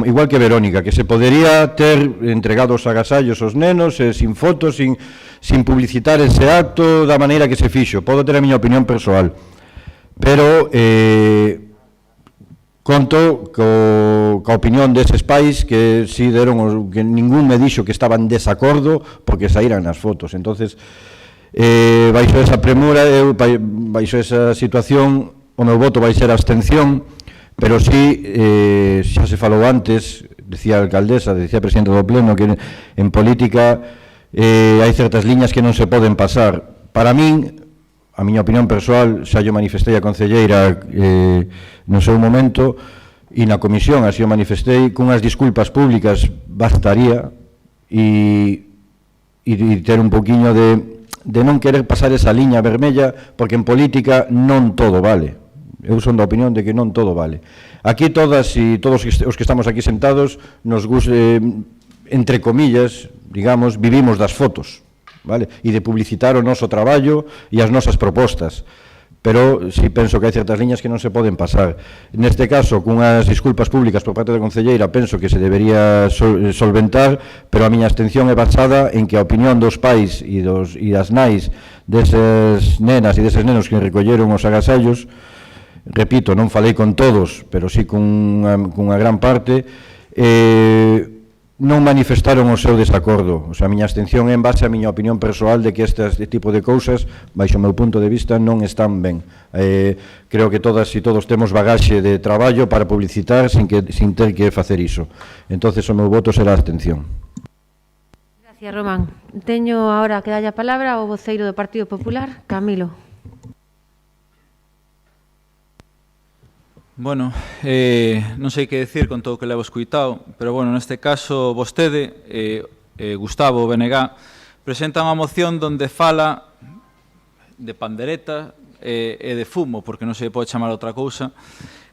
igual que Verónica, que se podería ter entregado os agasallos aos nenos sin fotos, sin publicitar ese acto da maneira que se fixo. Podo ter a miña opinión persoal, pero conto coa opinión deses pais que si deron, que ningún me dixo que estaban en desacordo porque saíran nas fotos. Entonces, baixo esa premura, baixo esa situación, o meu voto vai ser a abstención, pero si, xa se falou antes, decía a alcaldesa, decía a presidenta do pleno, que en política hai certas liñas que non se poden pasar. Para min, a miña opinión persoal, xa yo manifestei a concelleira no seu momento, e na comisión así o manifestei, cunhas disculpas públicas bastaría, e ter un poquinho de non querer pasar esa liña vermella, porque en política non todo vale. Eu son da opinión de que non todo vale. Aquí todas e todos os que estamos aquí sentados, nos gusta, entre comillas, digamos, vivimos das fotos, vale? E de publicitar o noso traballo e as nosas propostas, pero si penso que hai certas liñas que non se poden pasar. Neste caso, cunhas disculpas públicas por parte da concelleira, penso que se debería solventar, pero a miña abstención é basada en que a opinión dos pais e das nais desas nenas e deses nenos que recolleron os agasallos, repito, non falei con todos, pero sí cunha gran parte, non manifestaron o seu desacordo. O sea, a miña abstención é en base a miña opinión persoal de que este tipo de cousas, baixo o meu punto de vista, non están ben. Creo que todas e todos temos bagaxe de traballo para publicitar sin ter que facer iso. Entonces o meu voto será a abstención. Gracias, Román. Teño agora que dalle a palabra ao voceiro do Partido Popular, Camilo. Bueno, non sei que decir con todo o que levo escuitado, pero, bueno, neste caso, vostede, Gustavo Benegá, presenta unha moción donde fala de pandereta e de fumo, porque non se pode chamar outra cousa,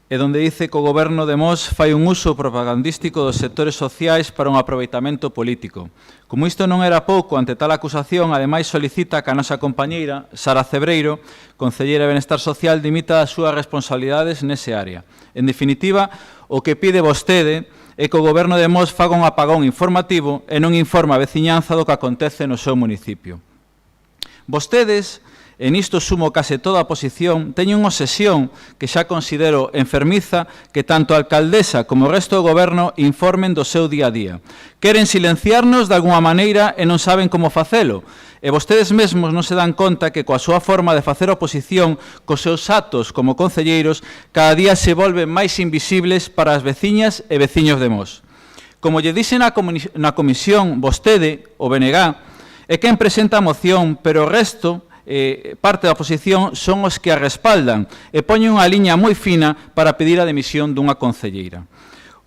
e donde dice que o goberno de Mos fai un uso propagandístico dos sectores sociais para un aproveitamento político. Como isto non era pouco, ante tal acusación, ademais solicita que a nosa compañeira, Sara Cebreiro, concelleira de Benestar Social, dimita as súas responsabilidades nese área. En definitiva, o que pide vostede é que o goberno de Mos faga un apagón informativo e non informa a veciñanza do que acontece no seu municipio. Vostedes e nisto sumo case toda a oposición, teñen unha obsesión que xa considero enfermiza que tanto a alcaldesa como o resto do goberno informen do seu día a día. Queren silenciarnos de alguma maneira e non saben como facelo. E vostedes mesmos non se dan conta que coa súa forma de facer oposición, cos seus actos como concelleiros, cada día se volven máis invisibles para as veciñas e veciños de Mos. Como lle dixen na comisión, vostede, o BNG, é quen presenta a moción, pero o resto, parte da oposición, son os que a respaldan e poñen unha liña moi fina para pedir a dimisión dunha concelleira.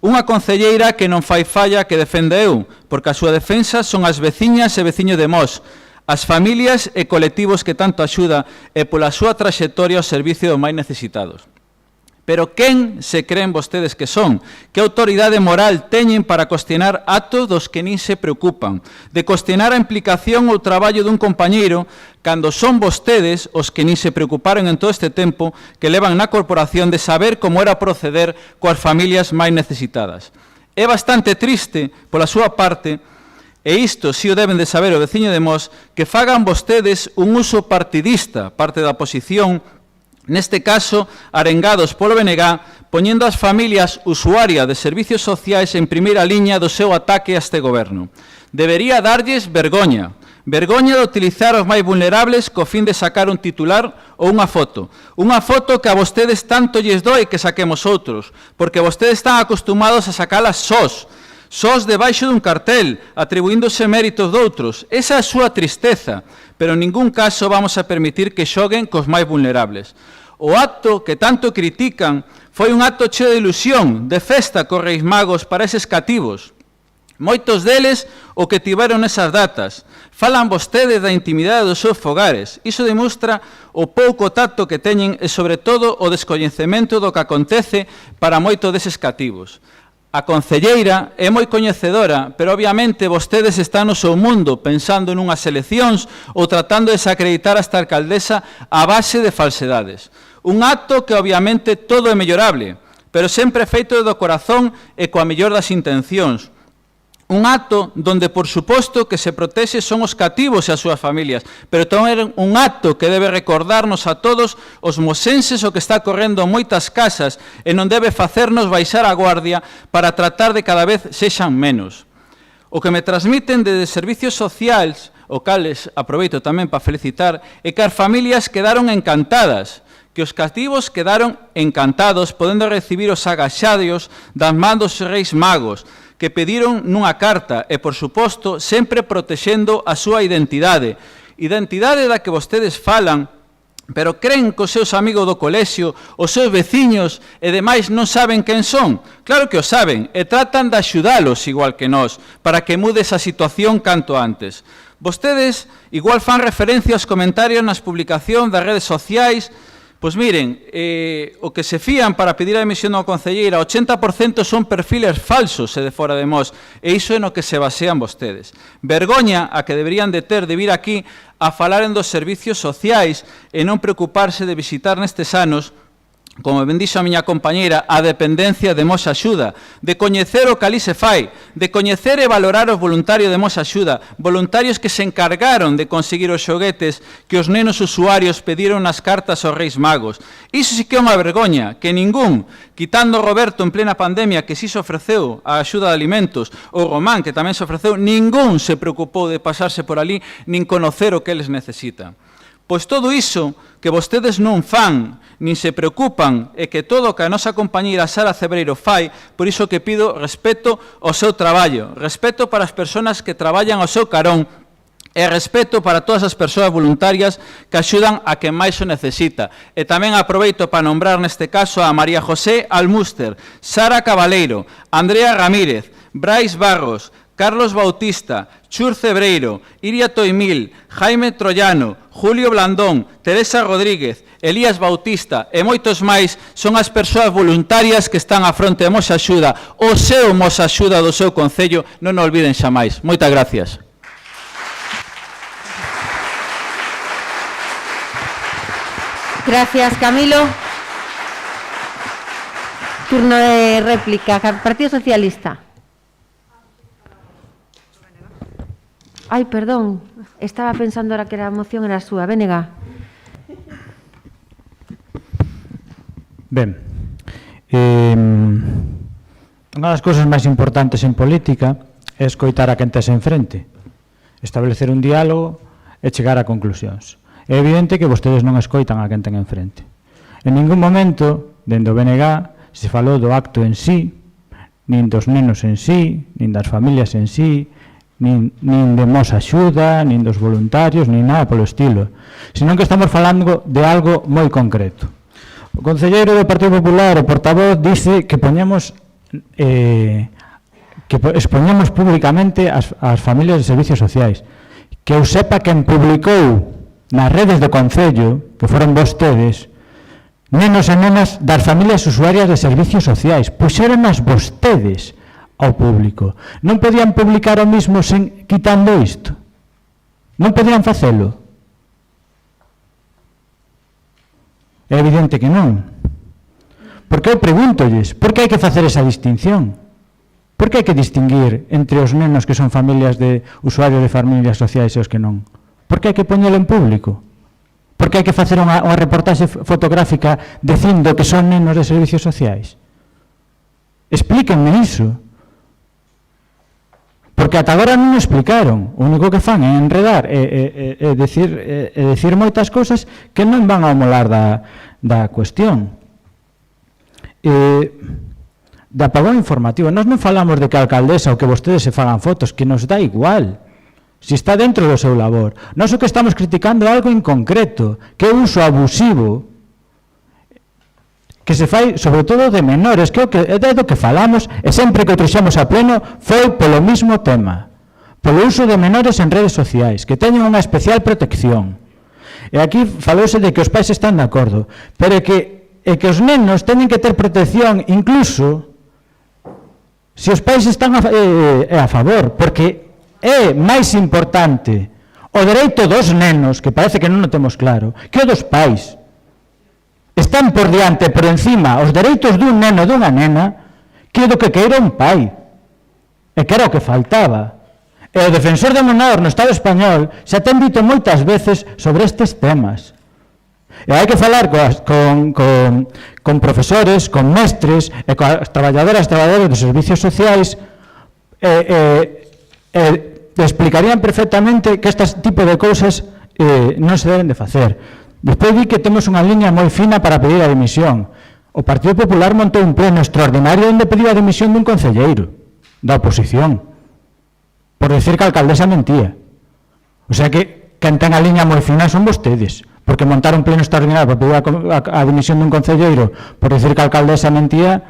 Unha concelleira que non fai falla que defenda eu, porque a súa defensa son as veciñas e veciños de Mos, as familias e colectivos que tanto axuda e pola súa traxectoria ao servicio dos máis necesitados. Pero quen se creen vostedes que son? Que autoridade moral teñen para cuestionar actos dos que nin se preocupan? De cuestionar a implicación ou traballo dun compañeiro cando son vostedes os que nin se preocuparon en todo este tempo que levan na corporación de saber como era proceder coas familias máis necesitadas. É bastante triste, pola súa parte, e isto si o deben de saber o veciño de Mos, que fagan vostedes un uso partidista, parte da oposición, neste caso, arengados polo BNG, poñendo as familias usuarias de servicios sociais en primeira liña do seu ataque a este goberno. Debería darlles vergoña. Vergoña de utilizar os máis vulnerables co fin de sacar un titular ou unha foto. Unha foto que a vostedes tanto lles doi que saquemos outros, porque vostedes están acostumados a sacalas sós debaixo dun cartel, atribuíndose méritos doutros. Esa é a súa tristeza, pero en ningún caso vamos a permitir que xoguen cos máis vulnerables. O acto que tanto critican foi un acto cheo de ilusión, de festa cos Reis Magos para eses cativos. Moitos deles o que tiveron esas datas. Falan vostedes da intimidade dos seus fogares. Iso demostra o pouco tacto que teñen e, sobre todo, o descoñecemento do que acontece para moitos deses cativos. A concelleira é moi coñecedora, pero obviamente vostedes están no seu mundo pensando nunhas eleccións ou tratando de desacreditar a esta alcaldesa a base de falsedades. Un acto que obviamente todo é mellorable, pero sempre feito do corazón e coa mellor das intencións. Un acto donde, por suposto, que se protexe son os cativos e as súas familias, pero tamén un acto que debe recordarnos a todos os mosenses o que está correndo en moitas casas e non debe facernos baixar a guardia para tratar de cada vez sexan menos. O que me transmiten de servicios sociais, o cales aproveito tamén para felicitar, é que as familias quedaron encantadas, que os cativos quedaron encantados podendo recibir os agaxadios das mans dos Reis Magos, que pediron nunha carta e, por suposto, sempre protexendo a súa identidade. Identidade da que vostedes falan, pero creen que os seus amigos do colexio, os seus veciños e demais non saben quen son. Claro que o saben e tratan de axudalos igual que nós, para que mude esa situación canto antes. Vostedes igual fan referencia aos comentarios nas publicacións das redes sociais. Pois miren, o que se fían para pedir a dimisión da concelleira, 80% son perfiles falsos e de fora de Mos, e iso é no que se basean vostedes. Vergoña a que deberían de ter de vir aquí a falar en dos servicios sociais e non preocuparse de visitar nestes anos, como ben dixo a miña compañeira, a dependencia de Mos Axuda, de coñecer o que ali se fai, de coñecer e valorar os voluntarios de Mos Axuda, voluntarios que se encargaron de conseguir os xoguetes que os nenos usuarios pediron nas cartas aos Reis Magos. Iso sí que é unha vergoña, que ningún, quitando Roberto en plena pandemia, que sí se ofreceu a axuda de alimentos, ou Román, que tamén se ofreceu, ningún se preocupou de pasarse por ali, nin conocer o que eles necesitan. Pois todo iso que vostedes non fan, nin se preocupan, e que todo o que a nosa compañeira Sara Cebreiro fai, por iso que pido respeto ao seu traballo, respeto para as persoas que traballan ao seu carón, e respeto para todas as persoas voluntarias que axudan a quen máis o necesita. E tamén aproveito para nombrar neste caso a María José Almúster, Sara Cabaleiro, Andrea Ramírez, Brais Barros, Carlos Bautista, Chur Cebreiro, Iria Toimil, Jaime Troyano, Julio Blandón, Teresa Rodríguez, Elías Bautista e moitos máis son as persoas voluntarias que están á fronte de Mos Axuda, o seu Mos Axuda do seu concello, non o olviden xamais. Moitas gracias. Gracias, Camilo. Turno de réplica. Partido Socialista. Ai, perdón, estaba pensando ahora que a moción era súa. Vénega. Ben, unha das cousas máis importantes en política é escoitar a quen tes enfrente, establecer un diálogo e chegar a conclusións. É evidente que vostedes non escoitan a quen ten enfrente. En ningún momento, dende o BNG, se falou do acto en sí, nin dos nenos en sí, nin das familias en sí, nin de Mos Axuda, nin dos voluntarios, nin nada polo estilo, senón que estamos falando de algo moi concreto. O concelleiro do Partido Popular, o portavoz, dice que expoñemos públicamente as familias de servicios sociais. Que eu sepa quen publicou nas redes do Concello, que foron vostedes, nenos e nenas das familias usuarias de servicios sociais. Puxeron as vostedes ao público. Non podían publicar o mismo sen quitando isto? Non podían facelo? É evidente que non. Porque eu pregúntolles, por que hai que facer esa distinción? Por que hai que distinguir entre os nenos que son familias de usuarios de familias sociais e os que non? Por que hai que poñelo en público? Por que hai que facer unha reportaxe fotográfica dicindo que son nenos de servicios sociais? Explíquenme iso. Porque ata agora non o explicaron. O único que fan é enredar e decir moitas cousas que non van ao molar da cuestión. De apagón informativo. Nós non falamos de que a alcaldesa ou que vostedes se fagan fotos, que nos dá igual. Si está dentro do seu labor. Nós o que estamos criticando é algo en concreto, que é o uso abusivo que se fai, sobre todo, de menores, que é do que falamos, e sempre que o trouxemos a pleno foi polo mismo tema, polo uso de menores en redes sociais, que teñen unha especial protección. E aquí falouse de que os pais están de acordo, pero é que os nenos teñen que ter protección incluso se os pais están a favor, porque é máis importante o dereito dos nenos, que parece que non o temos claro, que o dos pais. Están por diante, por encima, os dereitos dun neno e dunha nena, que é do que queira un pai. E que era o que faltaba. E o defensor do menor no Estado español xa ten dito moitas veces sobre estes temas. E hai que falar con profesores, con mestres e con as traballadores dos servicios sociais explicarían perfectamente que este tipo de cousas non se deben de facer. Despois di que temos unha liña moi fina para pedir a dimisión. O Partido Popular montou un pleno extraordinario onde pediu a dimisión dun concelleiro da oposición por decir que a alcaldesa mentía. O sea que quen ten a liña moi fina son vostedes, porque montar un pleno extraordinario para pedir a dimisión dun concelleiro por decir que a alcaldesa mentía,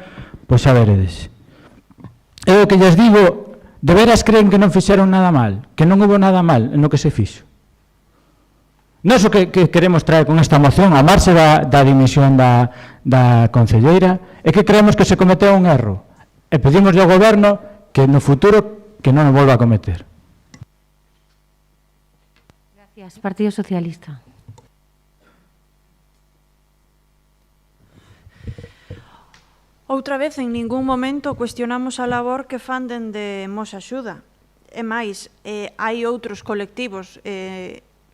pois xa veredes. É o que lles digo, de veras creen que non fixeron nada mal, que non hubo nada mal no que se fixo. Nós o que queremos traer con esta moción, a marxe da dimisión da concelleira, é que creemos que se cometeu un erro. E pedimos ao goberno que no futuro que non o volva a cometer. Gracias. Partido Socialista. Outra vez, en ningún momento cuestionamos a labor que fan dende Mos Axuda. E máis, hai outros colectivos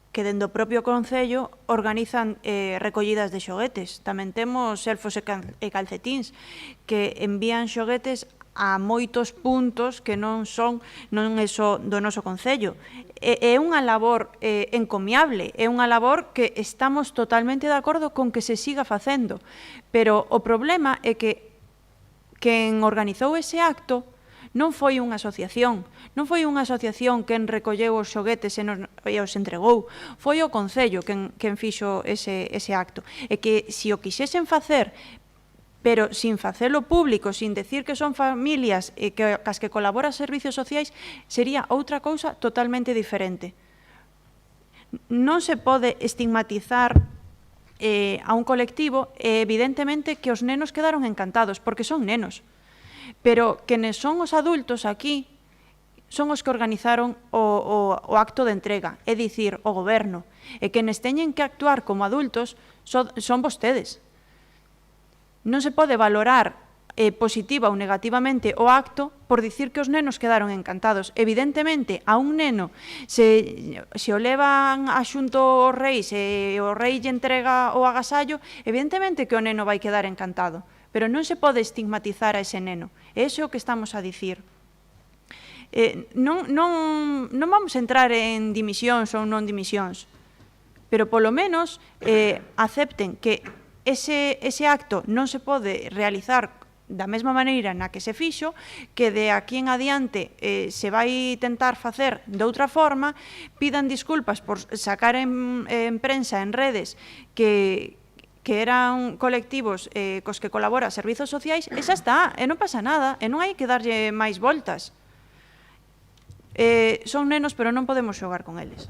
que dende o propio Concello organizan recollidas de xoguetes. Tamén temos elfos e calcetíns que envían xoguetes a moitos puntos que non é só do noso Concello. É unha labor encomiable, é unha labor que estamos totalmente de acordo con que se siga facendo, pero o problema é que quen organizou ese acto non foi unha asociación, non foi unha asociación quen recolleu os xoguetes e os entregou, foi o Concello quen fixo ese acto. E que se o quixesen facer, pero sin facelo público, sin decir que son familias cas que colaboran servicios sociais, sería outra cousa totalmente diferente. Non se pode estigmatizar a un colectivo, evidentemente que os nenos quedaron encantados, porque son nenos. Pero quenes son os adultos aquí son os que organizaron o acto de entrega, é dicir, o goberno. E quenes teñen que actuar como adultos son vostedes. Non se pode valorar positiva ou negativamente o acto por dicir que os nenos quedaron encantados. Evidentemente, a un neno, se o levan a xunto os reis e o rei lle entrega o agasallo, evidentemente que o neno vai quedar encantado, pero non se pode estigmatizar a ese neno. Ese é o que estamos a dicir. Non vamos a entrar en dimisións ou non dimisións, pero polo menos acepten que ese acto non se pode realizar da mesma maneira na que se fixo, que de aquí en adiante se vai tentar facer de outra forma, pidan disculpas por sacar en prensa, en redes, que eran colectivos cos que colabora servizos sociais, e xa está, e non pasa nada, e non hai que darlle máis voltas. Son nenos, pero non podemos xogar con eles.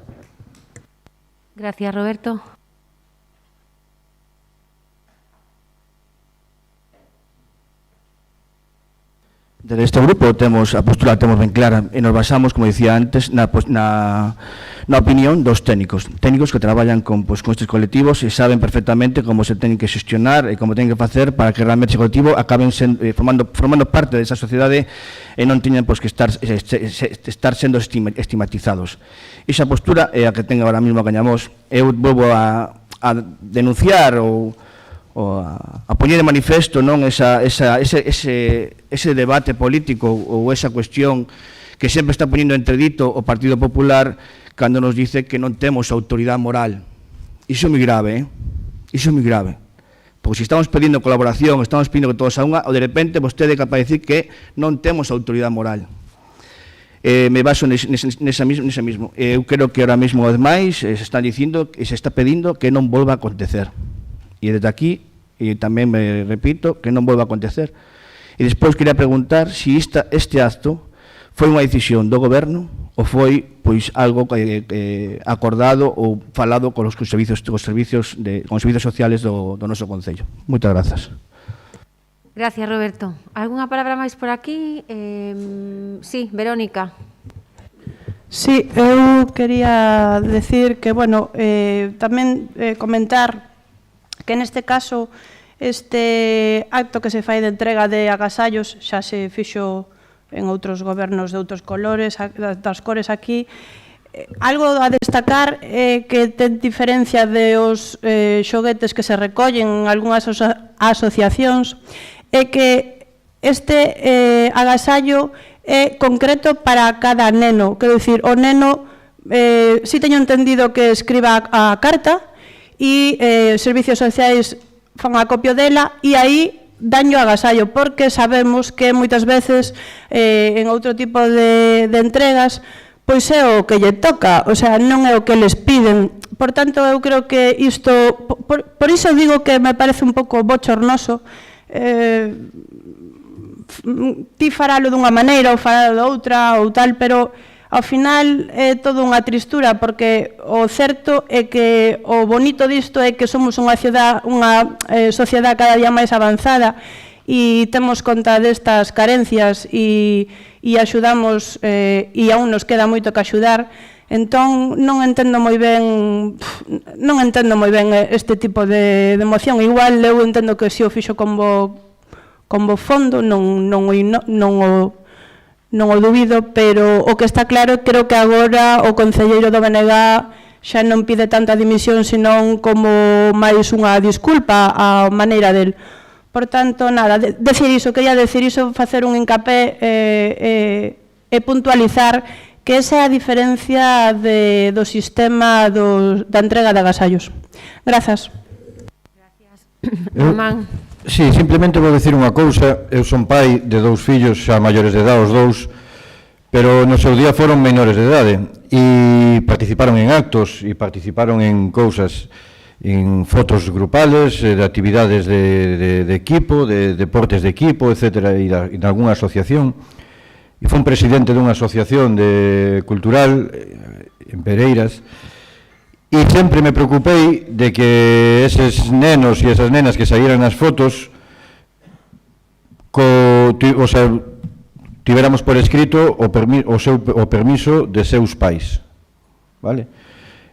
Gracias, Roberto. Desde este grupo temos a postura temos ben clara e nos basamos, como dicía antes, na opinión dos técnicos que traballan con estes colectivos e saben perfectamente como se teñen que xestionar e como teñen que facer para que realmente ese colectivo acaben formando parte desa sociedade e non teñan que estar sendo estigmatizados. Esa postura é a que ten agora mesmo a Cañamós. Eu volvo a denunciar ou a poñer de manifesto non ese debate político ou esa cuestión que sempre está poñendo entredito o Partido Popular cando nos dice que non temos autoridade moral. Iso é moi grave, iso é moi grave. Porque se estamos pedindo colaboración, estamos pedindo que todos a unha, ou de repente vostede é capaz de decir que non temos autoridade moral. Me baso nesa mismo. Eu creo que ahora mesmo, unha vez máis, se está dicindo e se está pedindo que non volva a acontecer. E desde aquí, e tamén me repito, que non volva a acontecer. E despois quería preguntar se este acto foi unha decisión do Goberno ou foi algo acordado ou falado con os servizos sociales do noso Concello. Moitas grazas. Gracias, Roberto. Algunha palabra máis por aquí? Sí, Verónica. Sí, eu quería decir que, bueno, tamén comentar que neste caso este acto que se fai de entrega de agasallos xa se fixo en outros gobernos de outros colores, das cores aquí. Algo a destacar é que ten diferencia de os xoguetes que se recollen en algunhas asociacións, é que este agasallo é concreto para cada neno. Quero dicir, o neno, si teño entendido que escriba a carta, e servicios sociais fan a copio dela e aí danlle o agasallo, porque sabemos que moitas veces en outro tipo de entregas pois é o que lle toca, o sea, non é o que les piden. Por tanto, eu creo que isto, por iso digo que me parece un pouco bochornoso ti faralo dunha maneira ou faralo de outra ou tal, pero ao final é todo unha tristura, porque o certo é que o bonito disto é que somos unha sociedade cada día máis avanzada e temos conta destas carencias e axudamos e aún nos queda moito que axudar. Entón non entendo moi ben este tipo de emoción. Igual eu entendo que se o fixo con bo fondo, non o dubido, pero o que está claro, creo que agora o concelleiro do BNG xa non pide tanta dimisión, senón como máis unha disculpa á maneira del. Por tanto, nada, quería decir iso, facer un hincapé e puntualizar que esa é a diferencia do sistema da entrega de agasallos. Grazas. Román. Sí, simplemente vou dicir unha cousa. Eu son pai de 2 fillos xa maiores de edade, os 2, pero no seu día foron menores de idade e participaron en actos e participaron en cousas, en fotos grupales, de actividades de equipo, de deportes de equipo, etc., e de algunha asociación. E fui presidente dunha asociación cultural en Pereiras. E sempre me preocupei de que eses nenos e esas nenas que saíran nas fotos tivéramos por escrito o permiso de seus pais. Vale?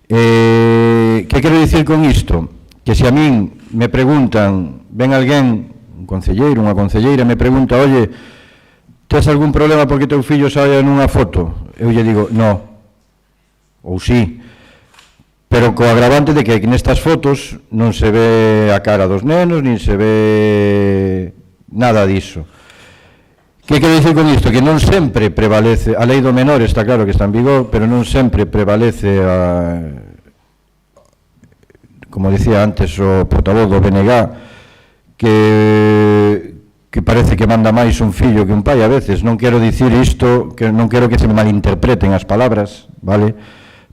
Que quero dicir con isto? Que se a min me preguntan, ven alguén concelleiro, unha concelleira, me pregunta, oye, tes algún problema porque teu fillo saia nunha foto? Eu lle digo, no, ou sí, pero co agravante de que nestas fotos non se ve a cara dos nenos, nin se ve nada diso. Que quero dicir con isto? Que non sempre prevalece, a lei do menor está claro que está en vigor, pero non sempre prevalece como dicía antes o portavoz do BNG, que parece que manda máis un fillo que un pai a veces. Non quero dicir isto, que non quero que se me malinterpreten as palabras, vale?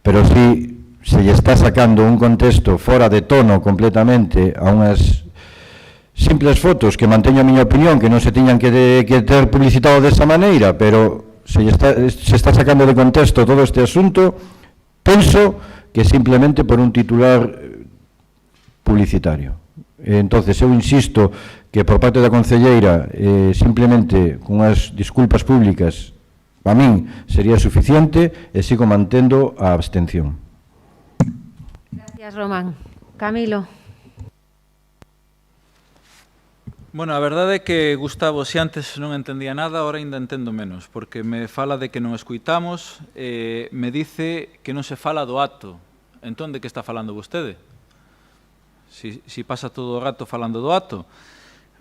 Pero si se lle está sacando un contexto fora de tono completamente a unhas simples fotos que manteño a miña opinión, que non se tiñan que ter publicitado desa maneira, pero se está sacando de contexto todo este asunto, penso que simplemente por un titular publicitario. Entonces, eu insisto que por parte da concelleira simplemente con as disculpas públicas a min sería suficiente e sigo mantendo a abstención. Gracias, Román. Camilo. Bueno, a verdade é que, Gustavo, se antes non entendía nada, ahora ainda entendo menos, porque me fala de que non escuitamos, me dice que non se fala do acto. Entón, de que está falando vostede? Si pasa todo o rato falando do acto.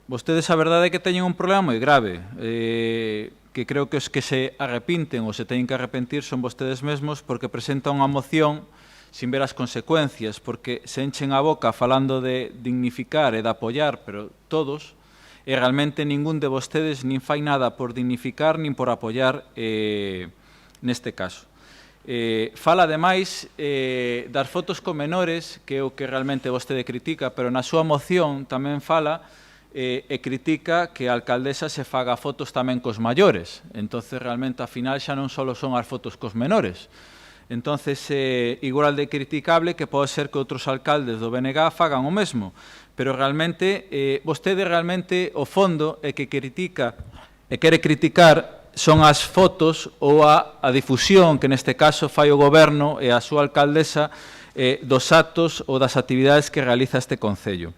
Vostedes a verdade é que teñen un problema moi grave, que creo que os que se arrepinten ou se teñen que arrepentir son vostedes mesmos porque presentan unha moción sin ver as consecuencias, porque se enchen a boca falando de dignificar e de apoiar, pero todos, e realmente ningún de vostedes nin fai nada por dignificar nin por apoiar neste caso. Fala ademais das fotos con menores, que é o que realmente vostede critica, pero na súa moción tamén fala e critica que a alcaldesa se faga fotos tamén cos maiores. Entonces realmente, ao final, xa non só son as fotos cos menores. Entonces, igual de criticable que pode ser que outros alcaldes do BNG fagan o mesmo. Pero realmente, vostede realmente, o fondo, é que critica e quere criticar son as fotos ou a difusión que neste caso fai o goberno e a súa alcaldesa dos actos ou das actividades que realiza este concello.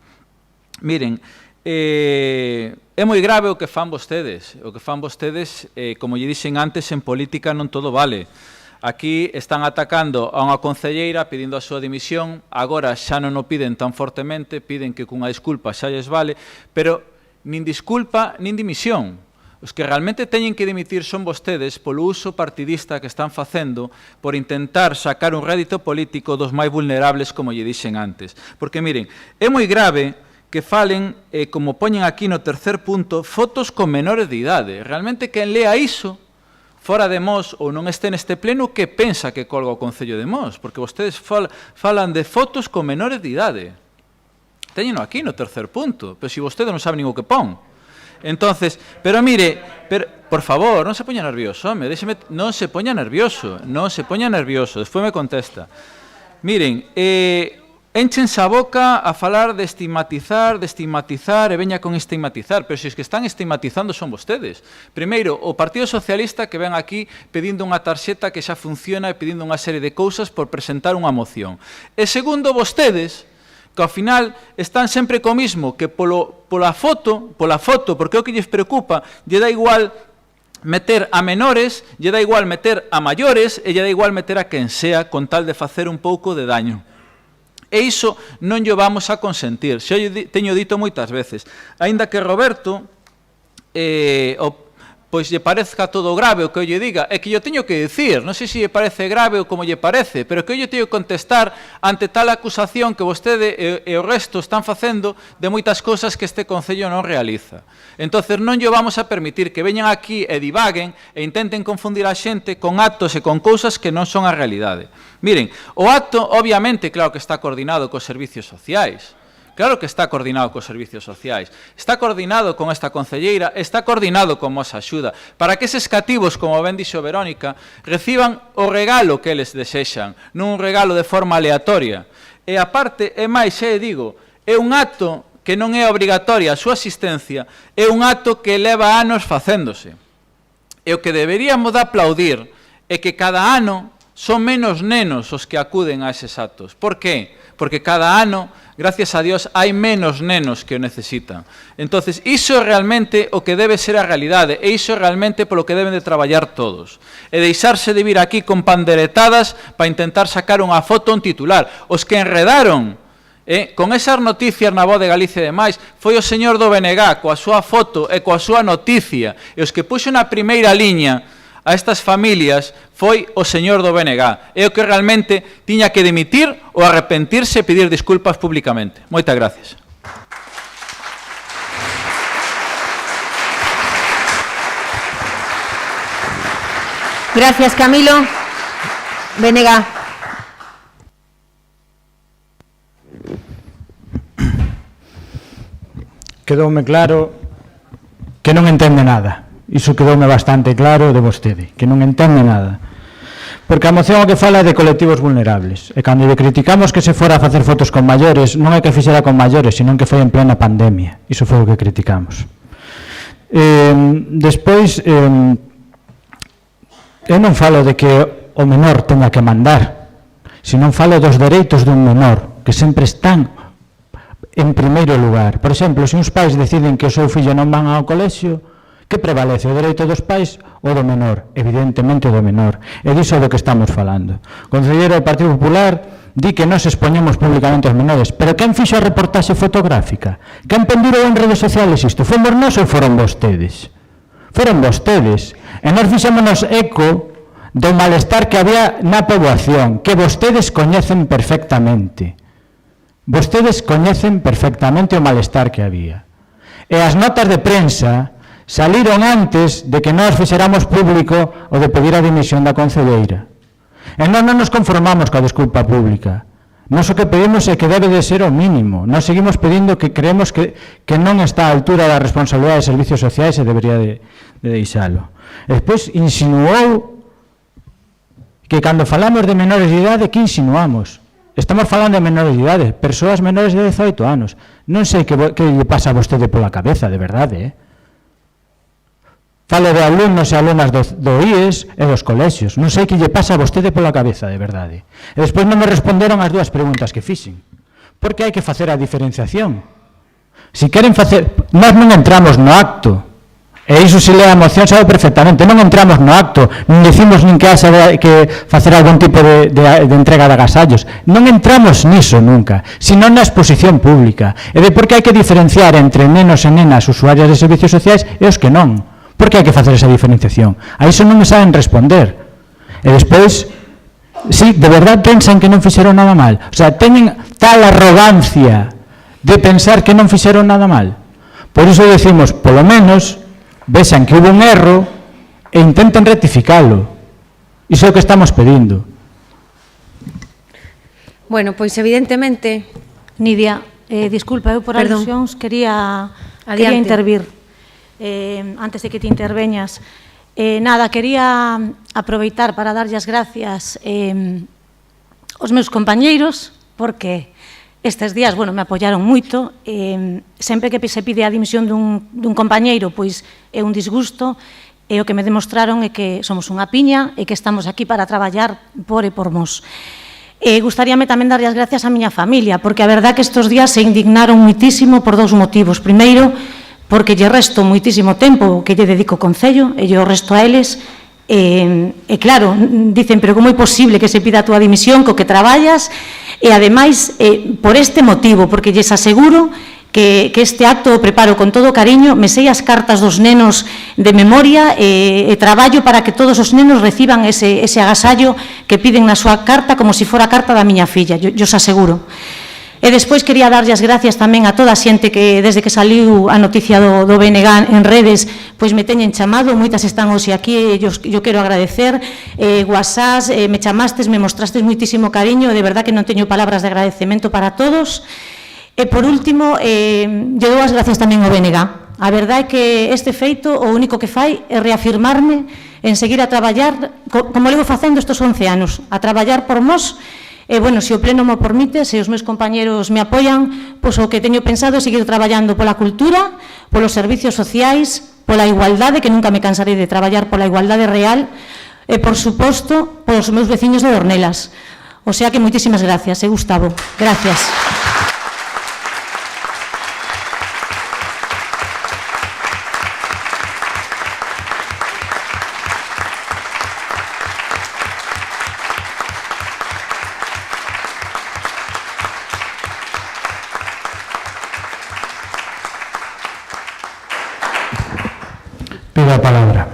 Miren, é moi grave o que fan vostedes. O que fan vostedes, como lle dixen antes, en política non todo vale. Aquí están atacando a unha concelleira pedindo a súa dimisión, agora xa non o piden tan fortemente, piden que cunha disculpa xa lles vale, pero nin disculpa nin dimisión. Os que realmente teñen que dimitir son vostedes polo uso partidista que están facendo por intentar sacar un rédito político dos máis vulnerables, como lle dixen antes. Porque, miren, é moi grave que falen, como poñen aquí no tercer punto, fotos con menores de idade. Realmente, quen lea iso, fora de Mos ou non este neste pleno, que pensa que colga o Concello de Mos? Porque vostedes falan de fotos con menores de idade. Téñeno aquí no tercer punto, pero se vostede non sabe nin o que pon. Entonces, pero mire, por favor, non se poña nervioso, home, non se poña nervioso, despois me contesta. Miren, énchense a boca a falar de estigmatizar e veña con estigmatizar, pero se os que están estigmatizando son vostedes. Primeiro, o Partido Socialista que ven aquí pedindo unha tarxeta que xa funciona e pedindo unha serie de cousas por presentar unha moción. E segundo, vostedes, que ao final están sempre co mismo, que pola foto, porque é o que lles preocupa, lle dá igual meter a menores, lle dá igual meter a maiores e lle dá igual meter a quen sea con tal de facer un pouco de daño. E iso non llo vamos a consentir, xa teño dito moitas veces. Aínda que Roberto, pois lle parezca todo grave o que eu lle diga, é que yo teño que dicir, non sei se lle parece grave ou como lle parece, pero que eu lle teño que contestar ante tal acusación que vostede e o resto están facendo de moitas cousas que este Concello non realiza. Entonces non llo vamos a permitir que veñan aquí e divaguen e intenten confundir a xente con actos e con cousas que non son a realidade. Miren, o acto, obviamente, claro que está coordinado cos servicios sociais. Claro que está coordinado cos servicios sociais, está coordinado con esta concelleira, está coordinado con Mos Axuda, para que eses cativos, como ben dixo Verónica, reciban o regalo que eles desexan, non un regalo de forma aleatoria. E aparte, é máis, digo, é un acto que non é obrigatoria a súa asistencia, é un acto que leva anos facéndose. E o que deberíamos de aplaudir é que cada ano son menos nenos os que acuden a eses actos. Por qué? porque cada ano, gracias a Dios, hai menos nenos que o necesitan. Entonces, iso é realmente o que debe ser a realidade, e iso é realmente polo que deben de traballar todos. E deixarse de vir aquí con panderetadas para intentar sacar unha foto, un titular. Os que enredaron con esas noticias na Voz de Galicia e demais, foi o señor do BNG coa súa foto e coa súa noticia, e os que puxo na primeira liña a estas familias foi o señor do BNG. É o que realmente tiña que dimitir ou arrepentirse e pedir disculpas públicamente. Moitas gracias. Gracias, Camilo. BNG. Quedoume claro que non entende nada. Iso quedoume bastante claro de vostede, que non entende nada. Porque a moción o que fala é de colectivos vulnerables. E cando lle criticamos que se fora a facer fotos con maiores, non é que fixera con maiores, senón que foi en plena pandemia. Iso foi o que criticamos. Despois, eu non falo de que o menor tenga que mandar, senón falo dos dereitos dun menor, que sempre están en primeiro lugar. Por exemplo, se uns pais deciden que o seu fillo non van ao colexio, que prevalece o dereito dos pais ou do menor? Evidentemente o do menor. E diso é do que estamos falando. O concelleiro do Partido Popular di que nos expoñemos públicamente aos menores, pero quen fixo a reportaxe fotográfica? Quen pendurou en redes sociales isto? Fomos nós ou foron vostedes? Foron vostedes. E nós fixémonos eco do malestar que había na poboación, que vostedes coñecen perfectamente. Vostedes coñecen perfectamente o malestar que había. E as notas de prensa saliron antes de que nós fixéramos público o de pedir a dimisión da concelleira. E nós non nos conformamos coa desculpa pública. Nós o que pedimos é que debe de ser o mínimo. Nós seguimos pedindo que creemos que non está a altura da responsabilidade de servicios sociais e debería de deixalo. E despois insinuou que cando falamos de menores de idade, que insinuamos? Estamos falando de menores de idade, persoas menores de 18 anos. Non sei que lle pasa a vostede pola cabeza, de verdade, Falo de alumnos e alumnas do IES e dos colexios. Non sei que lle pasa a vostede pola cabeza, de verdade. E despois non me responderon as dúas preguntas que fixen. Por que hai que facer a diferenciación? Si queren facer... Nós non entramos no acto. E iso se lea a moción sabe perfectamente. Non entramos no acto. Non dicimos nin que haxa que facer algún tipo de entrega de agasallos. Non entramos niso nunca, sino na exposición pública. E de por que hai que diferenciar entre nenos e nenas usuarias de servicios sociais e os que non. Por que hai que facer esa diferenciación? A iso non me saben responder. E despois, sí, de verdad pensan que non fixeron nada mal. O sea, teñen tal arrogancia de pensar que non fixeron nada mal. Por iso decimos, polo menos, vexan que hubo un erro e intenten rectificalo. Iso é o que estamos pedindo. Bueno, pois evidentemente... Nidia, disculpa, eu por alusións quería intervir. Antes de que te interveñas, nada, quería aproveitar para darlle as gracias aos meus compañeiros, porque estes días, bueno, me apoyaron moito, sempre que se pide a dimisión dun compañeiro, pois é un disgusto, e o que me demostraron é que somos unha piña e que estamos aquí para traballar por e por mos. Gustaríame tamén darlle as gracias á miña familia, porque a verdad que estes días se indignaron muitísimo por dous motivos. Primeiro, porque lle resto moitísimo tempo que lle dedico ao Concello e lle o resto a eles e claro, dicen, pero como é posible que se pida a túa dimisión co que traballas e ademais por este motivo, porque lles aseguro que este acto o preparo con todo cariño, me sei as cartas dos nenos de memoria e traballo para que todos os nenos reciban ese agasallo que piden na súa carta como se fora a carta da miña filla, yo os aseguro. E despois quería darlle as gracias tamén a toda a xente que desde que saliu a noticia do BNG en redes, pois me teñen chamado, moitas están hoxe aquí e yo quero agradecer, WhatsApp, me chamastes, me mostrastes moitísimo cariño, de verdad que non teño palabras de agradecemento para todos. E por último, lle dou as gracias tamén ao BNG. A verdade é que este feito o único que fai é reafirmarme en seguir a traballar, como levo facendo estes 11 anos, a traballar por nós. E, bueno, se o Pleno me permite, se os meus compañeros me apoian, pois o que teño pensado é seguir traballando pola cultura, polos servicios sociais, pola igualdade, que nunca me cansarei de traballar pola igualdade real, e, por suposto, polos meus veciños de Dornelas. O sea que moitísimas gracias, Gustavo. Gracias. Pido a palabra.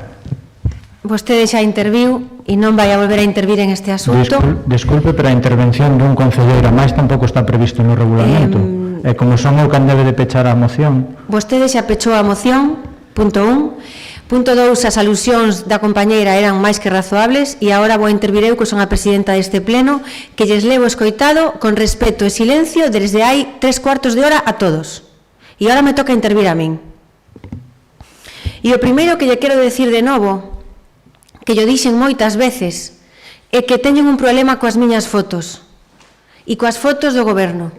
Vostede xa interviu e non vai a volver a intervir en este asunto. Disculpe, pero a intervención dun concelleiro máis tampouco está previsto no regulamento. E como son eu quen debe de pechar a moción. Vostede xa pechou a moción, punto 1. Punto 2, as alusións da compañeira eran máis que razoables e agora vou intervir eu, que son a presidenta deste pleno, que lles levo escoitado con respeto e silencio desde hai 3/4 de hora a todos. E agora me toca intervir a min. E o primeiro que lle quero decir de novo, que yo dixen moitas veces, é que teñen un problema coas miñas fotos e coas fotos do goberno.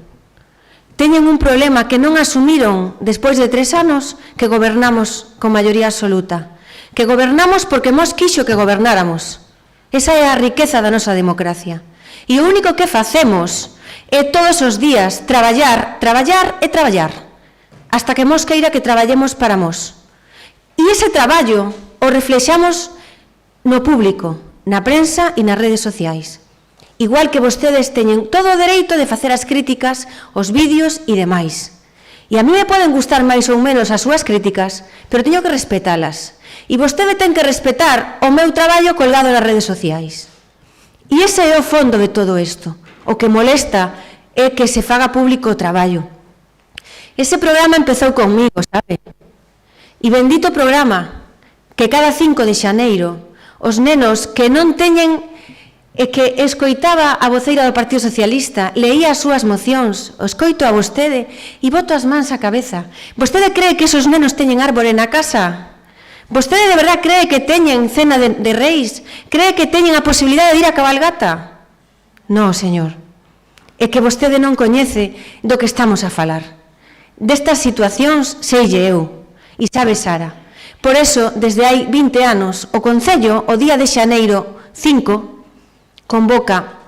Teñen un problema que non asumiron despois de 3 anos que gobernamos con maioría absoluta. Que gobernamos porque mos quixo que gobernáramos. Esa é a riqueza da nosa democracia. E o único que facemos é todos os días traballar, traballar e traballar, hasta que mos queira que traballemos para mos. E ese traballo o reflexamos no público, na prensa e nas redes sociais. Igual que vostedes teñen todo o dereito de facer as críticas, os vídeos e demais. E a mí me poden gustar máis ou menos as súas críticas, pero teño que respetalas. E vostede ten que respetar o meu traballo colgado nas redes sociais. E ese é o fondo de todo isto. O que molesta é que se faga público o traballo. Ese programa empezou conmigo, sabe? E bendito programa, que cada 5 de xaneiro os nenos que non teñen e que escoitaba a voceira do Partido Socialista, leía as súas mocións, o escoito a vostede e boto as mans á cabeza. Vostede cree que esos nenos teñen árbore na casa? Vostede de verdad cree que teñen cena de reis? Cree que teñen a posibilidade de ir a cabalgata? Non, señor. É que vostede non coñece do que estamos a falar. Destas situacións seille eu. E sabe Sara. Por eso, desde hai 20 anos, o Concello, o día de xaneiro 5, convoca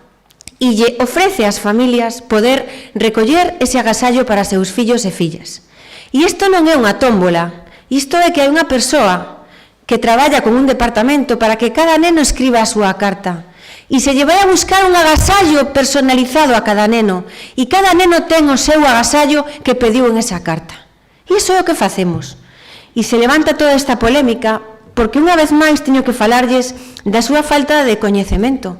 e lle ofrece ás familias poder recoller ese agasallo para seus fillos e fillas. E isto non é unha tómbola, isto é que hai unha persoa que traballa con un departamento para que cada neno escriba a súa carta e se lle vai a buscar un agasallo personalizado a cada neno e cada neno ten o seu agasallo que pediu en esa carta. E iso é o que facemos. E se levanta toda esta polémica porque unha vez máis teño que falarlles da súa falta de coñecemento.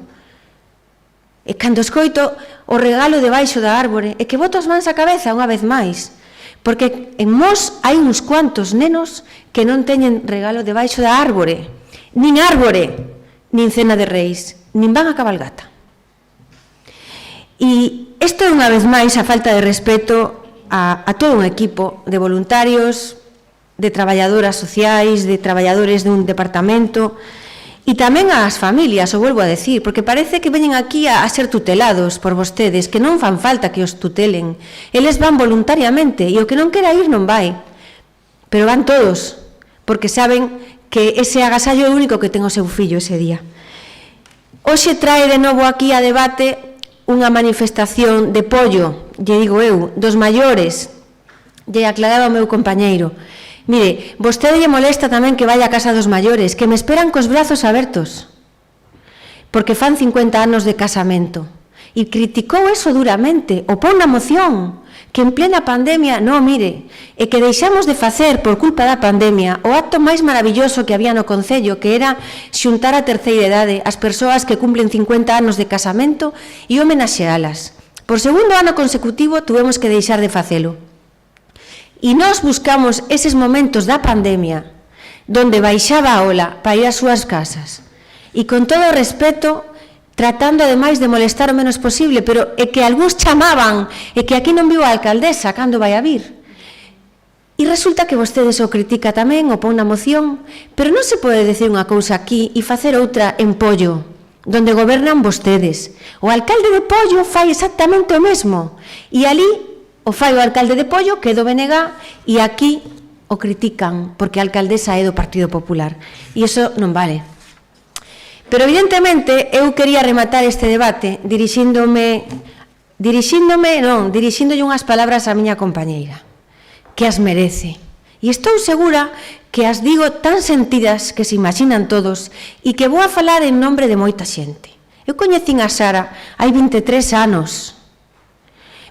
E cando escoito o regalo debaixo da árbore, é que boto as mans á cabeza unha vez máis, porque en Mos hai uns cuantos nenos que non teñen regalo debaixo da árbore, nin cena de reis, nin van a cabalgata. E isto é unha vez máis a falta de respeto a todo un equipo de voluntarios, de traballadoras sociais, de traballadores dun departamento e tamén ás familias, o volvo a decir, porque parece que veñen aquí a ser tutelados por vostedes, que non fan falta que os tutelen. Eles van voluntariamente e o que non quera ir non vai. Pero van todos, porque saben que ese agasallo é o único que ten o seu fillo ese día. Hoxe trae de novo aquí a debate unha manifestación de pollo, lle digo eu, dos maiores, lle aclaraba o meu compañeiro. Mire, vostede lle molesta tamén que vaya a casa dos maiores, que me esperan cos brazos abertos, porque fan 50 anos de casamento. E criticou eso duramente, o pon na moción, que en plena pandemia, non, mire, e que deixamos de facer por culpa da pandemia o acto máis maravilloso que había no Concello, que era xuntar a terceira idade as persoas que cumplen 50 anos de casamento e homenaxealas. Por segundo ano consecutivo tuvemos que deixar de facelo. E nós buscamos eses momentos da pandemia donde baixaba a ola para ir ás súas casas e con todo o respeto tratando ademais de molestar o menos posible, pero é que algúns chamaban e que aquí non viu a alcaldesa cando vai a vir. E resulta que vostedes o critica tamén, o pon na moción, pero non se pode decir unha cousa aquí e facer outra en Pollo, donde gobernan vostedes. O alcalde de Pollo fai exactamente o mesmo e ali o fai o alcalde de Pollo, que é do BNG, e aquí o critican porque a alcaldesa é do Partido Popular. E iso non vale. Pero evidentemente eu quería rematar este debate dirixíndolle unhas palabras á miña compañeira, que as merece. E estou segura que as digo tan sentidas que se imaginan todos e que vou a falar en nombre de moita xente. Eu coñecín a Sara hai 23 anos.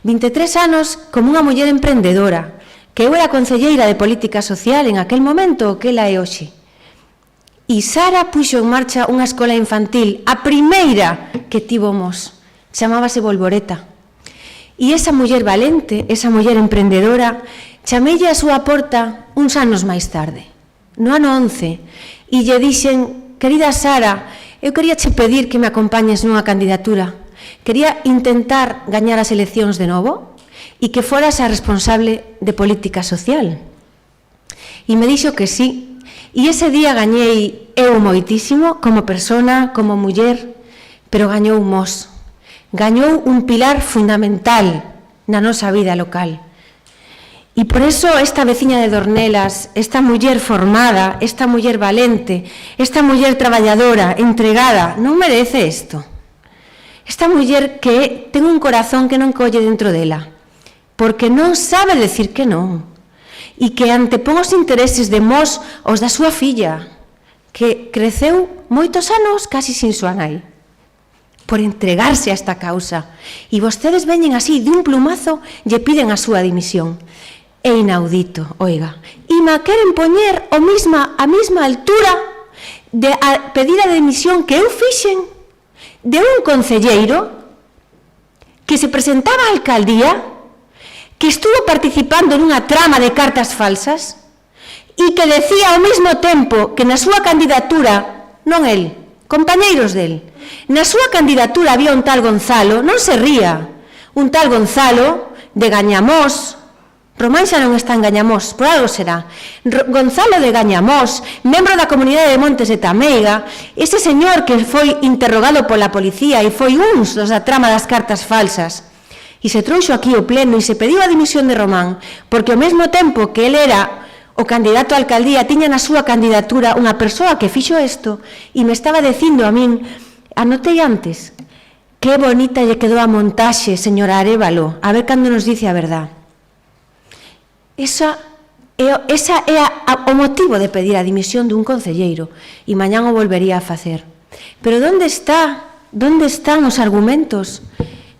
23 anos como unha muller emprendedora, que eu era concelleira de Política Social en aquel momento que ela é hoxe. E Sara puxo en marcha unha escola infantil, a primeira que tivemos, chamábase Bolboreta. E esa muller valente, esa muller emprendedora, chamelle a súa porta uns anos máis tarde, no ano 11, e lle dixen: querida Sara, eu quería che pedir que me acompañes nunha candidatura. Quería intentar gañar as eleccións de novo e que foras a responsable de Política Social. E me dixo que sí. E ese día gañei eu moitísimo como persona, como muller, pero gañou Mos. Gañou un pilar fundamental na nosa vida local. E por eso esta veciña de Dornelas, esta muller formada, esta muller valente, esta muller traballadora, entregada, non merece isto. Esta muller que ten un corazón que non colle dentro dela, porque non sabe decir que non, e que antepón os intereses de Mos os da súa filla, que creceu moitos anos casi sin súa nai, por entregarse a esta causa. E vostedes veñen así, de un plumazo, lle piden a súa dimisión. É inaudito, oiga. E me queren poñer a mesma altura de a pedir a dimisión que eu fixen de un concelleiro que se presentaba á alcaldía, que estuvo participando nunha trama de cartas falsas e que decía ao mesmo tempo que na súa candidatura, non el, compañeiros del, na súa candidatura había un tal Gonzalo, non se ría, un tal Gonzalo de Gañamós. Román xa non está en Gañamós, por algo será. Gonzalo de Gañamós, membro da comunidade de Montes de Tameiga, ese señor que foi interrogado pola policía e foi uns dos da trama das cartas falsas. E se trouxo aquí o pleno e se pediu a dimisión de Román, porque ao mesmo tempo que ele era o candidato a alcaldía, tiña na súa candidatura unha persoa que fixo isto, e me estaba dicindo a min, anotei antes, que bonita lle quedou a montaxe, señora Arévalo, a ver cando nos dice a verdad. Esa é o motivo de pedir a dimisión dun concelleiro, e mañán o volvería a facer. Pero onde están os argumentos?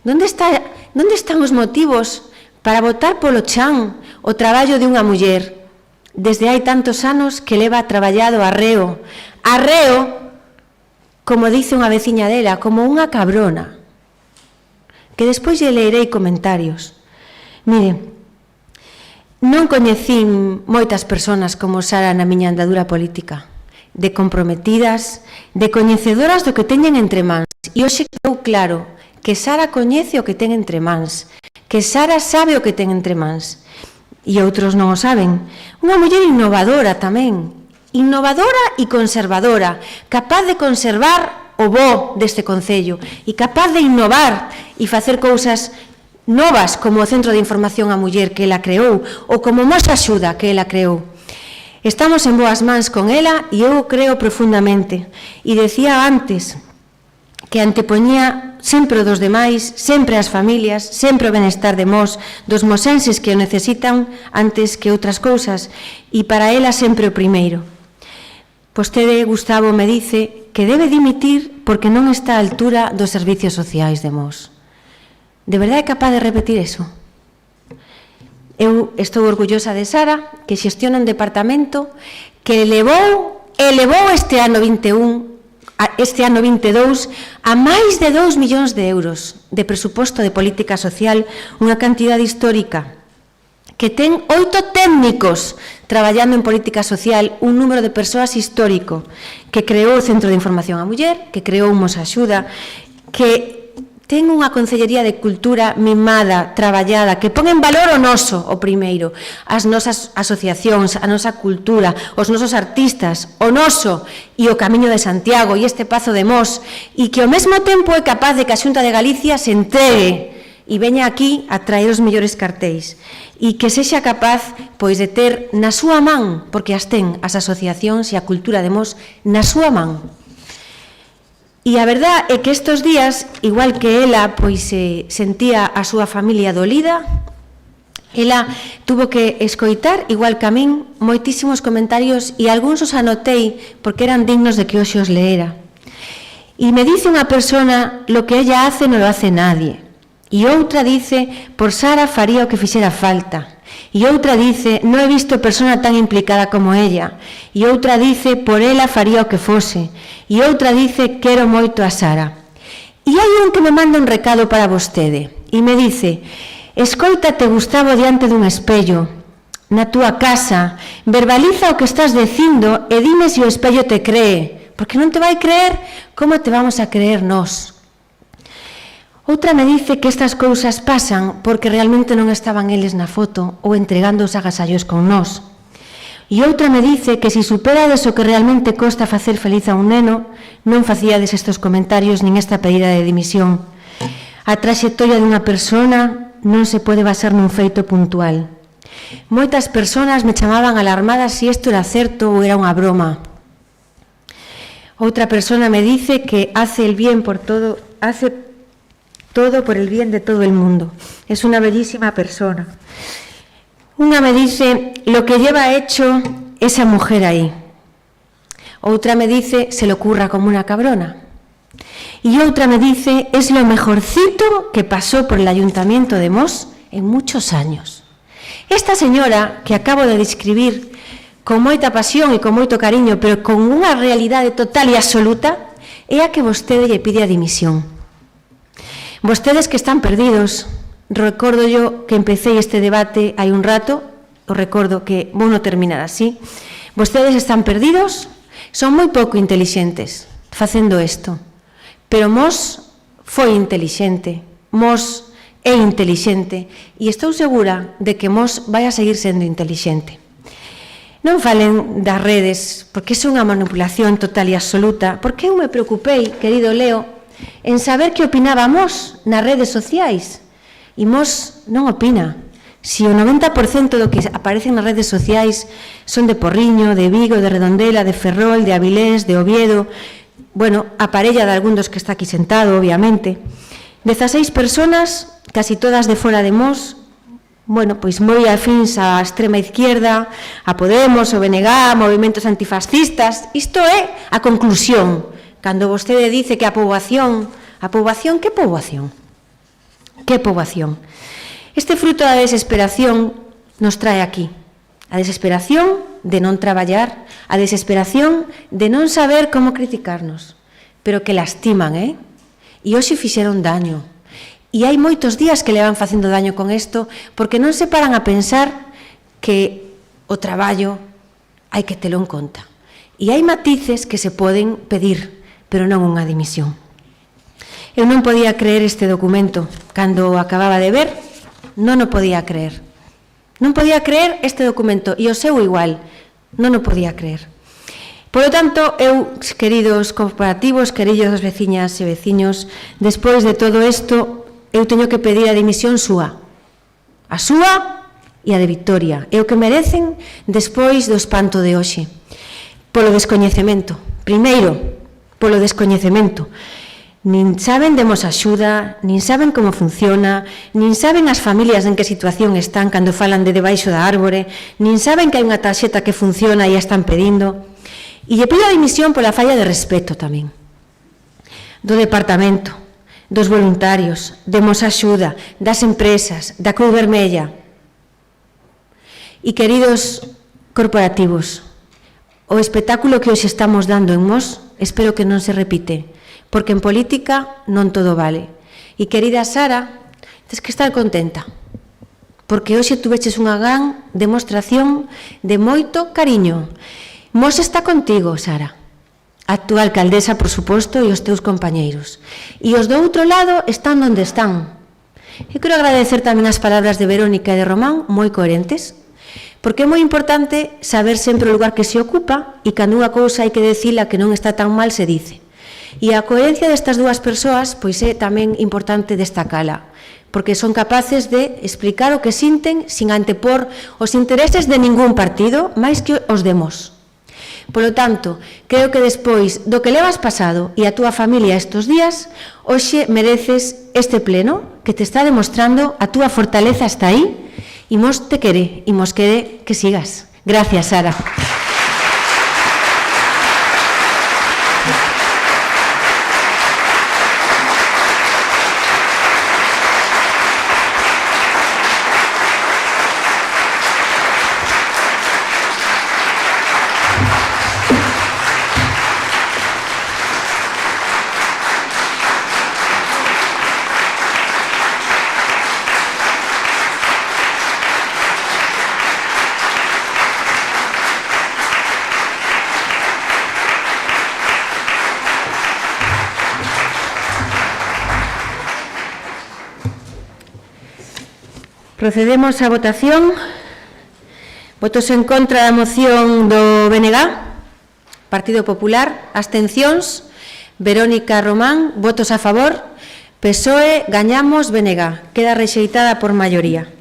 Onde están os motivos para votar polo chan o traballo de unha muller desde hai tantos anos que leva traballado arreo, como dice unha veciña dela, como unha cabrona, que despois lle leerei comentarios. Mire, non coñecín moitas persoas como Sara na miña andadura política, de comprometidas, de coñecedoras do que teñen entre mans. E hoxe quedou claro que Sara coñece o que ten entre mans, que Sara sabe o que ten entre mans, e outros non o saben. Unha muller innovadora tamén, innovadora e conservadora, capaz de conservar o bo deste concello e capaz de innovar e facer cousas novas como o Centro de Información á Muller que ela creou ou como Mos Axuda que ela creou. Estamos en boas mans con ela e eu creo profundamente. E decía antes que antepoñía sempre o dos demais, sempre as familias, sempre o benestar de Mos, dos mosenses que o necesitan antes que outras cousas, e para ela sempre o primeiro. Vostede, Gustavo, me dice que debe dimitir porque non está á altura dos servicios sociais de Mos. De verdade é capaz de repetir eso? Eu estou orgullosa de Sara, que xestiona un departamento que elevou este ano 21, este ano 22, a máis de 2 millóns de euros de presuposto de política social, unha cantidade histórica, que ten 8 técnicos traballando en política social, un número de persoas histórico, que creou o Centro de Información á Muller, que creou Mos Axuda, que ten unha Concellería de Cultura mimada, traballada, que pon en valor o noso, o primeiro, as nosas asociacións, a nosa cultura, os nosos artistas, o noso e o Camiño de Santiago e este Pazo de Mos, e que ao mesmo tempo é capaz de que a Xunta de Galicia se entregue e veña aquí a traer os mellores cartéis e que sexa capaz pois de ter na súa man, porque as ten as asociacións e a cultura de Mos na súa man. E a verdad é que estes días, igual que ela pois sentía a súa familia dolida, ela tuvo que escoitar, igual que a min, moitísimos comentarios e algúns os anotei porque eran dignos de que hoxe os leera. E me dice unha persona, lo que ella hace non lo hace nadie. E outra dice, por Sara faría o que fixera falta. E outra dice, non he visto persona tan implicada como ella. E outra dice, por ela faría o que fose. E outra dice, quero moito a Sara. E hai un que me manda un recado para vostede. E me dice, escóitate, Gustavo, diante dun espello, na túa casa, verbaliza o que estás dicindo e dime se o espello te cree, porque non te vai creer, como te vamos a creer nós? Outra me dice que estas cousas pasan porque realmente non estaban eles na foto ou entregando os agasallos con nós. E outra me dice que se superades o que realmente costa facer feliz a un neno, non facíades estes comentarios nin esta pedida de dimisión. A traxectoria dunha persona non se pode basar nun feito puntual. Moitas persoas me chamaban alarmadas se isto era certo ou era unha broma. Outra persona me dice que hace todo por el bien de todo el mundo. Es una bellísima persona. Una me dice, lo que lleva hecho esa mujer ahí. Otra me dice, se le ocurra como una cabrona. Y otra me dice, es lo mejorcito que pasó por el Ayuntamiento de Mos en muchos años. Esta señora que acabo de describir con moita pasión e con moito cariño, pero con unha realidade total e absoluta, é a que vostede lle pide a dimisión. Vostedes que están perdidos, recordo yo que empecé este debate hai un rato, os recordo que vou non terminar así, vostedes están perdidos, son moi pouco intelixentes facendo isto, pero Mos foi intelixente, Mos é intelixente e estou segura de que Mos vai a seguir sendo intelixente. Non falen das redes, porque é unha manipulación total e absoluta, porque eu me preocupei, querido Leo, en saber que opinaba Mos nas redes sociais. E Mos non opina. Si o 90% do que aparece nas redes sociais son de Porriño, de Vigo, de Redondela, de Ferrol, de Avilés, de Oviedo, bueno, a parella de algún dos que está aquí sentado, obviamente. 16 personas, casi todas de fora de Mos, bueno, pois moi afíns á extrema izquierda, a Podemos, o BNG, movimentos antifascistas. Isto é a conclusión. Cando vostede dice que a poboación, que poboación? Que poboación? Este fruto da desesperación nos trae aquí. A desesperación de non traballar, a desesperación de non saber como criticarnos, pero que lastiman, E hoxe fixeron daño. E hai moitos días que le van facendo daño con isto, porque non se paran a pensar que o traballo hai que telo en conta. E hai matices que se poden pedir, pero non unha dimisión. Eu non podía creer este documento. Cando o acababa de ver, non o podía creer. Non podía creer este documento, e o seu igual, non o podía creer. Por lo tanto, eu, queridos corporativos, queridos veciñas e veciños, despois de todo isto, eu teño que pedir a dimisión súa. A súa e a de Victoria. É o que merecen despois do espanto de hoxe. Polo descoñecemento. Primeiro, polo descoñecemento. Nin saben demos axuda, nin saben como funciona, nin saben as familias en que situación están cando falan de debaixo da árbore, nin saben que hai unha tarxeta que funciona e a están pedindo. E lle pido a dimisión pola falla de respeto tamén. Do departamento, dos voluntarios, demos axuda, das empresas, da Cruz Vermella. E queridos corporativos, o espectáculo que hoxe estamos dando en Mos, espero que non se repite, porque en política non todo vale. E querida Sara, tens que estar contenta, porque hoxe tuveches unha gran demostración de moito cariño. Mos está contigo, Sara, a túa alcaldesa, por suposto, e os teus compañeiros. E os do outro lado están onde están. Eu quero agradecer tamén as palabras de Verónica e de Román, moi coherentes, porque é moi importante saber sempre o lugar que se ocupa e cando unha cousa hai que dicila que non está tan mal se dice. E a coherencia destas dúas persoas pois é tamén importante destacala, porque son capaces de explicar o que sinten sin antepor os intereses de ningún partido máis que os demos. Polo tanto, creo que despois do que levas pasado e a túa familia estes días, hoxe mereces este pleno que te está demostrando a túa fortaleza está aí e mos quere que sigas. Gracias, Sara. Procedemos á votación. Votos en contra da moción do BNG, Partido Popular. Abstencións. Verónica Román. Votos a favor. PSOE. Gañamos. BNG. Queda rexeitada por maioría.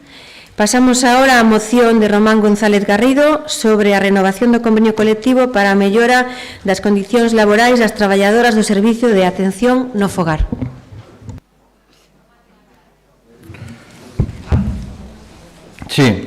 Pasamos agora á moción de Román González Garrido sobre a renovación do convenio colectivo para a mellora das condicións laborais das traballadoras do Servicio de Atención no Fogar. Sí.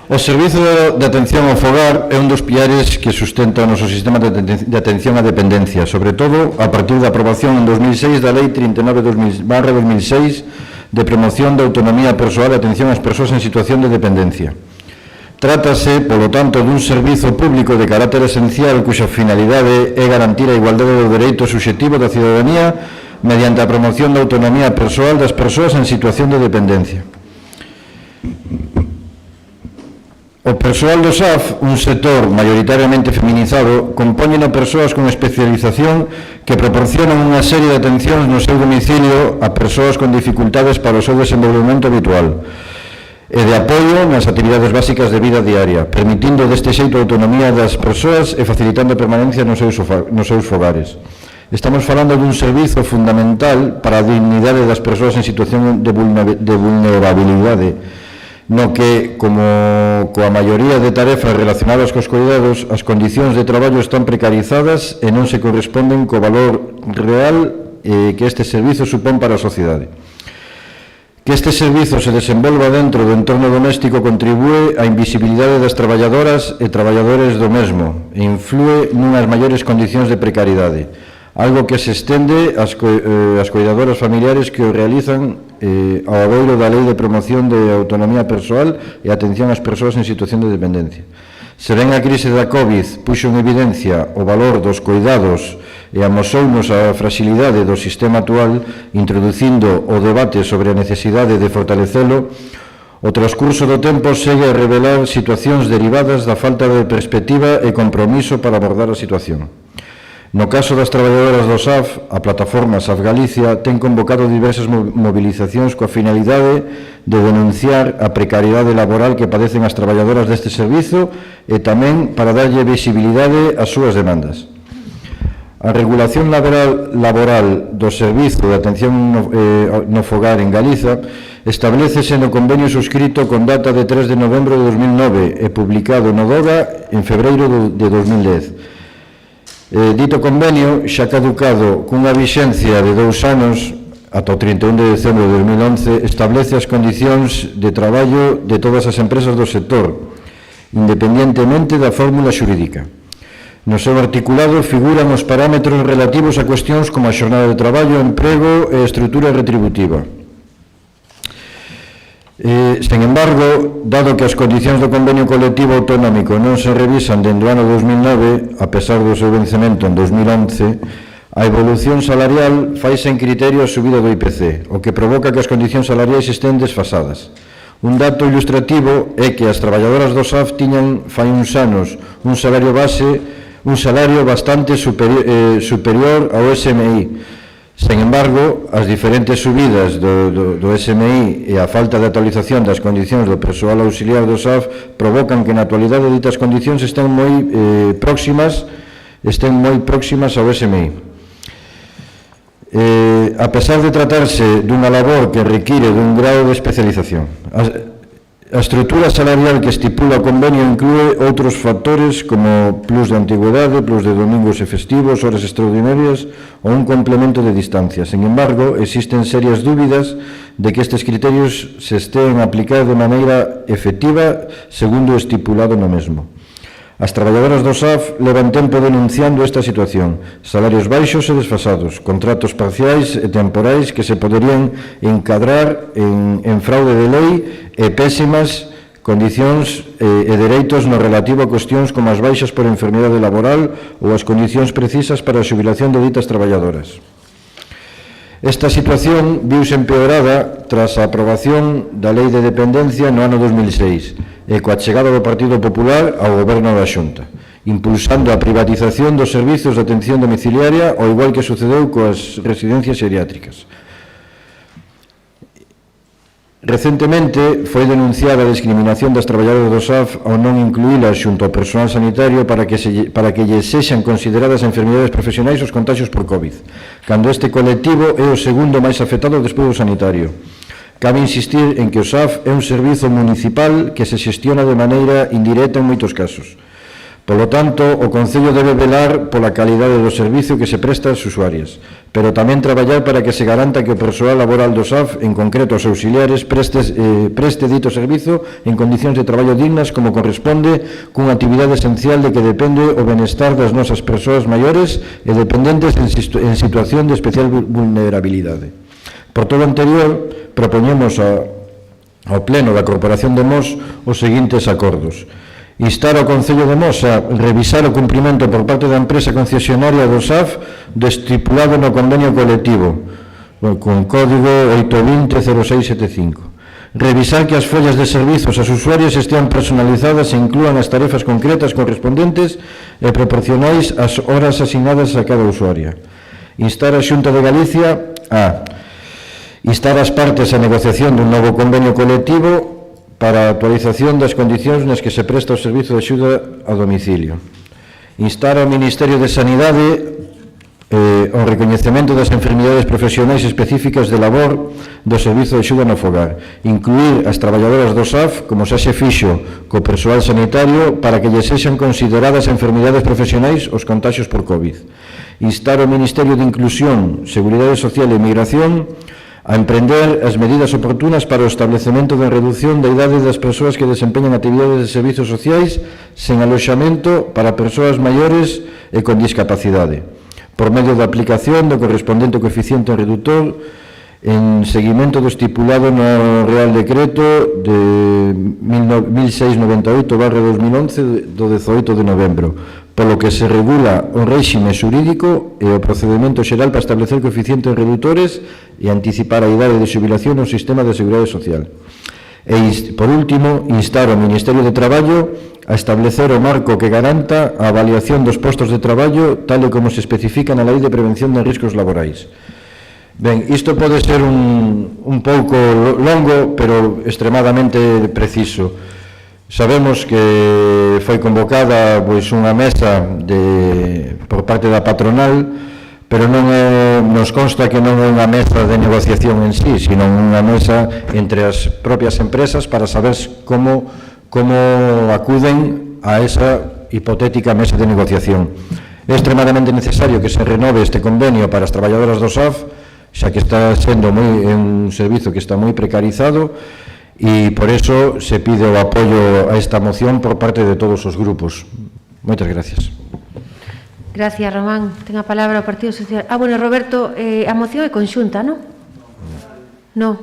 O Servizo de Atención ao Fogar é un dos piares que sustenta o noso sistema de atención á dependencia, sobre todo a partir da aprobación en 2006 da Lei 39/2006 de promoción da autonomía persoal e atención ás persoas en situación de dependencia. Trátase, polo tanto, dun servizo público de carácter esencial cuxa finalidade é garantir a igualdade do dereito subxectivo da cidadanía mediante a promoción da autonomía persoal das persoas en situación de dependencia. O persoal do SAF, un sector maioritariamente feminizado, compóñeno persoas con especialización que proporcionan unha serie de atencións no seu domicilio a persoas con dificultades para o seu desenvolvemento habitual e de apoio nas actividades básicas de vida diaria, permitindo deste xeito a autonomía das persoas e facilitando a permanencia nos seus fogares. Estamos falando dun servizo fundamental para a dignidade das persoas en situación de vulnerabilidade, no que, como coa maioría de tarefas relacionadas cos cuidados, as condicións de traballo están precarizadas e non se corresponden co valor real que este servizo supón para a sociedade. Que este servizo se desenvolva dentro do entorno doméstico contribúe á invisibilidade das traballadoras e traballadores do mesmo e inflúe nunhas maiores condicións de precariedade, algo que se estende ás cuidadoras familiares que o realizan ao agoiro da Lei de Promoción de Autonomía Persoal e Atención ás Persoas en Situación de Dependencia. Se ben a crise da COVID puxo en evidencia o valor dos cuidados e amosounos a fragilidade do sistema actual, introducindo o debate sobre a necesidade de fortalecelo, o transcurso do tempo segue a revelar situacións derivadas da falta de perspectiva e compromiso para abordar a situación. No caso das traballadoras do SAF, a plataforma SAF Galicia ten convocado diversas movilizacións coa finalidade de denunciar a precariedade laboral que padecen as traballadoras deste servizo e tamén para darlle visibilidade ás súas demandas. A regulación laboral do Servizo de Atención no Fogar en Galiza establécese no convenio suscrito con data de 3 de novembro de 2009 e publicado no DOGA en febreiro de 2010. Dito convenio, xa caducado cunha vixencia de 2 anos, ata o 31 de decembro de 2011, establece as condicións de traballo de todas as empresas do sector, independentemente da fórmula xurídica. No seu articulado figuran os parámetros relativos a cuestións como a xornada de traballo, emprego e estrutura retributiva. Sen embargo, dado que as condicións do convenio colectivo autonómico non se revisan dende o ano 2009, a pesar do seu vencemento en 2011, a evolución salarial faise en criterio a subida do IPC, o que provoca que as condicións salariais estén desfasadas. Un dato ilustrativo é que as traballadoras do SAF tiñan fai uns anos un salario base, un salario bastante superior ao SMI. Sen embargo, as diferentes subidas do SMI e a falta de actualización das condicións do persoal auxiliar do SAF provocan que na actualidade ditas condicións estén moi próximas ao SMI. A pesar de tratarse dunha labor que require dun grado de especialización, A estrutura salarial que estipula o convenio inclúe outros factores como plus de antigüedade, plus de domingos e festivos, horas extraordinarias ou un complemento de distancia. Sin embargo, existen serias dúbidas de que estes criterios se estén aplicados de maneira efectiva segundo o estipulado no mesmo. As traballadoras do SAF levan tempo denunciando esta situación, salarios baixos e desfasados, contratos parciais e temporais que se poderían encadrar en fraude de lei e pésimas condicións e dereitos no relativo a cuestións como as baixas por enfermidade laboral ou as condicións precisas para a xubilación de ditas traballadoras. Esta situación viuse empeorada tras a aprobación da Lei de Dependencia no ano 2006 e coa chegada do Partido Popular ao Goberno da Xunta, impulsando a privatización dos servizos de atención domiciliaria ao igual que sucedeu coas residencias geriátricas. Recentemente foi denunciada a discriminación das traballadoras do SAF ao non incluílas xunto ao persoal sanitario para que lles sexan consideradas enfermidades profesionais os contagios por COVID, cando este colectivo é o segundo máis afectado despois do sanitario. Cabe insistir en que o SAF é un servizo municipal que se xestiona de maneira indirecta en moitos casos. Polo tanto, o Concello debe velar pola calidade do servizo que se presta ás usuarias, pero tamén traballar para que se garanta que o persoal laboral do SAF, en concreto os auxiliares, preste dito servizo en condicións de traballo dignas como corresponde cunha actividade esencial de que depende o benestar das nosas persoas maiores e dependentes en situación de especial vulnerabilidade. Por todo o anterior, propoñemos ao Pleno da Corporación de Mos os seguintes acordos. Instar ao Concello de Mos a revisar o cumprimento por parte da empresa concesionaria do SAF do estipulado no convenio colectivo con código 820-0675. Revisar que as follas de servizos ás usuarias estean personalizadas e inclúan as tarefas concretas correspondentes e proporcionais ás horas asignadas a cada usuaria. Instar a Xunta de Galicia a instar as partes a negociación dun novo convenio colectivo para a actualización das condicións nas que se presta o servizo de axuda a domicilio. Instar ao Ministerio de Sanidade o recoñecemento das enfermidades profesionais específicas de labor do servizo de axuda no fogar. Incluir as traballadoras do SAF, como xa se fixo co persoal sanitario, para que lles sexan consideradas enfermidades profesionais os contagios por COVID. Instar ao Ministerio de Inclusión, Seguridade Social e Migración a emprender as medidas oportunas para o establecemento de reducción da idade das persoas que desempeñan actividades de servizos sociais sen aloxamento para persoas maiores e con discapacidade, por medio da aplicación do correspondente coeficiente redutor en seguimento do estipulado no Real Decreto de 1698/2011 do 18 de novembro, polo que se regula o réxime xurídico e o procedimento xeral para establecer coeficientes redutores e anticipar a idade de xubilación no sistema de seguridade social. E, por último, instar ao Ministerio de Traballo a establecer o marco que garanta a avaliación dos postos de traballo tal e como se especifica na Lei de Prevención de Riscos Laborais. Ben, isto pode ser un pouco longo, pero extremadamente preciso. Sabemos que foi convocada unha mesa por parte da patronal, pero non nos consta que non é unha mesa de negociación en sí, sino unha mesa entre as propias empresas para saber como acuden a esa hipotética mesa de negociación. É extremadamente necesario que se renove este convenio para as traballadoras do SAF, xa que está sendo un servizo que está moi precarizado, e por eso se pide o apoio a esta moción por parte de todos os grupos. Moitas gracias. Gracias, Román. Ten a palabra o Partido Social. Bueno, Roberto, a moción é conxunta, non? Non.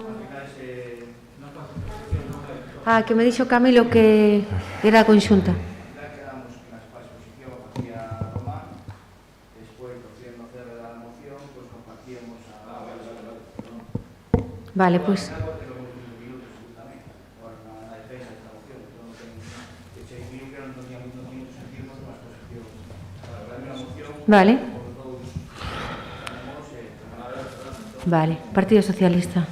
Que me dixo Camilo que era conxunta. Vale, pois. Vale. Vale, Partido Socialista.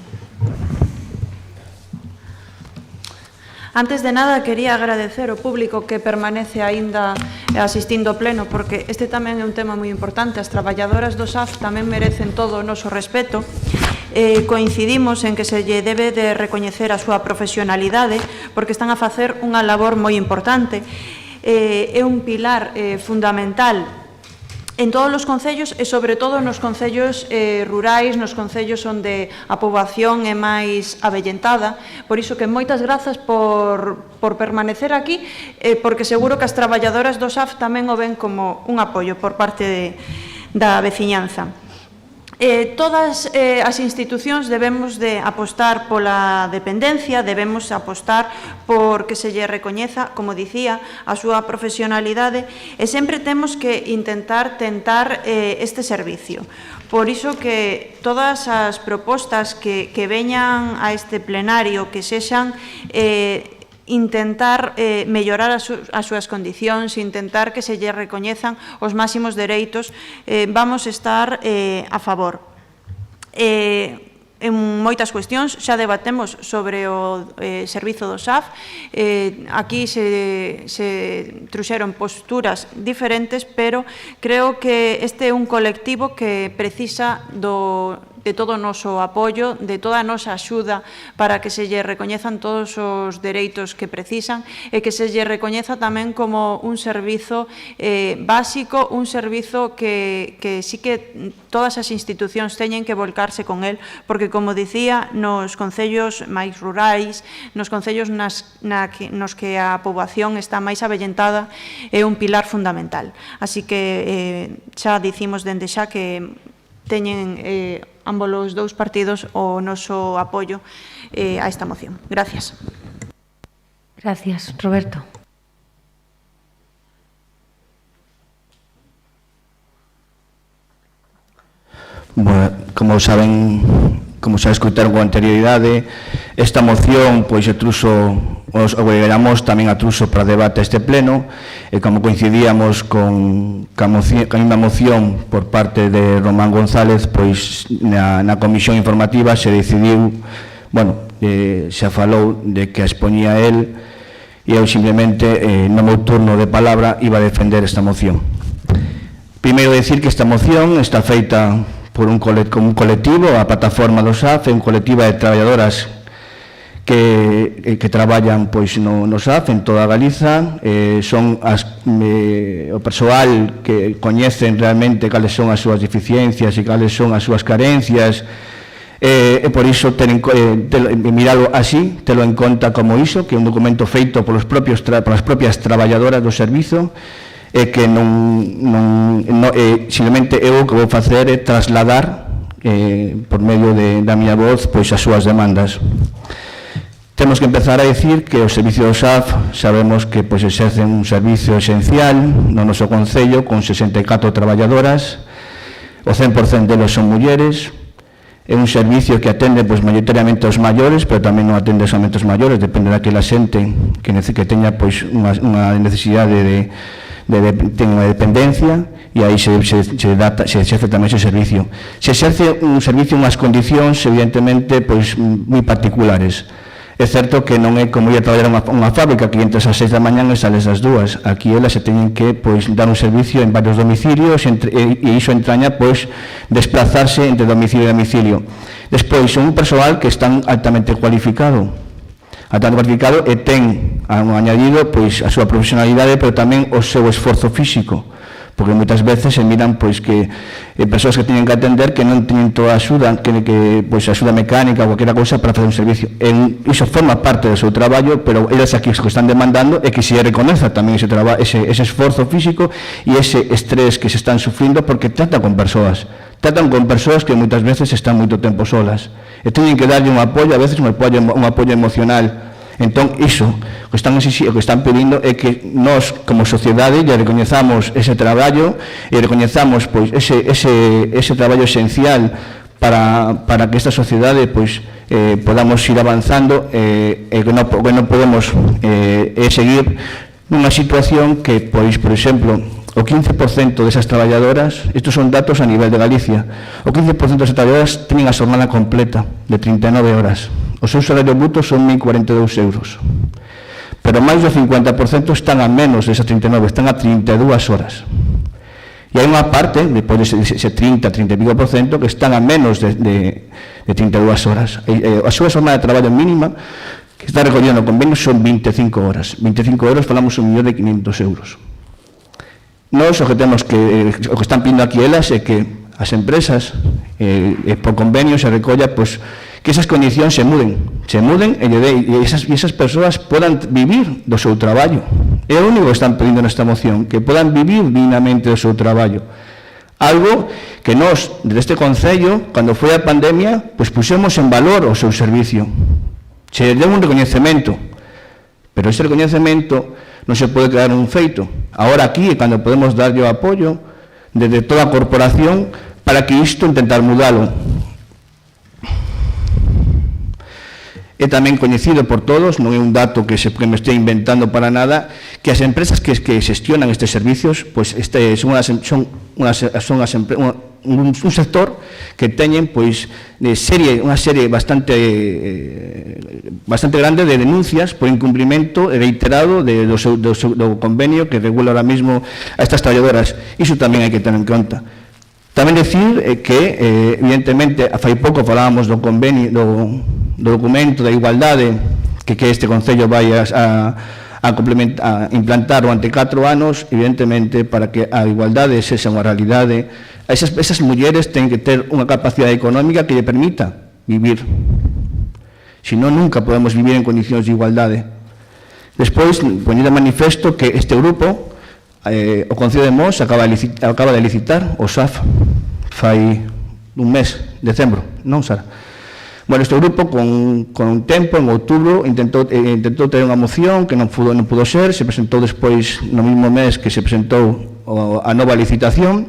Antes de nada, quería agradecer ao público que permanece aínda asistindo ao pleno, porque este tamén é un tema moi importante. As traballadoras do SAF tamén merecen todo o noso respeto. coincidimos en que se lle debe de recoñecer a súa profesionalidade porque están a facer unha labor moi importante. É un pilar fundamental en todos os concellos e sobre todo nos concellos rurais, nos concellos onde a poboación é máis avellentada. Por iso que moitas grazas por permanecer aquí, porque seguro que as traballadoras do SAF tamén o ven como un apoio por parte da veciñanza. Todas as institucións debemos de apostar pola dependencia, debemos apostar por que se lle recoñeza, como dicía, a súa profesionalidade e sempre temos que tentar este servicio. Por iso que todas as propostas que veñan a este plenario que sexan intentar mellorar as súas condicións, intentar que se lle recoñezan os máximos dereitos, vamos estar a favor. En moitas cuestións xa debatemos sobre o servizo do SAF. Aquí se trouxeron posturas diferentes, pero creo que este é un colectivo que precisa de todo o noso apoio, de toda a nosa axuda para que se lle recoñezan todos os dereitos que precisan e que se lle recoñeza tamén como un servizo básico, un servizo que sí que todas as institucións teñen que volcarse con el, porque, como dicía, nos concellos máis rurais, nos concellos nos que a poboación está máis avellentada, é un pilar fundamental. Así que xa dicimos dende xa que teñen ambos os dous partidos o noso apoio a esta moción. Gracias. Gracias. Roberto. Bueno, como xa escoitaron con anterioridade, esta moción pois se truxo, os agregamos tamén a truxo para debate a este pleno, e como coincidíamos con a mesma moción por parte de Román González, pois na comisión informativa se decidiu, bueno, xa falou de que a expoñía el, e eu simplemente no meu turno de palabra iba a defender esta moción. Primeiro decir que esta moción está feita por un colectivo, a plataforma do SAF, é un colectivo de traballadoras que traballan pois no SAF en toda Galiza, son o persoal que coñecen realmente cales son as súas deficiencias e cales son as súas carencias, e por iso miralo así, telo en conta como iso, que é un documento feito polas propias traballadoras do servizo, e que simplemente eu o que vou facer é trasladar por medio da miña voz pois as súas demandas. Temos que empezar a decir que o servicio do SAF sabemos que pois exercen un servicio esencial no noso concello con 64 traballadoras, o 100% deles son mulleres. É un servicio que atende pois maioritariamente aos maiores, pero tamén non atende somente aos maiores, depende daquela xente que teña pois unha necesidade ten unha dependencia, e aí se exerce tamén ese servicio. Se exerce un servicio en unhas condicións evidentemente pois moi particulares. É certo que non é como ir a traballar unha fábrica que entras ás 6 da mañá e sales ás 2. Aquí elas se teñen que pois dar un servicio en varios domicilios, e iso entraña pois desplazarse entre domicilio e domicilio. Despois, son un persoal que están altamente cualificado e ten añadido pois a súa profesionalidade, pero tamén o seu esforzo físico, porque moitas veces se miran pois que persoas que teñen que atender que non teñen toda a axuda, que pois axuda mecánica ou qualquera cousa para facer un servicio. Iso forma parte do seu traballo, pero eles aquí que están demandando é que se reconeza tamén ese esforzo físico e ese estrés que se están sufrindo, porque tratan con persoas que moitas veces están moito tempo solas e teñen que darlle un apoio, a veces un apoio emocional. Entón, iso, o que están pedindo é que nós, como sociedade, lle recoñezamos ese traballo e recoñezamos pois ese traballo esencial para que esta sociedade pois podamos ir avanzando, e que non podemos seguir nunha situación que, pois, por exemplo, o 15% desas traballadoras, estes son datos a nivel de Galicia, o 15% desas traballadoras teñen a xornada completa de 39 horas. O seu salario bruto son 1.042 euros. Pero máis do 50% están a menos desas 39, están a 32 horas. E hai unha parte, depois ese 30, 30 e pico por cento, que están a menos de 32 horas. A súa jornada de traballo mínima que está recollendo no convenio son 25 horas. 25 horas falamos 1.500.000 euros. Nós o que temos que, o que están pidindo aquí elas é que as empresas, por convenio, se recolla, pues, que esas condicións se muden e esas persoas podan vivir do seu traballo. É o único que están pedindo nesta moción, que podan vivir dignamente do seu traballo. Algo que nós, desde este Concello, cando foi a pandemia, pues pusemos en valor o seu servicio. Se deu un recoñecemento, pero ese recoñecemento non se pode quedar un feito. Agora aquí é cando podemos darlle o apoio desde toda a corporación para que isto intentar mudalo. É tamén coñecido por todos, non é un dato que me estea inventando para nada, que as empresas que xestionan estes servicios, pues son un sector que teñen, pois, unha serie bastante grande de denuncias por incumprimento reiterado do convenio que regula ahora mismo a estas traballadoras. Iso tamén hai que ter en conta. Tamén decir que, evidentemente, fai pouco falábamos do convenio, do documento da igualdade que este Concello vai a implantar durante 4 anos, evidentemente, para que a igualdade sexa unha realidade. Esas mulleres ten que ter unha capacidade económica que lle permita vivir. Se non, nunca podemos vivir en condicións de igualdade. Despois, poñer de manifesto que este grupo, o Concello de Mos, acaba de licitar o SAF fai un mes, decembro, non, Sara? Bueno, este grupo, con tempo, en outubro, intentou ter unha moción que non pudo ser, se presentou despois no mesmo mes que se presentou a nova licitación,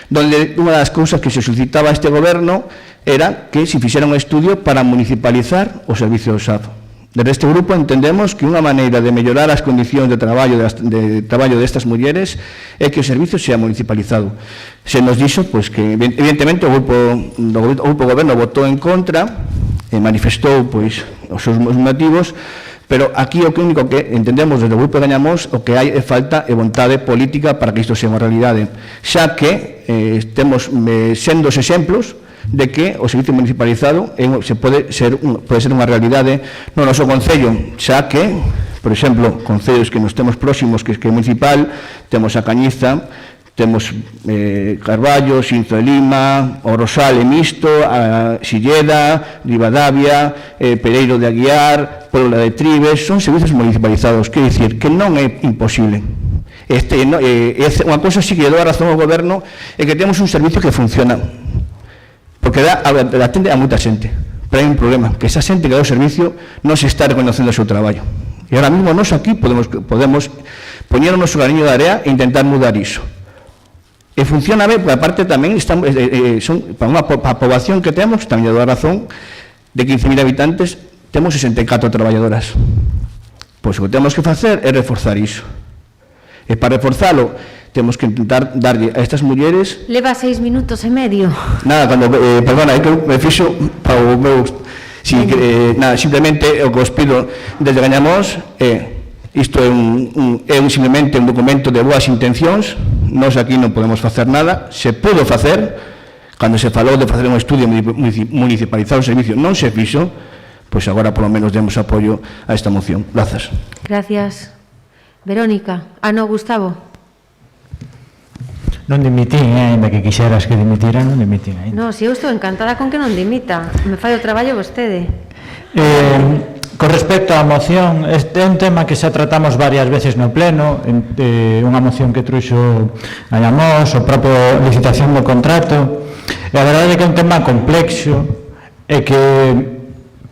donde unha das cousas que se solicitaba a este goberno era que se fixera un estudio para municipalizar o servicio do SAF. Desde este grupo entendemos que unha maneira de mellorar as condicións de traballo destas mulleres é que o servicio sea municipalizado. Se nos dixo, pois, que evidentemente o grupo goberno votou en contra e manifestou, pois, os seus motivos, pero aquí o único que entendemos desde o grupo de Gañamos, o que hai é falta de vontade política para que isto sea unha realidade, xa que temos sendo os exemplos de que o servicio municipalizado pode ser unha realidade no noso Concello, xa que, por exemplo, concellos que nos temos próximos, que é municipal, temos a Cañiza, temos Carballo, Xinzo de Lima, o Rosal e Misto, a Silleda, Ribadavia, Pereiro de Aguiar, Puebla de Tribes, son servicios municipalizados, quer dicir que non é imposible. Unha cousa sí que lle dou a razón ao goberno é que temos un servicio que funciona, porque atende a moita xente, pero hai un problema, que esa xente que dá o servicio non se está reconocendo o seu traballo. E ahora mesmo nós aquí podemos poñer o noso graniño de area e intentar mudar iso. E funciona ben, porque aparte tamén para unha poboación que temos, tamén lle dou a razón, de 15.000 habitantes, temos 64 traballadoras. Pois o que temos que facer é reforzar iso. E para reforzalo, temos que intentar darlle a estas mulleres... Leva 6 minutos e medio. Nada, perdona, é que me fixo para o meu... Nada, simplemente o que os pido desde Gañamos isto é simplemente un documento de boas intencións. Nós aquí non podemos facer nada. Se pudo facer, cando se falou de facer un estudio municipalizar o servicio, non se fixo, pois agora polo menos demos apoio a esta moción. Grazas. Gracias. Verónica. Gustavo. Non dimitín, ainda que quixeras que dimitira, non dimitín ainda. No, si eu estou encantada con que non dimita. Me fai o traballo vostede. Con respecto á moción, este é un tema que xa tratamos varias veces no pleno, unha moción que truxo Gañamos, o propio licitación do contrato, e a verdade é que é un tema complexo e que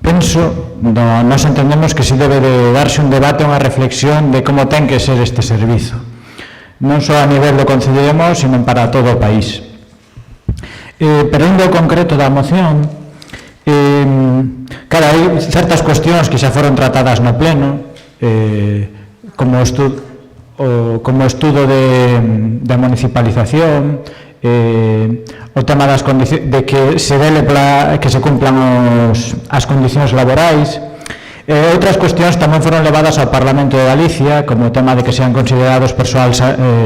penso, nós entendemos que se debe de darse un debate, unha reflexión de como ten que ser este servizo, non só a nivel do Concello de Mos, sino para todo o país. Pero indo ao concreto da moción, claro, hai certas cuestións que xa foron tratadas no pleno, como o estudo de municipalización, o tema das condicións, de que se vele que se cumplan as condicións laborais, Outras cuestións tamén foron levadas ao Parlamento de Galicia, como o tema de que sean considerados persoal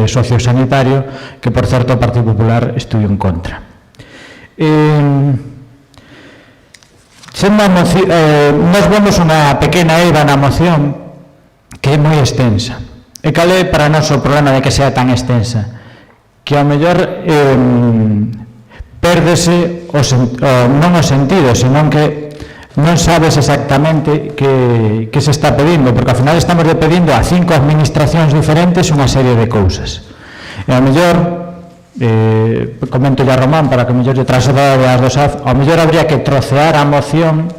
sociosanitario, que, por certo, o Partido Popular estuvo en contra. Nos vemos unha pequena eiva na moción que é moi extensa. E cal é para nós o problema de que sea tan extensa? Que ao mellor pérdese non o sentido, senón que non sabes exactamente que se está pedindo, porque ao final estamos pedindo a 5 administracións diferentes unha serie de cousas. E ao mellor, comento a Román para que ao mellor lle trasladade as do SAF, ao mellor habría que trocear a moción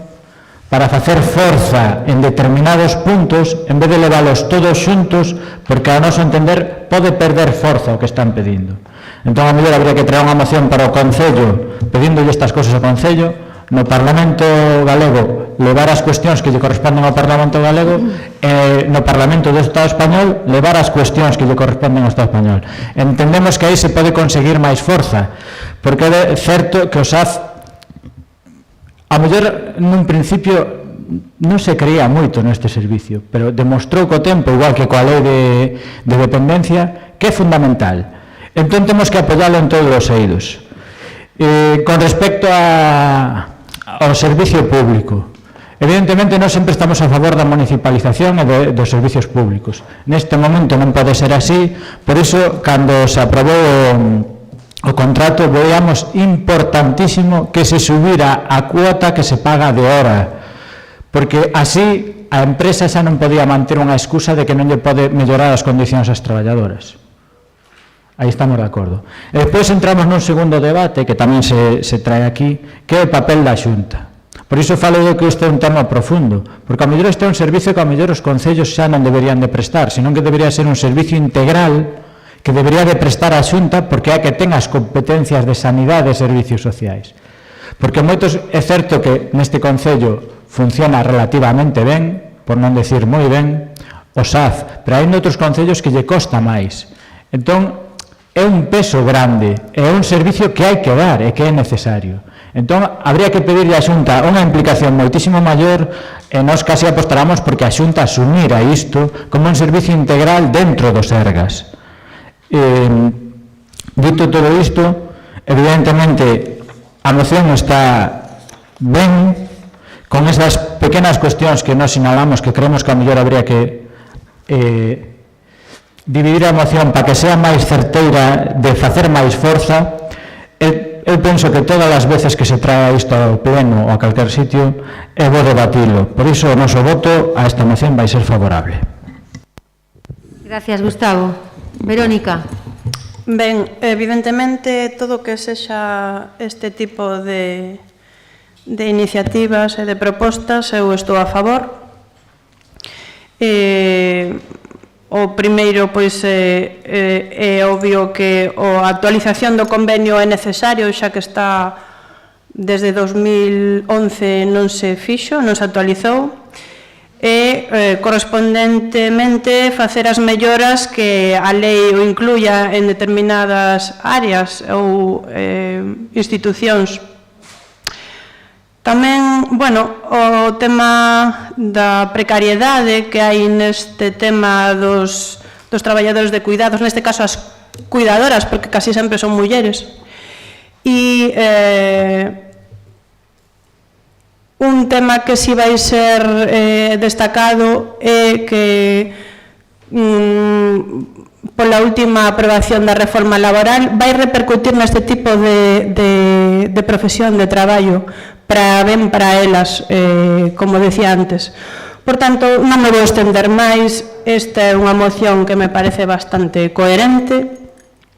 para facer forza en determinados puntos en vez de leválos todos xuntos, porque a noso entender pode perder forza o que están pedindo. Entón, ao mellor habría que traer unha moción para o Concello pedíndolle estas cousas ao Concello, no Parlamento Galego levar as cuestións que lle corresponden ao Parlamento Galego e no Parlamento do Estado Español levar as cuestións que lle corresponden ao Estado Español. Entendemos que aí se pode conseguir máis forza, porque é certo que o SAF a mellor nun principio non se creía moito neste servicio, pero demostrou co tempo, igual que coa lei de dependencia, que é fundamental. Entón temos que apoialo en todos os eidos. Con respecto ao servicio público, evidentemente non sempre estamos a favor da municipalización e dos servicios públicos. Neste momento non pode ser así, por iso, cando se aprobou o contrato, veíamos importantísimo que se subira a cuota que se paga de hora, porque así a empresa xa non podía manter unha excusa de que non lle pode mellorar as condicións ás traballadoras. Aí estamos de acordo. E despois entramos nun segundo debate que tamén se trae aquí, que é o papel da Xunta. Por iso falo de que isto é un tema profundo, porque a mellor este é un servicio que a mellor os concellos xa non deberían de prestar, senón que debería ser un servicio integral que debería de prestar a Xunta, porque é que ten as competencias de sanidade e servicios sociais. Porque moitos, é certo que neste concello funciona relativamente ben, por non decir moi ben, o SAF, pero hai outros concellos que lle costa máis. Entón, é un peso grande, é un servicio que hai que dar e que é necesario. Entón, habría que pedirle á Xunta unha implicación moitísimo maior e nós casi apostaramos porque a Xunta asumira isto como un servicio integral dentro dos Sergas. Dito todo isto, evidentemente, a moción está ben con esas pequenas cuestións que nos sinalamos que creemos que a mellor habría que dividir a moción para que sea máis certeira de facer máis forza. Eu penso que todas as veces que se trae isto ao pleno ou a calquer sitio é bo debatilo. Por iso o noso voto a esta moción vai ser favorable. Gracias, Gustavo. Verónica. Ben, evidentemente, todo o que sexa este tipo de iniciativas e de propostas, eu estou a favor. O primeiro, pois, é obvio que a actualización do convenio é necesario, xa que está desde 2011 non se fixo, non se actualizou, e correspondentemente facer as melloras que a lei o incluya en determinadas áreas ou institucións. Tamén, bueno, o tema da precariedade que hai neste tema dos traballadores de cuidados, neste caso as cuidadoras, porque casi sempre son mulleres. E un tema que si vai ser destacado é que pola última aprobación da reforma laboral vai repercutir neste tipo de profesión de traballo para ben para elas, como decía antes. Por tanto, non me vou estender máis, esta é unha moción que me parece bastante coherente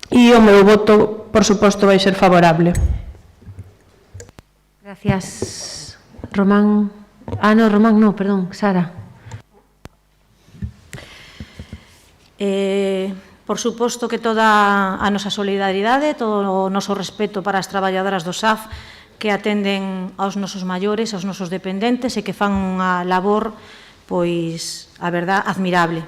e o meu voto, por suposto, vai ser favorable. Gracias. Román. No, Román no, perdón, Sara. Por suposto que toda a nosa solidaridade, todo o noso respeto para as traballadoras do SAF que atenden aos nosos maiores, aos nosos dependentes e que fan unha labor, pois, a verdad, admirable.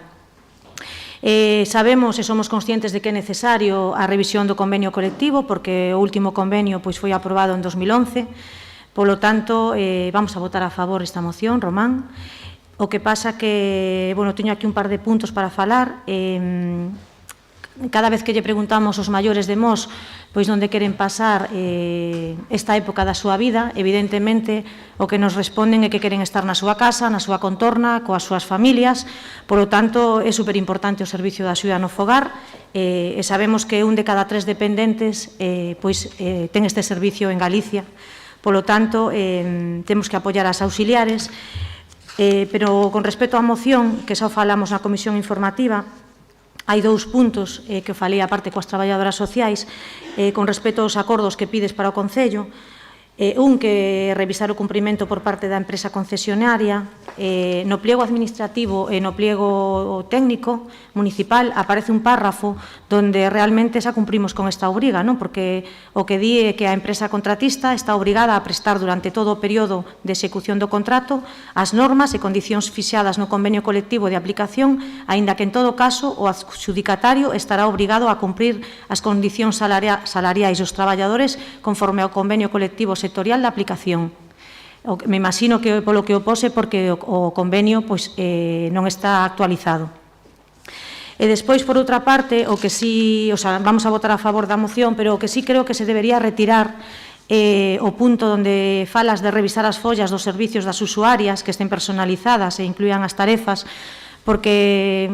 Sabemos e somos conscientes de que é necesario a revisión do convenio colectivo, porque o último convenio pois foi aprobado en 2011, polo tanto, vamos a votar a favor esta moción, Román, O que pasa que, bueno, teño aquí un par de puntos para falar. Cada vez que lle preguntamos aos maiores de Mos pois onde queren pasar esta época da súa vida, evidentemente o que nos responden é que queren estar na súa casa, na súa contorna, coas súas familias. Por lo tanto, é superimportante o servicio da axuda no fogar e sabemos que 1 de cada 3 dependentes ten este servicio en Galicia. Por lo tanto, temos que apoiar as auxiliares. Pero con respecto á moción, que xa falamos na comisión informativa, hai 2 puntos que falei aparte coas traballadoras sociais con respecto aos acordos que pides para o Concello. Un que revisar o cumprimento por parte da empresa concesionaria. No pliego administrativo e no pliego técnico municipal aparece un párrafo donde realmente xa cumprimos con esta obriga, non? Porque o que di é que a empresa contratista está obrigada a prestar durante todo o período de execución do contrato as normas e condicións fixadas no convenio colectivo de aplicación, aínda que en todo caso o adxudicatario estará obrigado a cumprir as condicións salariais dos traballadores conforme ao convenio colectivo sectorial da aplicación. Me imagino que polo que opose porque o convenio non está actualizado. E despois, por outra parte, o que sí, vamos a votar a favor da moción, pero o que sí creo que se debería retirar o punto onde falas de revisar as follas dos servicios das usuarias que estén personalizadas e incluían as tarefas, porque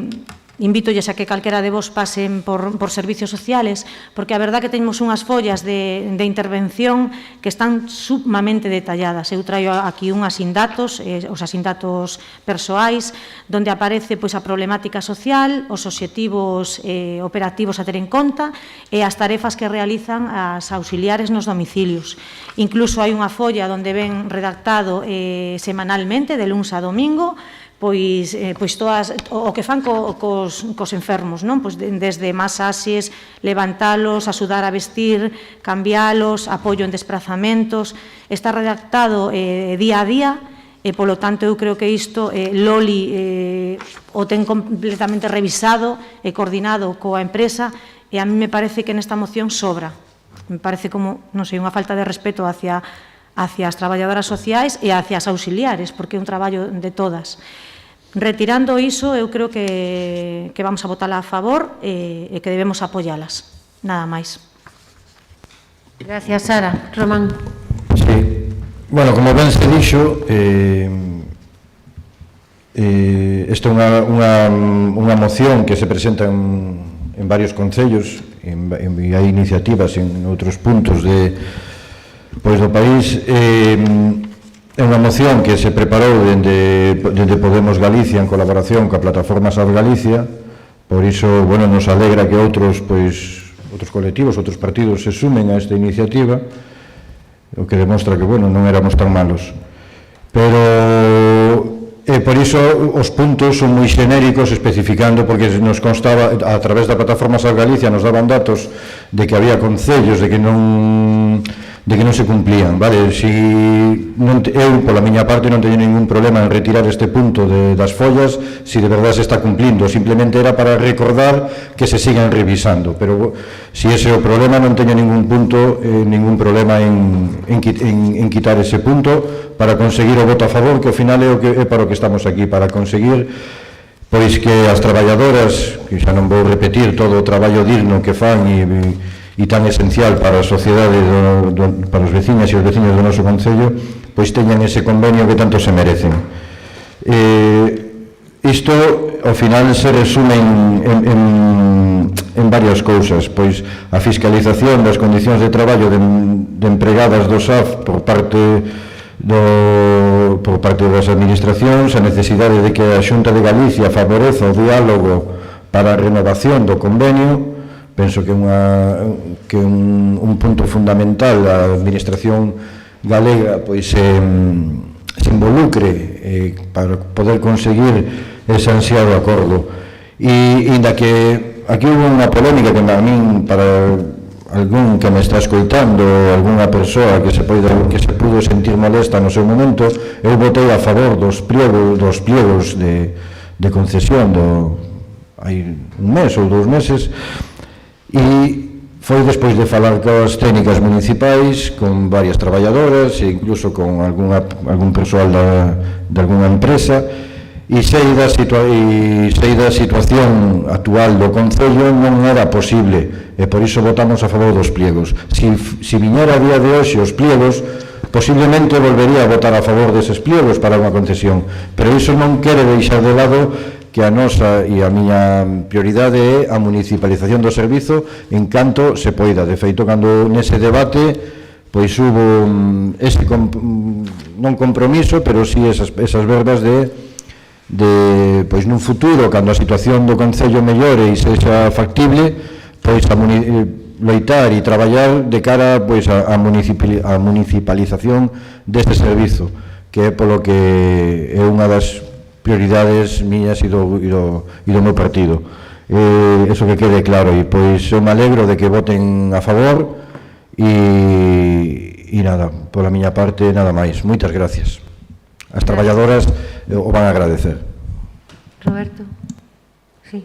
invítolles a que calquera de vos pasen por servicios sociales, porque a verdad que temos unhas follas de intervención que están sumamente detalladas. Eu traio aquí unhas sin datos, os sin datos persoais, donde aparece a problemática social, os obxectivos operativos a ter en conta e as tarefas que realizan as auxiliares nos domicilios. Incluso hai unha folla onde ven redactado semanalmente, de luns a domingo, pois todas o que fan cos enfermos, non? Pois desde masaxes, levantalos, axudar a vestir, cambialos, apoio en desplazamentos, está redactado día a día e, polo tanto, eu creo que isto Loli o ten completamente revisado e coordinado coa empresa e a mí me parece que nesta moción sobra. Me parece como, non sei, unha falta de respeto hacia as traballadoras sociais e hacia as auxiliares, porque é un traballo de todas. Retirando iso, eu creo que vamos a votala a favor e que debemos apoialas. Nada máis. Gracias, Sara. Román. Sí. Bueno, como ben se dixo, esta é unha moción que se presenta en varios concellos e hai iniciativas en outros puntos do país. É unha moción que se preparou dende Podemos Galicia en colaboración coa plataforma SAD Galicia, por iso, bueno, nos alegra que outros colectivos, outros partidos se sumen a esta iniciativa, o que demostra que, bueno, non éramos tan malos. Pero, por iso, os puntos son moi xenéricos, especificando, porque nos constaba, a través da plataforma SAD Galicia, nos daban datos de que había concellos de que non se cumplían, vale? Eu, pola miña parte, non teño ningún problema en retirar este punto das follas se de verdade se está cumplindo, simplemente era para recordar que se sigan revisando, pero se ese é o problema non teño ningún problema en quitar ese punto para conseguir o voto a favor, que ao final é para o que estamos aquí, para conseguir pois que as traballadoras, que xa non vou repetir todo o traballo digno que fan e tan esencial para a sociedade, para os veciñas e os veciños do noso concello, pois teñan ese convenio que tanto se merecen. Isto, ao final, se resume en varias cousas, pois a fiscalización das condicións de traballo de empregadas do SAF por parte das administracións, a necesidade de que a Xunta de Galicia favoreza o diálogo para a renovación do convenio. Penso que é un punto fundamental da administración galega pois se involucre para poder conseguir ese ansiado acordo. E inda que aquí hubo unha polémica que a min, para algún que me está escoitando, algunha persoa que se pudo sentir molesta no seu momento, eu votei a favor dos pliegos de concesión hai un mes ou 2 meses. E foi despois de falar coas técnicas municipais, con varias traballadoras e incluso con algún persoal de alguna empresa, e sei da situación actual do Concello non era posible, e por iso votamos a favor dos pliegos. Si viñera a día de hoxe os pliegos, posiblemente volvería a votar a favor deses pliegos para unha concesión, pero iso non quere deixar de lado que a nosa e a miña prioridade é a municipalización do servizo en canto se poida. De feito, cando nese debate pois hubo ese non compromiso, pero sí esas verbas de pois nun futuro, cando a situación do Concello mellore e sexa factible, pois a loitar e traballar de cara pois a municipalización deste servizo, que é polo que é unha das prioridades miñas e do meu partido. Eso que quede claro, e pois eu me alegro de que voten a favor e nada, pola miña parte nada máis. Moitas gracias. As traballadoras o van a agradecer. Roberto. Sí.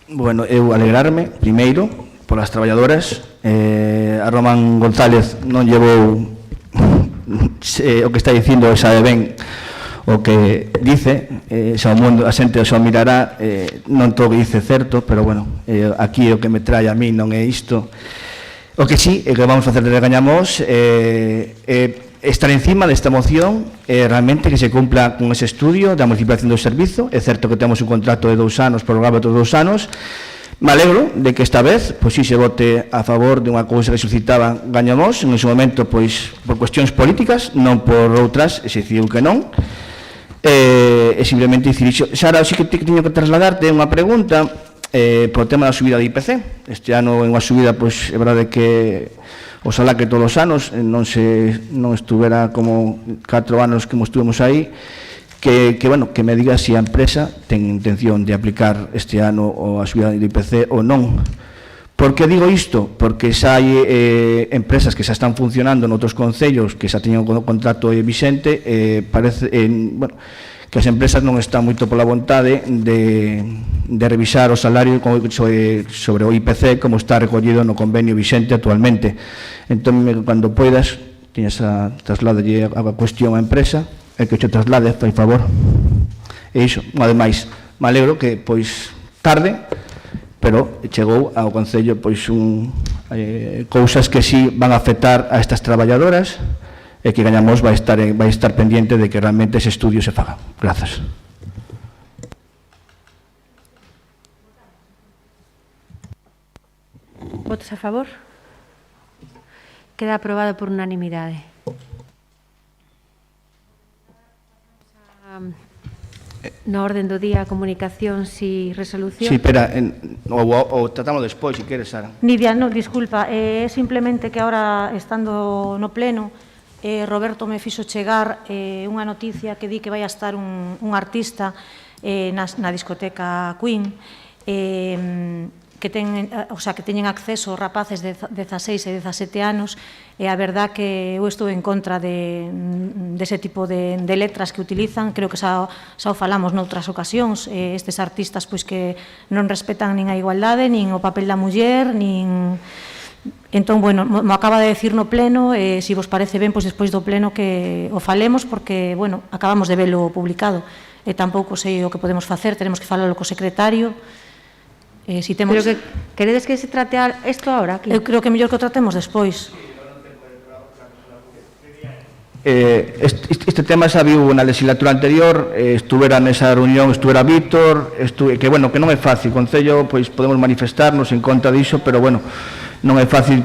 Bueno, eu alegrarme, primeiro, polas traballadoras. A Román González non llevou o que está dicindo, sabe ben o que dice, xa o mundo, a xente xa o mirará, non todo o que dice certo, pero bueno, aquí o que me trae a mí non é isto. O que sí, o que vamos a facer desde Gañamos estar encima desta moción, realmente que se cumpla con ese estudio da municipalización do servizo. É certo que temos un contrato de 2 anos, prorrogado outros 2 anos. Me alegro de que esta vez, pois, si se vote a favor de unha cousa que suscitaba Gañamos, en ese momento, pois, por cuestións políticas, non por outras, se decidiu que non. E simplemente dicir iso. Xa, sí que teño que trasladarte unha pregunta por tema da subida de IPC. Este ano é unha subida, pois, é verdade que oxalá que todos os anos non estuvera como 4 anos que estuvemos aí, que me diga se a empresa ten intención de aplicar este ano a subida do IPC ou non. Por que digo isto? Porque xa hai empresas que xa están funcionando noutros concellos que xa teñen un contrato vixente, parece que as empresas non están moito pola vontade de revisar o salario sobre o IPC como está recollido no convenio vixente actualmente. Entón, cando poidas, trasladalle a cuestión á empresa e que te traslade, fai favor. E iso, ademais, me alegro que, pois, tarde, pero chegou ao Concello, pois, cousas que sí van a afectar a estas traballadoras e que Gañamos vai estar pendiente de que realmente ese estudio se faga. Grazas. Votos a favor? Queda aprobado por unanimidade. Na orden do día, comunicacións e resolución. Sí, espera, o tratamos despois, se queres, Sara. Nidia, no, disculpa, é simplemente que ahora, estando no pleno, Roberto me fixo chegar unha noticia que di que vai a estar un artista na discoteca Queen, que teñen acceso rapaces de 16 e 17 anos, e a verdad que eu estou en contra dese tipo de letras que utilizan. Creo que xa o falamos noutras ocasións, estes artistas pois que non respetan nin a igualdade, nin o papel da muller, nin... Entón, bueno, mo acaba de decir no pleno, se vos parece ben, pois despois do pleno que o falemos, porque, bueno, acabamos de velo publicado, e tampouco sei o que podemos facer, tenemos que falarlo co secretario. Si temos... Pero que queredes que se trate isto ahora? Aquí? Eu creo que é mellor que o tratemos despois. Este tema xa viu na legislatura anterior, estuvera nesa reunión, estuvera Víctor, que non é fácil, o Concello, pois podemos manifestarnos en contra diso, pero bueno, non é fácil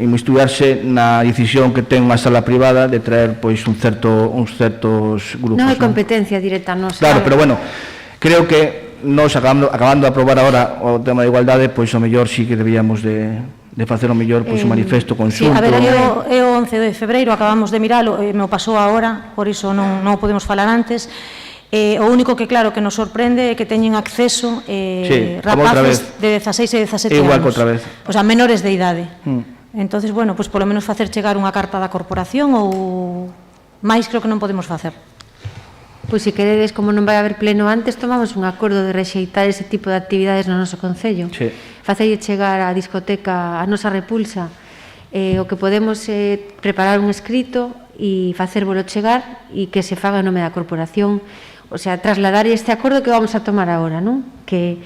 inmisturarse na decisión que ten unha sala privada de traer pois uns certos grupos. Non é competencia directa nosa. Claro, pero bueno, creo que nos acabando de aprobar agora o tema de igualdade, pois o mellor sí que debíamos de facer o mellor pois un manifesto conxunto. Sí, a ver, é o 11 de febreiro, acabamos de miralo, me o pasou agora, por iso non o podemos falar antes. O único que, claro, que nos sorprende é que teñen acceso rapaces de 16 e 17 anos. Igual que outra vez. O sea, menores de idade. Entonces, bueno, pois polo menos facer chegar unha carta da corporación ou máis creo que non podemos facer. Pois se queredes, como non vai haber pleno antes, tomamos un acordo de rexeitar ese tipo de actividades no noso Concello. Sí. Facelle chegar á discoteca a nosa repulsa. O que podemos é preparar un escrito e facérvolo chegar e que se faga en nome da corporación, o sea, trasladar este acordo que vamos a tomar agora, non? Que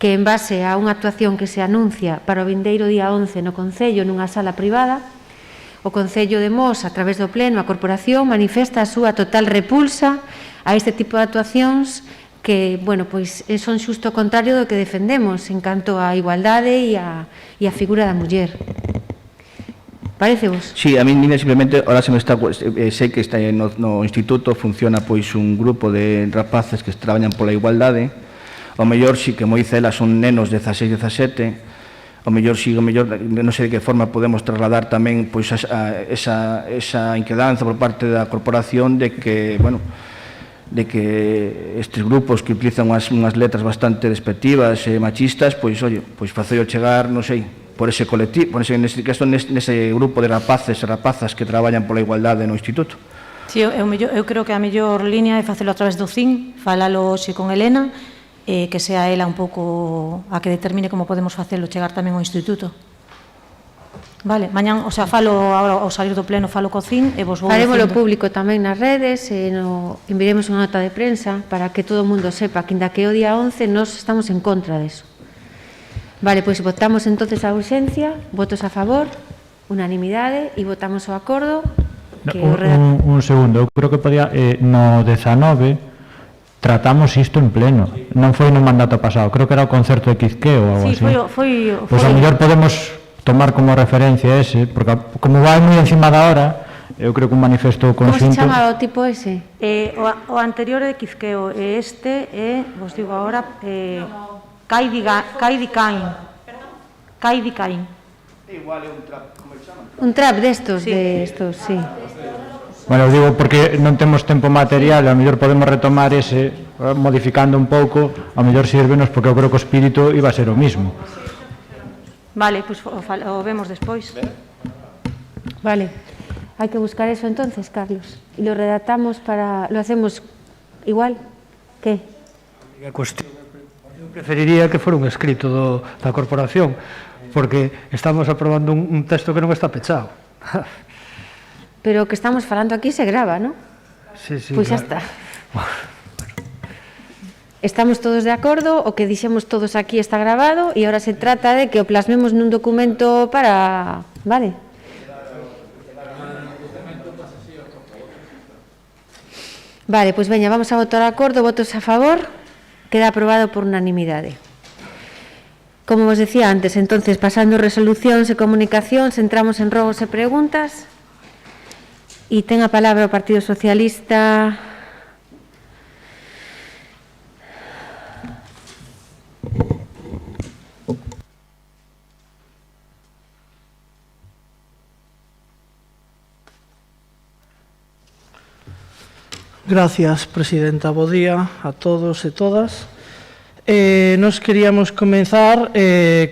en base a unha actuación que se anuncia para o vindeiro día 11 no Concello nunha sala privada, o Concello de Mos, a través do Pleno, a Corporación, manifesta a súa total repulsa a este tipo de actuacións que, bueno, pois son xusto o contrario do que defendemos en canto á igualdade e a figura da muller. Parece vos? Sí, a mí simplemente, ahora se me está, sei que está no instituto funciona pois un grupo de rapaces que traballan pola igualdade. O mellor si que moi celas son nenos de 16, 17, o mellor si, non sei de que forma podemos trasladar tamén pois esa inquedanza por parte da corporación de que, bueno, de que estes grupos que utilizan unhas letras bastante despectivas e machistas, pois, oye, pois facelo chegar, non sei, por ese colectivo, nese grupo de rapaces e rapazas que traballan pola igualdade no instituto. Sí, eu creo que a mellor línea é facelo a través do CIN, falalo hoxe con Elena, que sea ela un pouco a que determine como podemos facelo chegar tamén ao instituto. Vale, mañán, o sea, falo agora ao salir do pleno, falo co CIN e vos vou Farémolo dicindo. público tamén nas redes, enviaremos unha nota de prensa para que todo o mundo sepa que inda que o día 11 nós estamos en contra deso. Vale, pois votamos entonces a urxencia, votos a favor, unanimidade, e votamos o acordo que Un segundo, eu creo que podía no 19 tratamos isto en pleno, non foi no mandato pasado, creo que era o concerto de Quizqueo ou algo Sí, así. foi Pois a mellor podemos tomar como referencia ese, porque como vai moi encima da hora, eu creo que un manifesto Como se conxunto... chama o tipo ese? O anterior é de Quizqueo, e este é, vos digo agora, Caidi Cain. Un trap destos, sí. Bueno, digo porque non temos tempo material, a mellor podemos retomar ese, modificando un pouco, a mellor sírvenos porque eu creo que o espírito iba a ser o mismo. Vale, pois o vemos despois. Vale, hai que buscar eso entonces, Carlos. E lo redactamos para... Lo hacemos igual? ¿Qué? A cuestión, eu preferiría que fora un escrito da corporación, porque estamos aprobando un texto que non está pechado. Pero o que estamos falando aquí se grava, ¿no? Sí, Pois xa está. Estamos todos de acordo, o que dixemos todos aquí está grabado e ahora se trata de que o plasmemos nun documento para... Vale? Vale, pois veña, vamos a votar acordo, votos a favor, queda aprobado por unanimidade. Como vos decía antes, entonces, pasando resolucións e comunicacións, entramos en rogos e preguntas. E ten a palabra o Partido Socialista. Gracias, presidenta. Bo día a todos e todas. Nos queríamos comenzar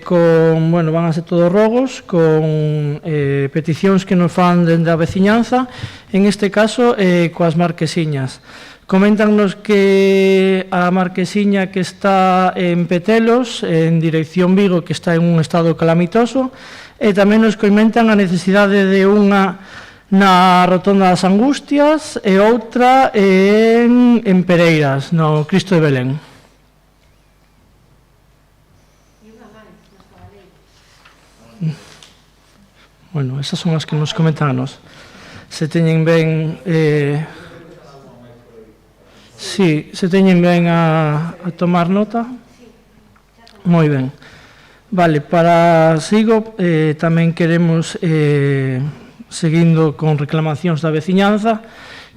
con, bueno, van a ser todos rogos, con peticións que nos fan dende a veciñanza, en este caso coas marquesiñas. Coméntanos que a marquesiña que está en Petelos, en dirección Vigo, que está en un estado calamitoso, e tamén nos comentan a necesidade de unha na Rotonda das Angustias e outra en Pereiras, no Cristo de Belén. Bueno, esas son as que nos comentan a nos. Se teñen ben... se teñen ben a tomar nota. Moi ben. Vale, para sigo, tamén queremos, seguindo con reclamacións da veciñanza,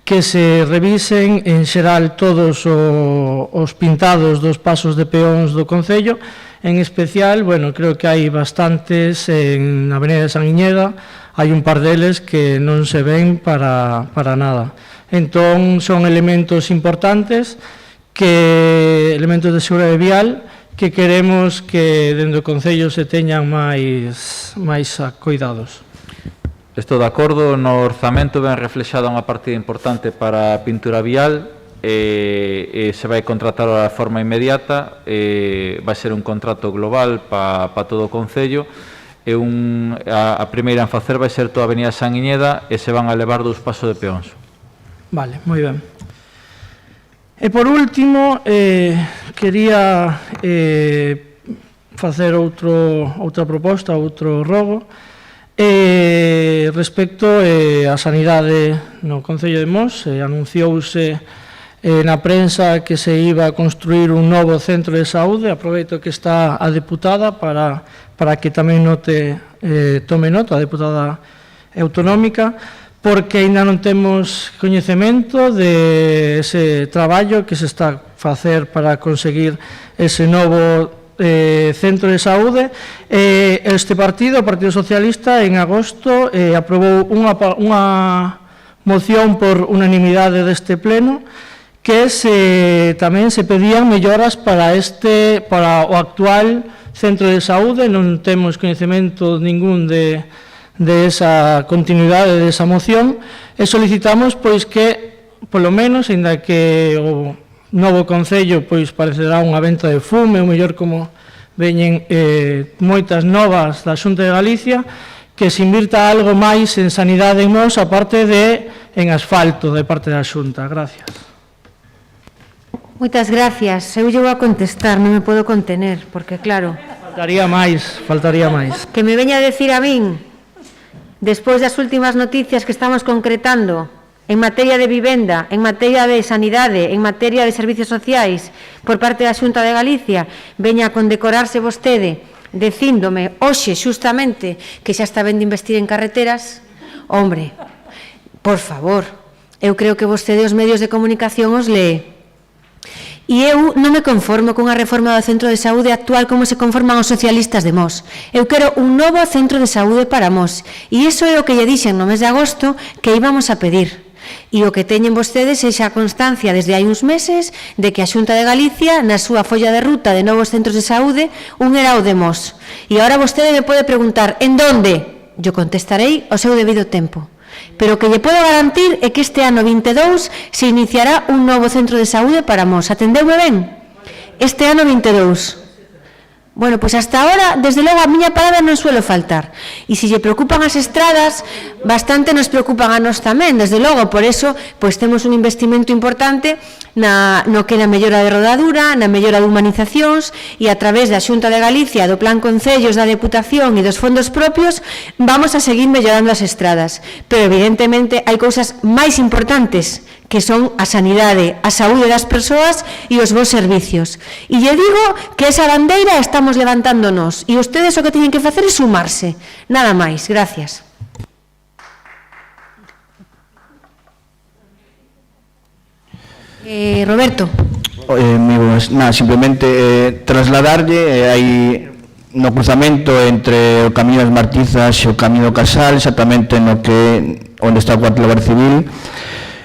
que se revisen en xeral todos os pintados dos pasos de peóns do Concello. En especial, bueno, creo que hai bastantes en a Avenida de San Iñeda, hai un par deles que non se ven para nada. Entón, son elementos importantes, elementos de seguridade vial, que queremos que dentro do Concello se teñan máis cuidados. Estou de acordo, no orzamento ben reflexada unha partida importante para a pintura vial, e se vai contratar a forma inmediata, vai ser un contrato global para todo o Concello, A primeira en facer vai ser toda a Avenida San Iñeda e se van a levar 2 pasos de peóns. Vale, moi ben. E por último, quería facer outra proposta, outro rogo, respecto á sanidade no Concello de Mos. Anunciouse na prensa que se iba a construir un novo centro de saúde. Aproveito que está a deputada para que tamén tome nota, a deputada autonómica, porque aínda non temos coñecemento de ese traballo que se está a facer para conseguir ese novo centro de saúde. Este partido, o Partido Socialista, en agosto aprobou unha moción por unanimidade deste pleno que tamén se pedían melloras para o actual centro de saúde. Non temos coñecemento ningún de esa continuidade de esa moción e solicitamos pois que, polo menos, aínda que o novo Concello pois parecerá unha venta de fume, ou mellor como veñen moitas novas da Xunta de Galicia, que se invirta algo máis en sanidade en Mos, aparte de en asfalto de parte da Xunta. Gracias. Moitas gracias. Eu llevo a contestar, non me podo contener, porque claro... Faltaría máis. Que me veña a decir a min, despois das últimas noticias que estamos concretando en materia de vivenda, en materia de sanidade, en materia de servicios sociais, por parte da Xunta de Galicia, veña a condecorarse vostede dicíndome hoxe xustamente que xa está ben de investir en carreteras. Hombre, por favor, eu creo que vostede os medios de comunicación os lee. E eu non me conformo cunha reforma do centro de saúde actual como se conforman os socialistas de Mos. Eu quero un novo centro de saúde para Mos. E iso é o que lle dixen no mes de agosto que íbamos a pedir. E o que teñen vostedes é xa constancia desde hai uns meses de que a Xunta de Galicia, na súa folla de ruta de novos centros de saúde, un era o de Mos. E agora vostede me pode preguntar, en donde? Eu contestarei ao seu debido tempo. Pero o que lle podo garantir é que este ano 22 se iniciará un novo centro de saúde para Mos. Atendeume ben? Este ano 22. Bueno, pois hasta ahora, desde logo, a miña palabra non suelo faltar. E se lle preocupan as estradas, bastante nos preocupan a nós tamén, desde logo. Por eso, pois temos un investimento importante no que na mellora de rodadura, na mellora de humanizacións, e a través da Xunta de Galicia, do Plan Concellos, da Deputación e dos fondos propios, vamos a seguir mellorando as estradas. Pero, evidentemente, hai cousas máis importantes, que son a sanidade, a saúde das persoas e os bons servicios. E lle digo que esa bandeira estamos levantándonos e ustedes o que teñen que facer é sumarse. Nada máis. Gracias. Roberto. Simplemente trasladarlle hai no cruzamento entre o Camiño das Martizas e o Camiño do Casal, exactamente onde está o cuartel da Guardia Civil.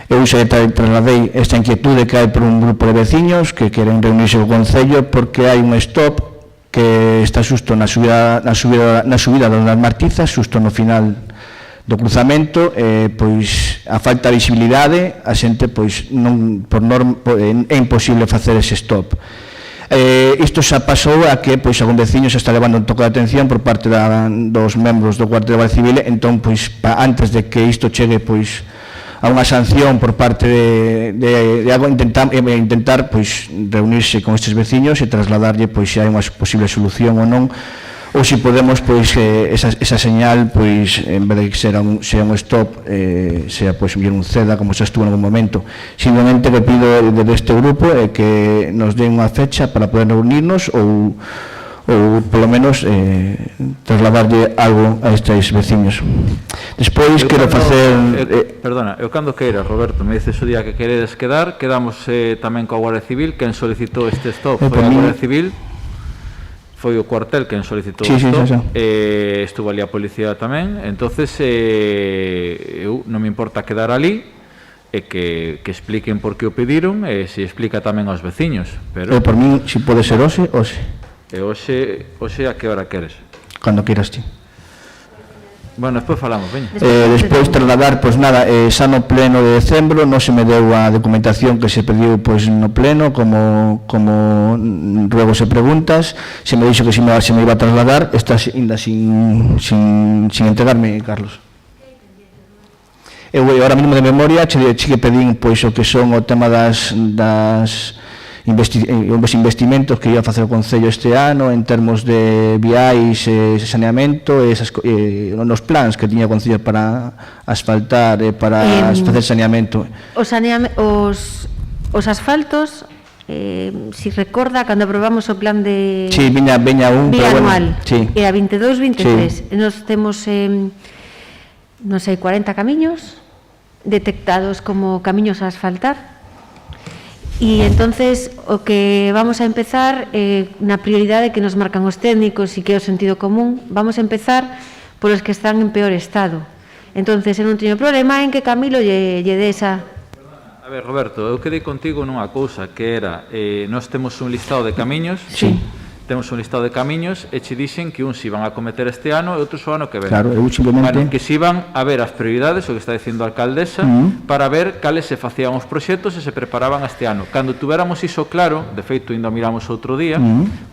Eu xa trasladei esta inquietude que hai por un grupo de veciños que queren reunirse co Concello porque hai un stop que está xusto na subida das Martizas, xusto no final do cruzamento, pois a falta de visibilidade, a xente pois non por norma é imposible facer ese stop. Isto xa pasou a que pois algún veciño xa está levando un toque de atención por parte dos membros do cuartel da Guardia Civil, entón pois antes de que isto chegue pois a unha sanción por parte de algo, intentar pois reunirse con estes veciños e trasladarlle pois se hai unha posible solución ou non, ou se podemos pois esa señal pois en vez de que sea un stop sea pois un ceda como xa estuvo en algún momento. Simplemente que pido desde este grupo que nos den unha fecha para poder reunirnos ou polo menos trasladarlle algo a estes veciños. Despois quero facer... Perdona, eu cando queira, Roberto, me dices o día que queredes quedar, quedamos tamén coa Guardia Civil, quen solicitou este stop foi a Guardia Civil, foi o cuartel quen solicitou o stop, estuvo ali a policía tamén, entonces eu non me importa quedar ali, e que expliquen por que o pediron, e se explica tamén aos veciños. Por mí, se pode ser hoxe. E hoxe a que hora queres? Cando queiras ti. Bueno, despois falamos, veña. Despois trasladar, pois nada, xa no pleno de decembro non se me deu a documentación que se pediu pois no pleno, como ruego se preguntas, se me dixo que se me iba a trasladar, está ainda sin entregarme, Carlos. Eu agora mesmo de memoria che que pedín pois o que son o tema dos investimentos que ia facer o Concello este ano en termos de viais, saneamento, nos plans que tiña o Concello para asfaltar e para facer saneamento. Os asfaltos, si recorda, cando aprobamos o plan de... Sí, viña un... bianual, sí. Era 22-23. Sí. Nos temos, non sei, 40 camiños detectados como camiños a asfaltar. E entonces o que vamos a empezar na prioridade que nos marcan os técnicos e que é o sentido común, vamos a empezar polos que están en peor estado. Entonces eu non teño problema en que Camilo lle dé esa... A ver, Roberto, eu quedei contigo nunha cousa que era, nós temos un listado de camiños, sí. Temos un listado de camiños e che dixen que uns iban a cometer este ano e outros o ano que ven. Claro, eu simplemente... Bueno, que se iban a ver as prioridades, o que está dicindo a alcaldesa, para ver cales se facían os proxectos e se preparaban este ano. Cando tuveramos iso claro, de feito, ainda miramos outro día,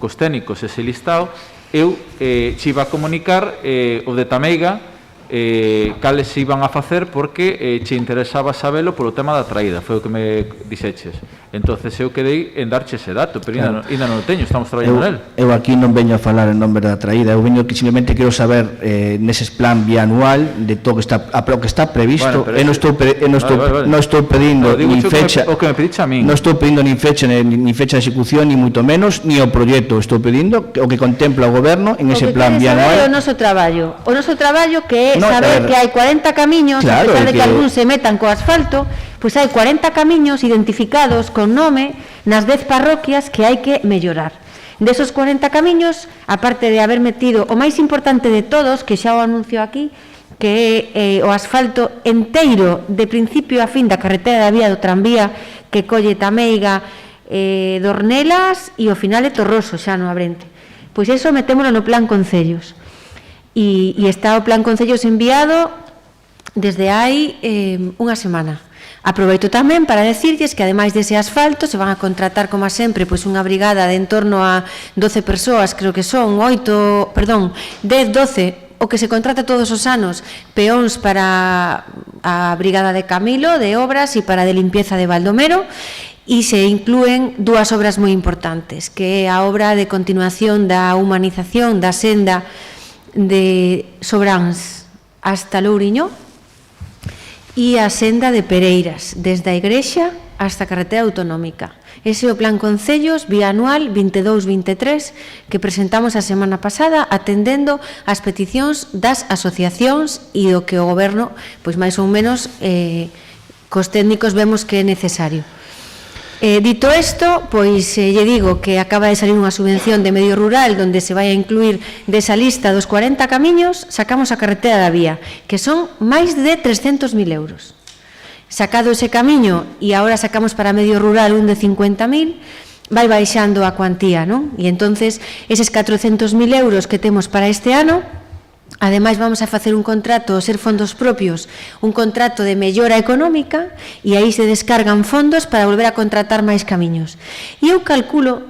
cos técnicos ese listado, eu che iba a comunicar o de Tameiga, cales se iban a facer porque che interesaba sabelo polo tema da traída, foi o que me dixeches. Entonces eu quedei en darche ese dato, pero ainda non o teño, estamos traballando nel. Eu aquí non veño a falar en nome da traída, eu veño que simplemente quero saber neses plan bianual de todo o que está previsto. Bueno, non estou pedindo nin fecha, o que me pediche a min. Non estou pedindo nin fecha de execución, ni moito menos, ni o proxecto. Estou pedindo o que contempla o goberno en ese plan bianual. O noso traballo que é saber que hai 40 camiños, a pesar de que algúns se metan co asfalto, pois hai 40 camiños identificados con nome nas 10 parroquias que hai que mellorar. Desos 40 camiños, aparte de haber metido o máis importante de todos, que xa o anuncio aquí, que é o asfalto enteiro de principio a fin da carretera da vía do tranvía que colle Tameiga, Dornelas e o final de Torroso, xa no Abrente. Pois eso metémolo no plan Concellos. E está o plan Concellos enviado desde hai unha semana. Aproveito tamén para decirlles que ademais dese asfalto se van a contratar, como sempre, pois unha brigada de en torno a 12 persoas, creo que son 10, 12, o que se contrata todos os anos, peóns para a brigada de Camilo, de obras e para de limpieza de Baldomero, e se inclúen dúas obras moi importantes, que é a obra de continuación da humanización da senda de Sobráns hasta Louriño e a senda de Pereiras, desde a Igrexa hasta a carretera autonómica. Ese é o plan Concellos bianual 22-23 que presentamos a semana pasada atendendo as peticións das asociacións e do que o goberno, pois máis ou menos, cos técnicos vemos que é necesario. Dito isto, pois lle digo que acaba de salir unha subvención de medio rural onde se vai a incluir desa lista dos 40 camiños, sacamos a carretera da vía, que son máis de 300.000 euros. Sacado ese camiño e agora sacamos para medio rural un de 50.000, vai baixando a cuantía, non? E entonces eses 400.000 euros que temos para este ano, ademais vamos a facer un contrato, ser fondos propios, un contrato de mellora económica e aí se descargan fondos para volver a contratar máis camiños. E eu calculo,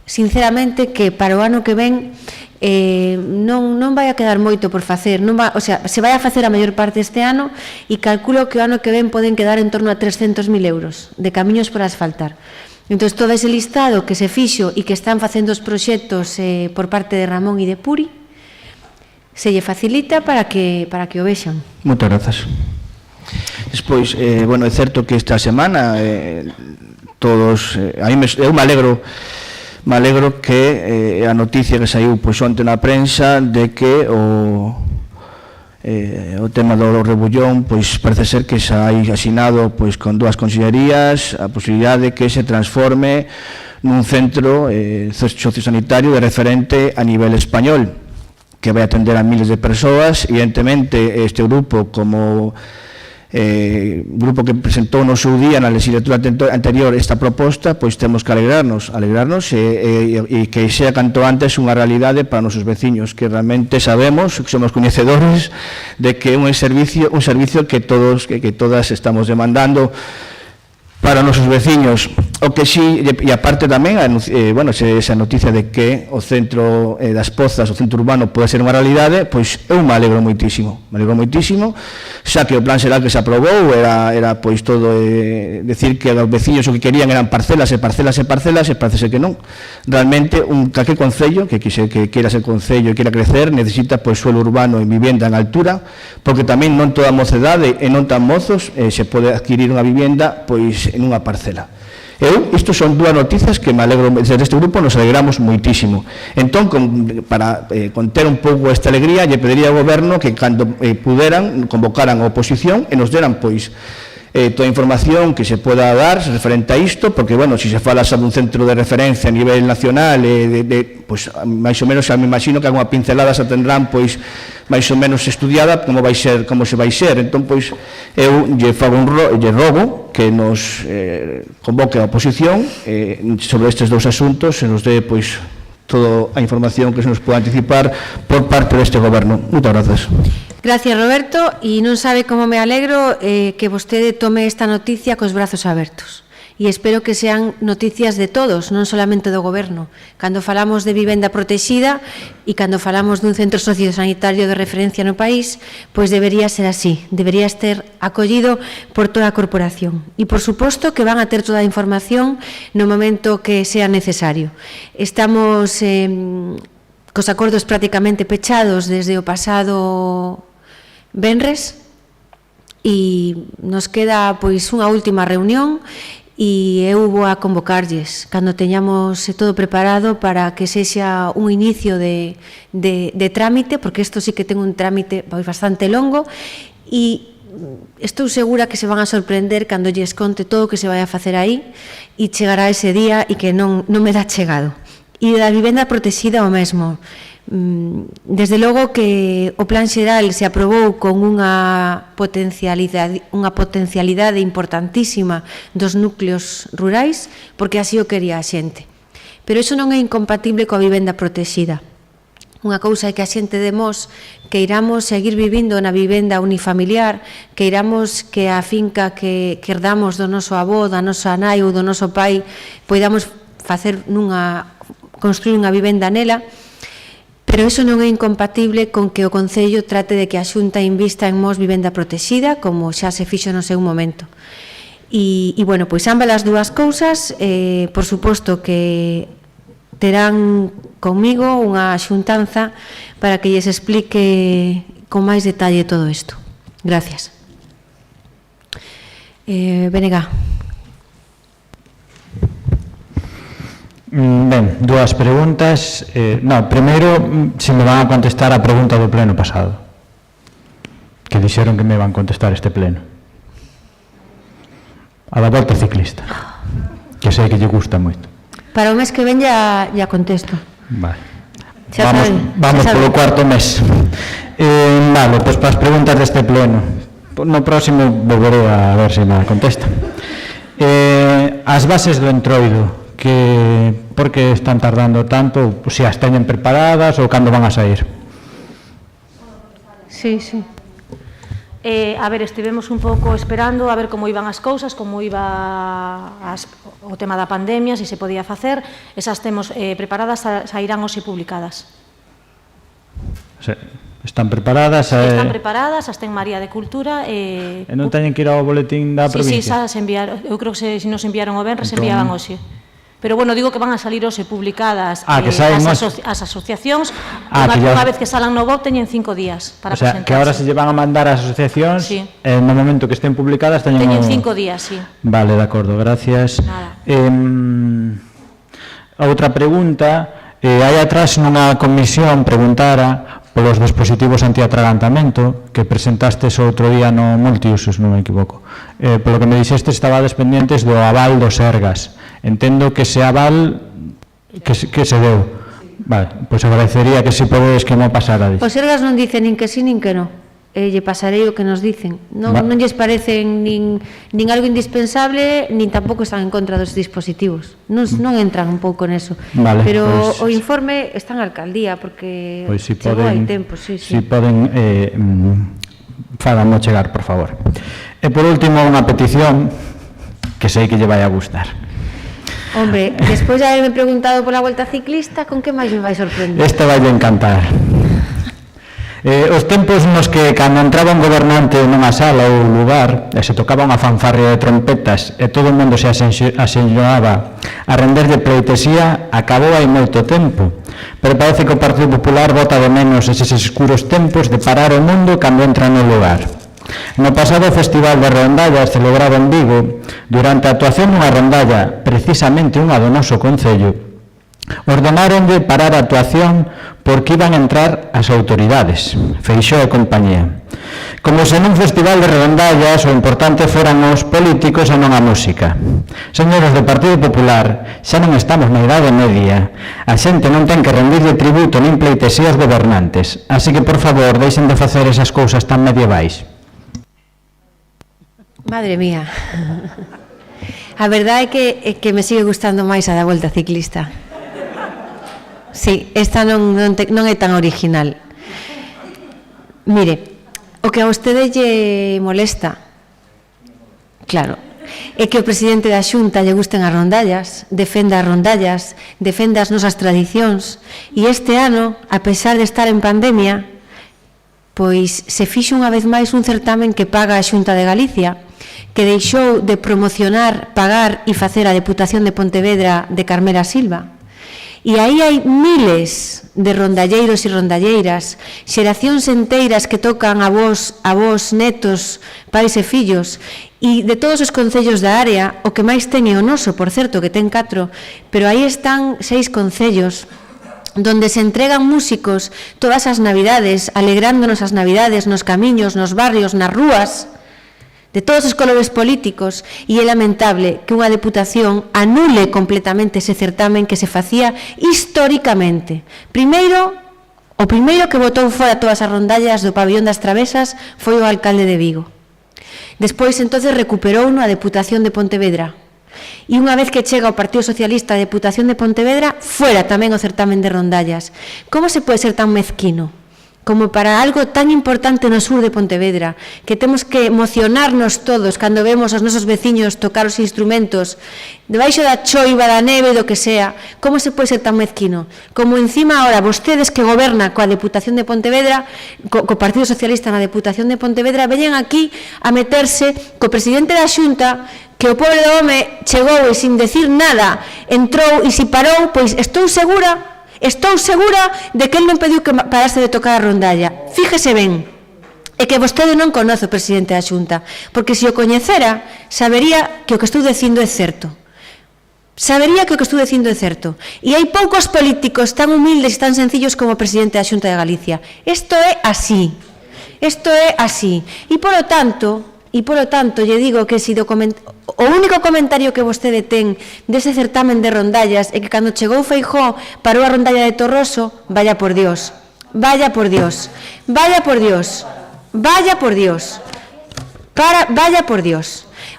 sinceramente, que para o ano que ven non vai a quedar moito por facer, o sea, se vai a facer a maior parte este ano e calculo que o ano que ven poden quedar en torno a 300.000 euros de camiños por asfaltar. Entón, todo ese listado que se fixo e que están facendo os proxectos por parte de Ramón e de Puri, se lle facilita para que o vexan. Moitas grazas. Despois, bueno, é certo que esta semana todos, eu me alegro que a noticia que saiu pois onte na prensa de que o tema do rebullón pois parece ser que xa hai asinado pois con dúas consellerías a posibilidade de que se transforme nun centro sociosanitario de referente a nivel español, que vai atender a miles de persoas. Evidentemente, este grupo, como grupo que presentou no seu día na legislatura anterior esta proposta, pois temos que alegrarnos e que sea canto antes unha realidade para os nosos veciños, que realmente sabemos, que somos coñecedores de que é un servicio que todas estamos demandando para os nosos veciños. O que sí, e aparte tamén, esa noticia de que o centro das Pozas, o centro urbano, pode ser unha realidade, pois eu me alegro moitísimo, xa que o plan xeral que se aprobou era pois todo decir que os veciños o que querían eran parcelas e parece que non. Realmente, calquer concello que queira ser concello e queira crecer, necesita pois suelo urbano e vivenda en altura, porque tamén non toda mocedade e non tan mozos se pode adquirir unha vivenda pois en unha parcela. Isto son dúas noticias que me alegro, desde este grupo nos alegramos moitísimo. Entón, para conter un pouco esta alegría, lle pediría ao goberno que cando puderan, convocaran a oposición e nos deran, pois, toda a información que se poda dar referente a isto, porque, bueno, se fala sobre un centro de referencia a nivel nacional, pois, máis ou menos, xa me imagino que algunha pincelada se tendrán, pois, máis ou menos estudiada como se vai ser. Entón, pois, eu lle rogo que nos convoque a oposición sobre estes dous asuntos e nos dé, pois, toda a información que se nos poda anticipar por parte deste goberno. Moitas grazas. Gracias, Roberto, e non sabe como me alegro que vostede tome esta noticia cos brazos abertos. E espero que sean noticias de todos, non solamente do goberno. Cando falamos de vivenda protexida e cando falamos dun centro sociosanitario de referencia no país, pois debería ser así, debería estar acollido por toda a corporación. E, por suposto, que van a ter toda a información no momento que sea necesario. Estamos cos acordos prácticamente pechados desde o pasado venres e nos queda pois unha última reunión e eu vou a convocarlles cando teñamos todo preparado para que sexa un inicio de trámite, porque isto sí que ten un trámite bastante longo e estou segura que se van a sorprender cando lles conte todo o que se vai a facer aí e chegará ese día e que non me dá chegado. E da vivenda protexida o mesmo. Desde logo que o plan xeral se aprobou con unha potencialidade importantísima dos núcleos rurais, porque así o quería a xente. Pero iso non é incompatible coa vivenda protexida. Unha cousa é que a xente de Mos queiramos seguir vivindo na vivenda unifamiliar, queiramos que a finca que herdamos do noso avó, da nosa nai ou do noso pai, poidamos construir unha vivenda nela, pero iso non é incompatible con que o Concello trate de que a Xunta invista en Mos vivenda protexida, como xa se fixo no seu momento. E bueno, pois ambas as dúas cousas, por suposto que terán comigo unha xuntanza para que lles explique con máis detalle todo isto. Gracias. Benega. Ben, dúas preguntas. Primeiro, se me van a contestar a pregunta do pleno pasado, que dixeron que me van contestar este pleno. A da volta ciclista, que sei que lle gusta moito. Para o mes que ven ya contesto. Vale. Xa Vamos polo cuarto mes. Vale, pois para as preguntas deste pleno. No próximo volveré a ver se me contesta. As bases do Entroido, por que están tardando tanto, se as teñen preparadas ou cando van a sair? Sí. A ver, estivemos un pouco esperando a ver como iban as cousas, como iba o tema da pandemia, se podía facer. Esas temos preparadas, sairán hoxe publicadas. Están preparadas? Están preparadas, as ten María de Cultura. E non teñen que ir ao boletín da provincia? Sí, xa se enviaron. Eu creo que se nos enviaron o venres, se enviaban hoxe. Pero, bueno, digo que van a salir hoxe publicadas as asociacións. Unha vez que salan no BOP, teñen 5 días para presentarse. O sea, que agora se lle van a mandar as asociacións, no momento que estén publicadas, teñen 5 días, sí. Vale, de acordo, gracias. Outra pregunta, hai atrás nunha comisión preguntara polos dispositivos antiatragantamento que presentastes outro día no Multiusos, non me equivoco. Polo que me dixestes, estabades pendientes do aval do Sergas. Entendo que ese aval que se deu. Vale, pois agradecería que se podedes que mo pasara. O Sergas non dice nin que sí nin que non. lle pasarei o que nos dicen. Non lles parecen nin algo indispensable, nin tampouco están en contra dos dispositivos. Non entran un pouco neso. Vale, pero pues, o informe está en alcaldía, porque pois si chegou poden, hai tempo, sí. Si poden, fágamo chegar, por favor. E por último, unha petición que sei que lle vai a gustar. Hombre, despois de haberme preguntado pola Volta Ciclista, con que máis me vai sorprender? Esta vai a encantar. Os tempos nos que cando entraba un gobernante nunha sala ou lugar e se tocaba unha fanfarria de trompetas e todo o mundo se asenxoaba a renderlle pleitesía, acabou hai moito tempo. Pero parece que o Partido Popular bota de menos eses escuros tempos de parar o mundo cando entra no lugar. No pasado Festival de Rondallas celebrado en Vigo, durante a actuación dunha rondalla, precisamente unha do noso concello, ordenaronlle parar a actuación porque iban a entrar as autoridades, Feixóo e compañía. Como se nun festival de rondallas o importante foran os políticos e non a música. Señores do Partido Popular, xa non estamos na idade media. A xente non ten que rendirlle tributo nin pleitesía aos gobernantes. Así que, por favor, deixen de facer esas cousas tan medievais. Madre mía. A verdade é que me sigue gustando máis a da Volta Ciclista. Sí, esta non é tan original. Mire, o que a vostede lle molesta, claro, é que o presidente da Xunta lle gusten as rondallas, defenda as nosas tradicións, e este ano, a pesar de estar en pandemia, pois se fixo unha vez máis un certamen que paga a Xunta de Galicia, que deixou de promocionar, pagar e facer a Deputación de Pontevedra de Carmela Silva. E aí hai miles de rondalleiros e rondalleiras, xeracións enteiras que tocan a vos, netos, pais e fillos, e de todos os concellos da área, o que máis ten é o noso, por certo, que ten 4, pero aí están 6 concellos, donde se entregan músicos todas as navidades, alegrándonos as navidades nos camiños, nos barrios, nas rúas, de todos os colores políticos, e é lamentable que unha deputación anule completamente ese certamen que se facía históricamente. O primeiro que botou fora todas as rondallas do pabillón das Travesas foi o alcalde de Vigo. Despois, entonces, recuperou a Deputación de Pontevedra. E unha vez que chega o Partido Socialista a Deputación de Pontevedra, fuera tamén o certamen de rondallas. Como se pode ser tan mezquino como para algo tan importante no sur de Pontevedra, que temos que emocionarnos todos cando vemos os nosos veciños tocar os instrumentos debaixo da choiva, da neve, do que sea? Como se pode ser tan mezquino? Como encima ahora vostedes que gobernan coa Deputación de Pontevedra, co Partido Socialista na Deputación de Pontevedra, veñen aquí a meterse co presidente da Xunta, que o pobre do home chegou e sin decir nada entrou e se parou, pois estou segura de que ele non pediu que parase de tocar a rondalla. Fíjese ben, é que vostede non conoce o presidente da Xunta, porque se o coñecera, sabería que o que estou dicindo é certo. E hai poucos políticos tan humildes e tan sencillos como o presidente da Xunta de Galicia. Isto é así. E polo tanto, lle digo que o único comentario que vostede ten dese certamen de rondallas é que cando chegou Feijóo parou a rondalla de Torroso, vaya por Dios.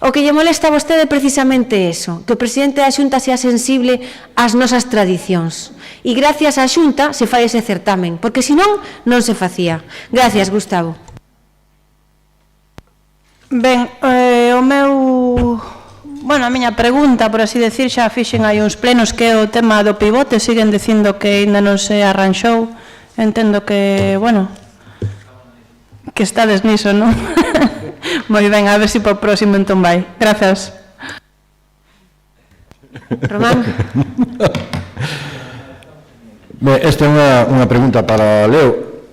O que lle molesta a vostede é precisamente eso, que o presidente da Xunta sea sensible ás nosas tradicións. E gracias á Xunta se fai ese certamen, porque senón non se facía. Gracias, Gustavo. Ben, a miña pregunta, por así decir, xa fixen hai uns plenos, que é o tema do pivote, siguen dicindo que ainda non se arranxou, entendo que, que estades niso, non? Moi ben, a ver se por próximo entón vai. Grazas. Román. Ben, esta é unha pregunta para Leo.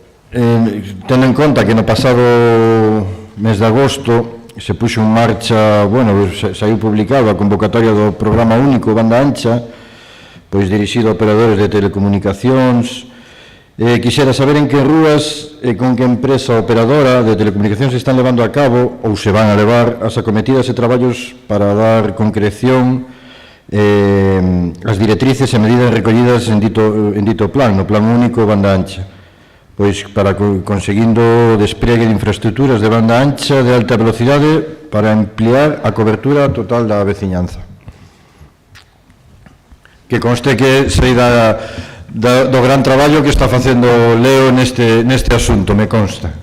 Tendo en conta que no pasado mes de agosto se puxo en marcha, saiu publicado a convocatoria do programa único banda ancha, pois dirixido a operadores de telecomunicacións. Quixera saber en que rúas e con que empresa operadora de telecomunicacións se están levando a cabo ou se van a levar as acometidas e traballos para dar concreción as directrices e medidas recollidas en dito plan, no plan único banda ancha. pois para conseguindo o despliegue de infraestructuras de banda ancha de alta velocidade para ampliar a cobertura total da veciñanza. Que conste que sei do gran traballo que está facendo Leo neste asunto, me consta.